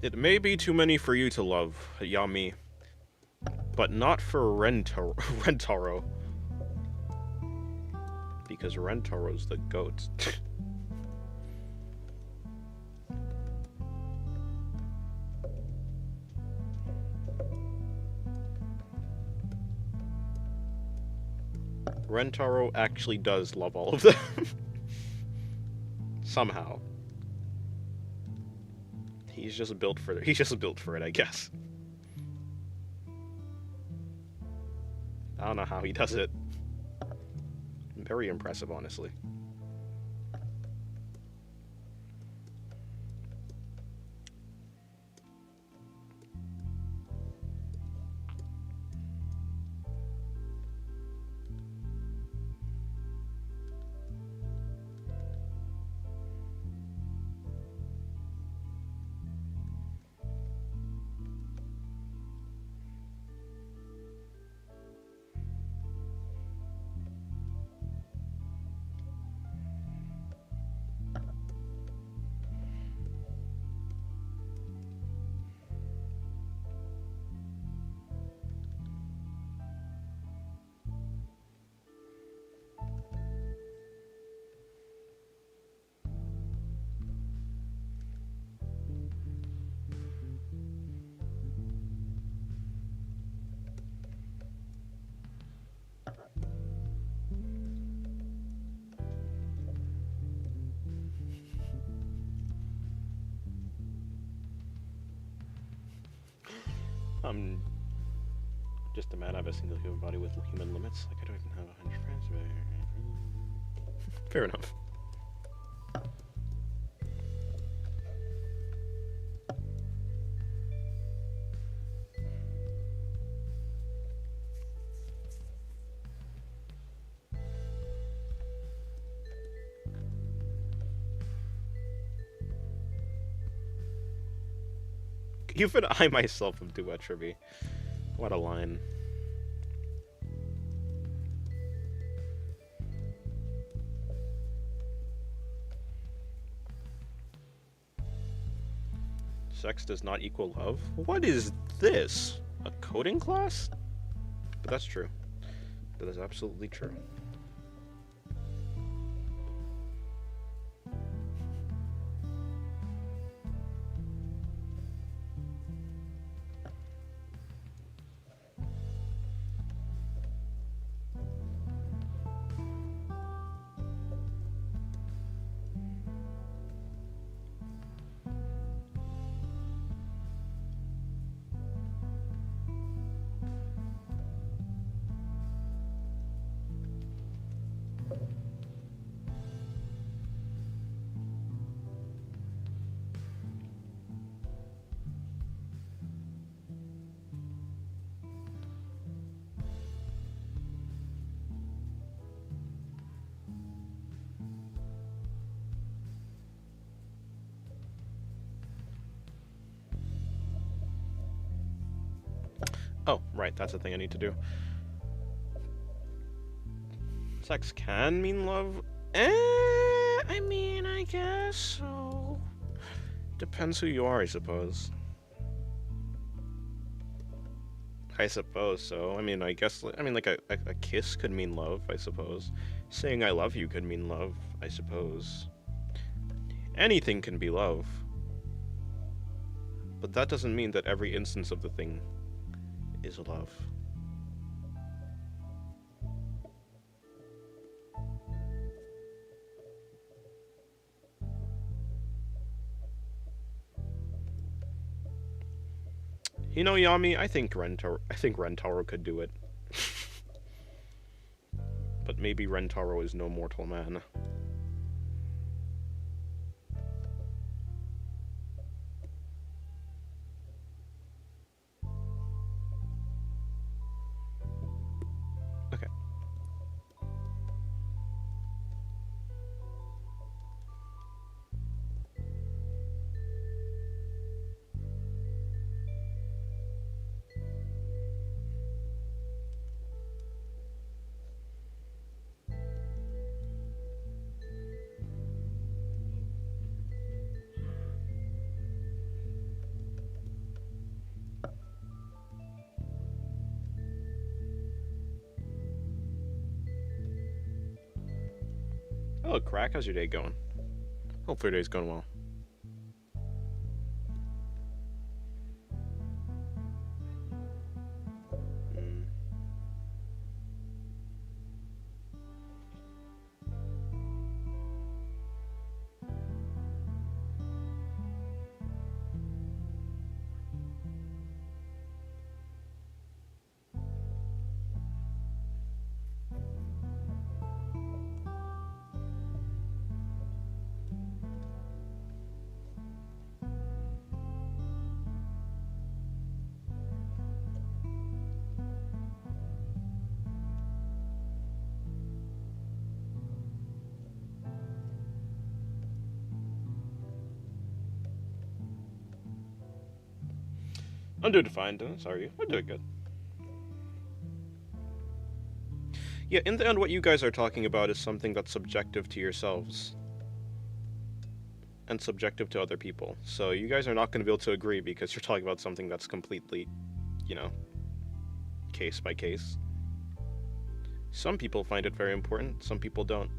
It may be too many for you to love, Yami, but not for Rentaro. Because Rentaro's the goat. Rentaro actually does love all of them. Somehow. He's just built for it, I guess. I don't know how he does it. Very impressive, honestly. I'm just a man. I have a single human body with human limits. Like, I don't even have 100 friends. Fair enough. Even I myself am Duetreby. What a line. Sex does not equal love? What is this? A coding class? But that's true. That is absolutely true. Oh, right, that's the thing I need to do. Sex can mean love? I mean, I guess so. Depends who you are, I suppose. I suppose so. I mean, I guess, like a kiss could mean love, I suppose. Saying I love you could mean love, I suppose. Anything can be love. But that doesn't mean that every instance of the thing is love. You know, Yami, I think Rentaro could do it. But maybe Rentaro is no mortal man. Okay. Oh, Crack, how's your day going? Hope your day's going well. Mm. I'm doing fine, Dennis. How are you? I'm doing good. Yeah, in the end, what you guys are talking about is something that's subjective to yourselves and subjective to other people. So you guys are not going to be able to agree because you're talking about something that's completely, you know, case by case. Some people find it very important, some people don't.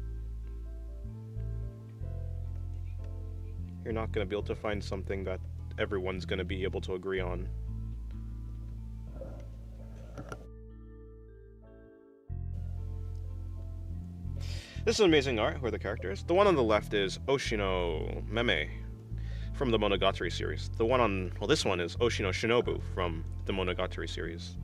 You're not going to be able to find something that everyone's going to be able to agree on. This is amazing art. Who are the characters? The one on the left is Oshino Meme from the Monogatari series. The one on, well, this one is Oshino Shinobu from the Monogatari series.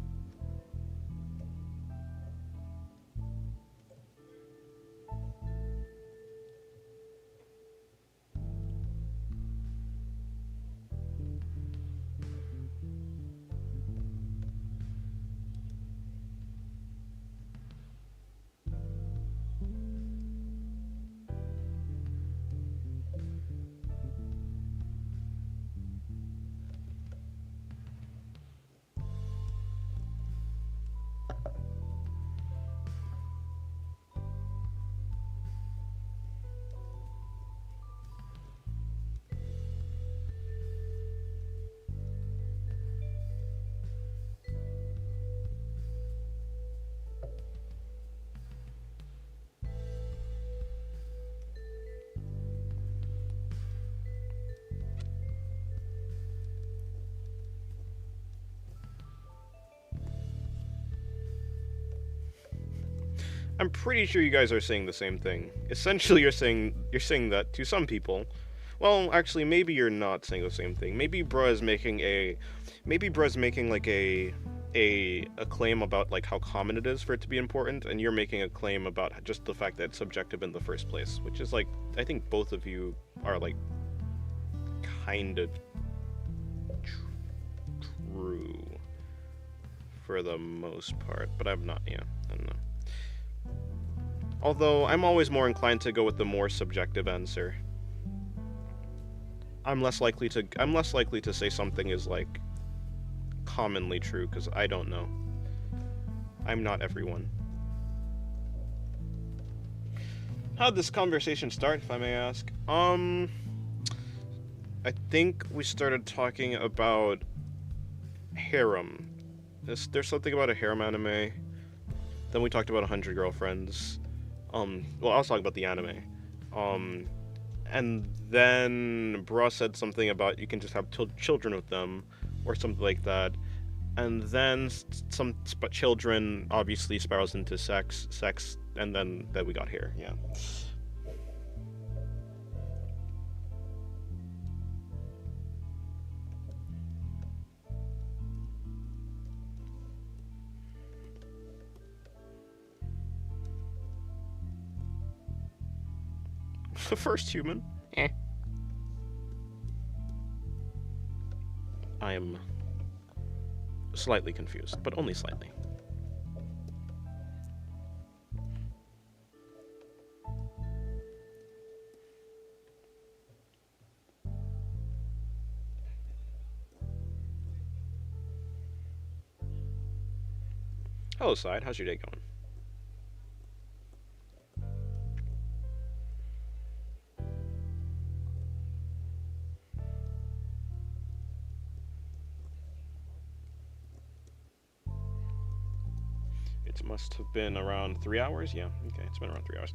I'm pretty sure you guys are saying the same thing. Essentially, you're saying that to some people. Well, actually, maybe you're not saying the same thing. Maybe bruh's making like a claim about like how common it is for it to be important, and you're making a claim about just the fact that it's subjective in the first place, which is like I think both of you are like kind of true for the most part, but I'm not. Yeah, I don't know. Although, I'm always more inclined to go with the more subjective answer. I'm less likely to say something is, like, commonly true, because I don't know. I'm not everyone. How'd this conversation start, if I may ask? I think we started talking about harem. There's something about a harem anime. Then we talked about 100 Girlfriends. Well, I was talking about the anime. And then Bra said something about you can just have children with them, or something like that. And then but children obviously spirals into sex, and then we got here, yeah. The first human. Eh. I am slightly confused, but only slightly. Hello, Side. How's your day going? It must have been around 3 hours. Yeah, okay, it's been around 3 hours.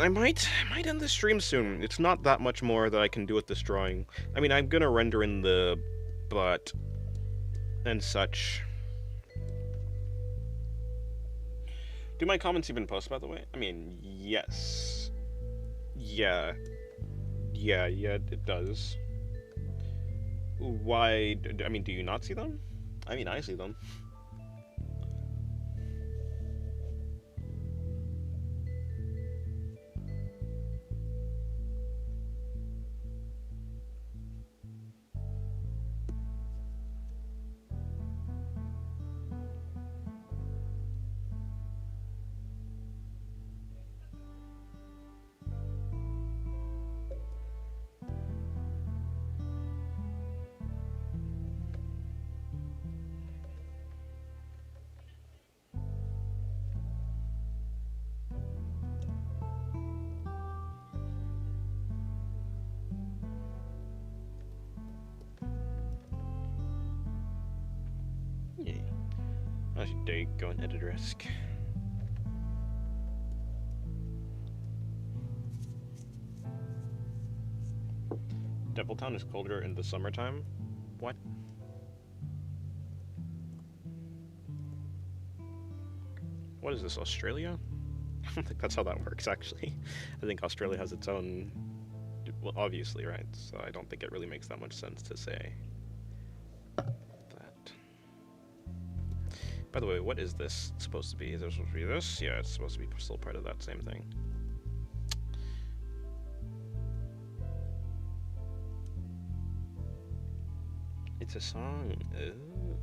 I might end the stream soon. It's not that much more that I can do with this drawing. I mean, I'm gonna render in the butt and such. Do my comments even post, by the way? I mean, yes. Yeah, it does. Why? I mean, do you not see them? I mean, I see them. Yeah. How's your day going, Editor-esque? Deviltown is colder in the summertime? What? What is this, Australia? I don't think that's how that works, actually. I think Australia has its own... Well, obviously, right? So I don't think it really makes that much sense to say that. By the way, what is this supposed to be? Is it supposed to be this? Yeah, it's supposed to be still part of that same thing. It's a song. Ooh.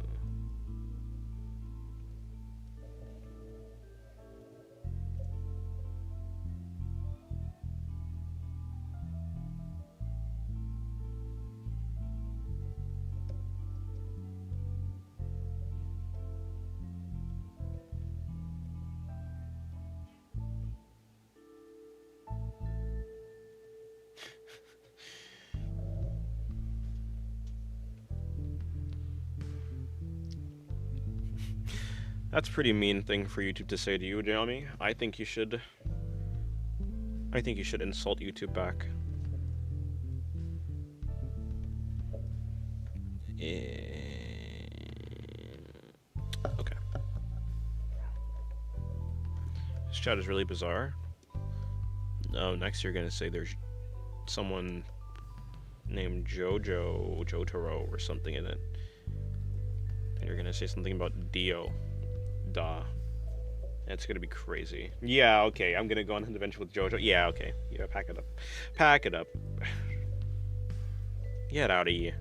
That's a pretty mean thing for YouTube to say to you, Jeremy. I think you should insult YouTube back. Okay. This chat is really bizarre. Oh, next you're gonna say there's someone named Jotaro or something in it. And you're gonna say something about Dio. Duh. It's gonna be crazy. Yeah, okay, I'm gonna go on an adventure with Jojo. Yeah, okay. Yeah, pack it up. Pack it up. Get out of here.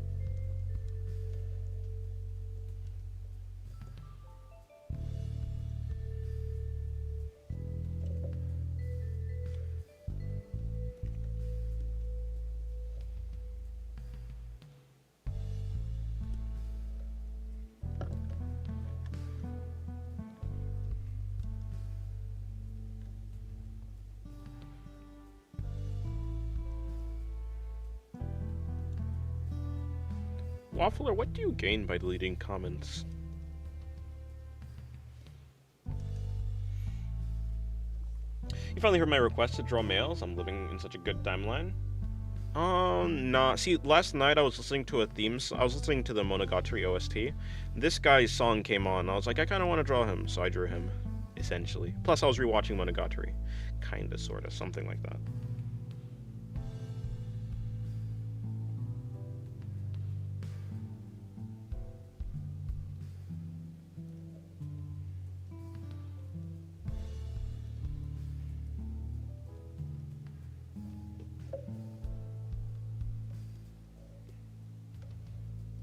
Waffler, what do you gain by deleting comments? You finally heard my request to draw males. I'm living in such a good timeline. Nah. See, last night I was listening to I was listening to the Monogatari OST. This guy's song came on. I was like, I kind of want to draw him, so I drew him, essentially. Plus, I was rewatching Monogatari. Kinda, sorta, something like that.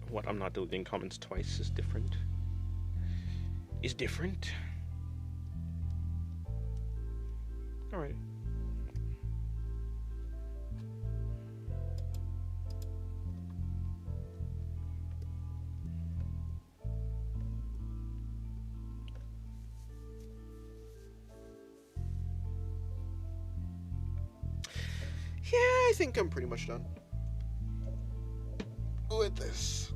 What, I'm not deleting comments twice is different. Is different. Alright. Yeah, I think I'm pretty much done with this.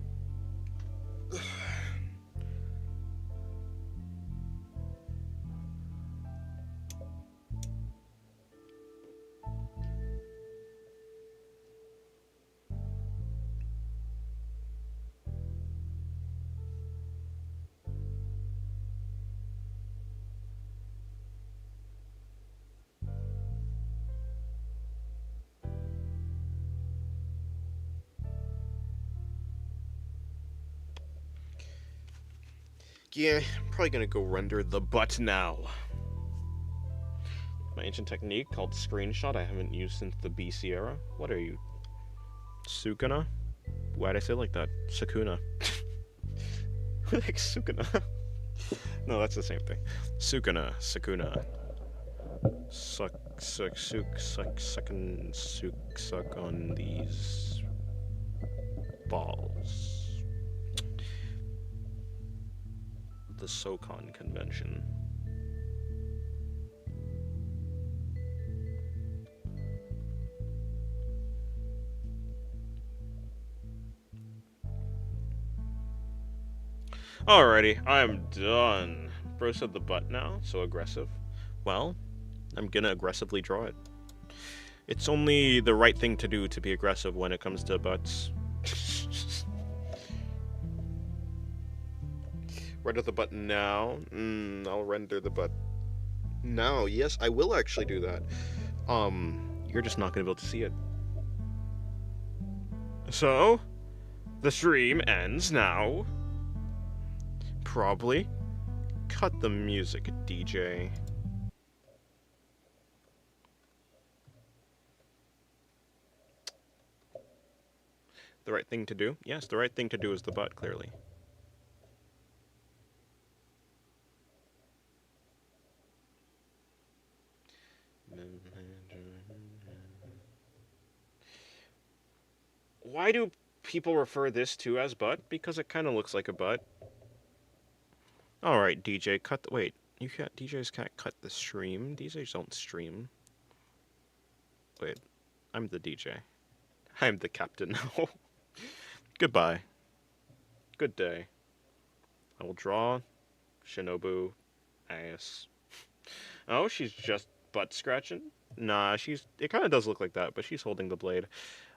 Yeah, I'm probably gonna go render the butt now. My ancient technique called screenshot I haven't used since the BC era. What are you? Sukuna? Why'd I say it like that? Sakuna. Who the heck's Sukuna? No, that's the same thing. Sukuna, Sakuna. Suck on these balls. The SoCon convention. Alrighty, I'm done. Bro said the butt now, so aggressive. Well, I'm gonna aggressively draw it. It's only the right thing to do to be aggressive when it comes to butts. Render the butt now. I'll render the butt now. Yes, I will actually do that. You're just not gonna be able to see it. So, the stream ends now. Probably. Cut the music, DJ. The right thing to do? Yes, the right thing to do is the butt, clearly. Why do people refer this to as butt? Because it kind of looks like a butt. Alright, DJ, cut the... Wait, you can't... DJs can't cut the stream. DJs don't stream. Wait, I'm the DJ. I'm the captain now. Goodbye. Good day. I will draw Shinobu ass. Oh, she's just butt scratching? Nah, she's... It kind of does look like that, but she's holding the blade.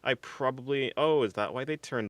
I probably... Oh, is that why they turned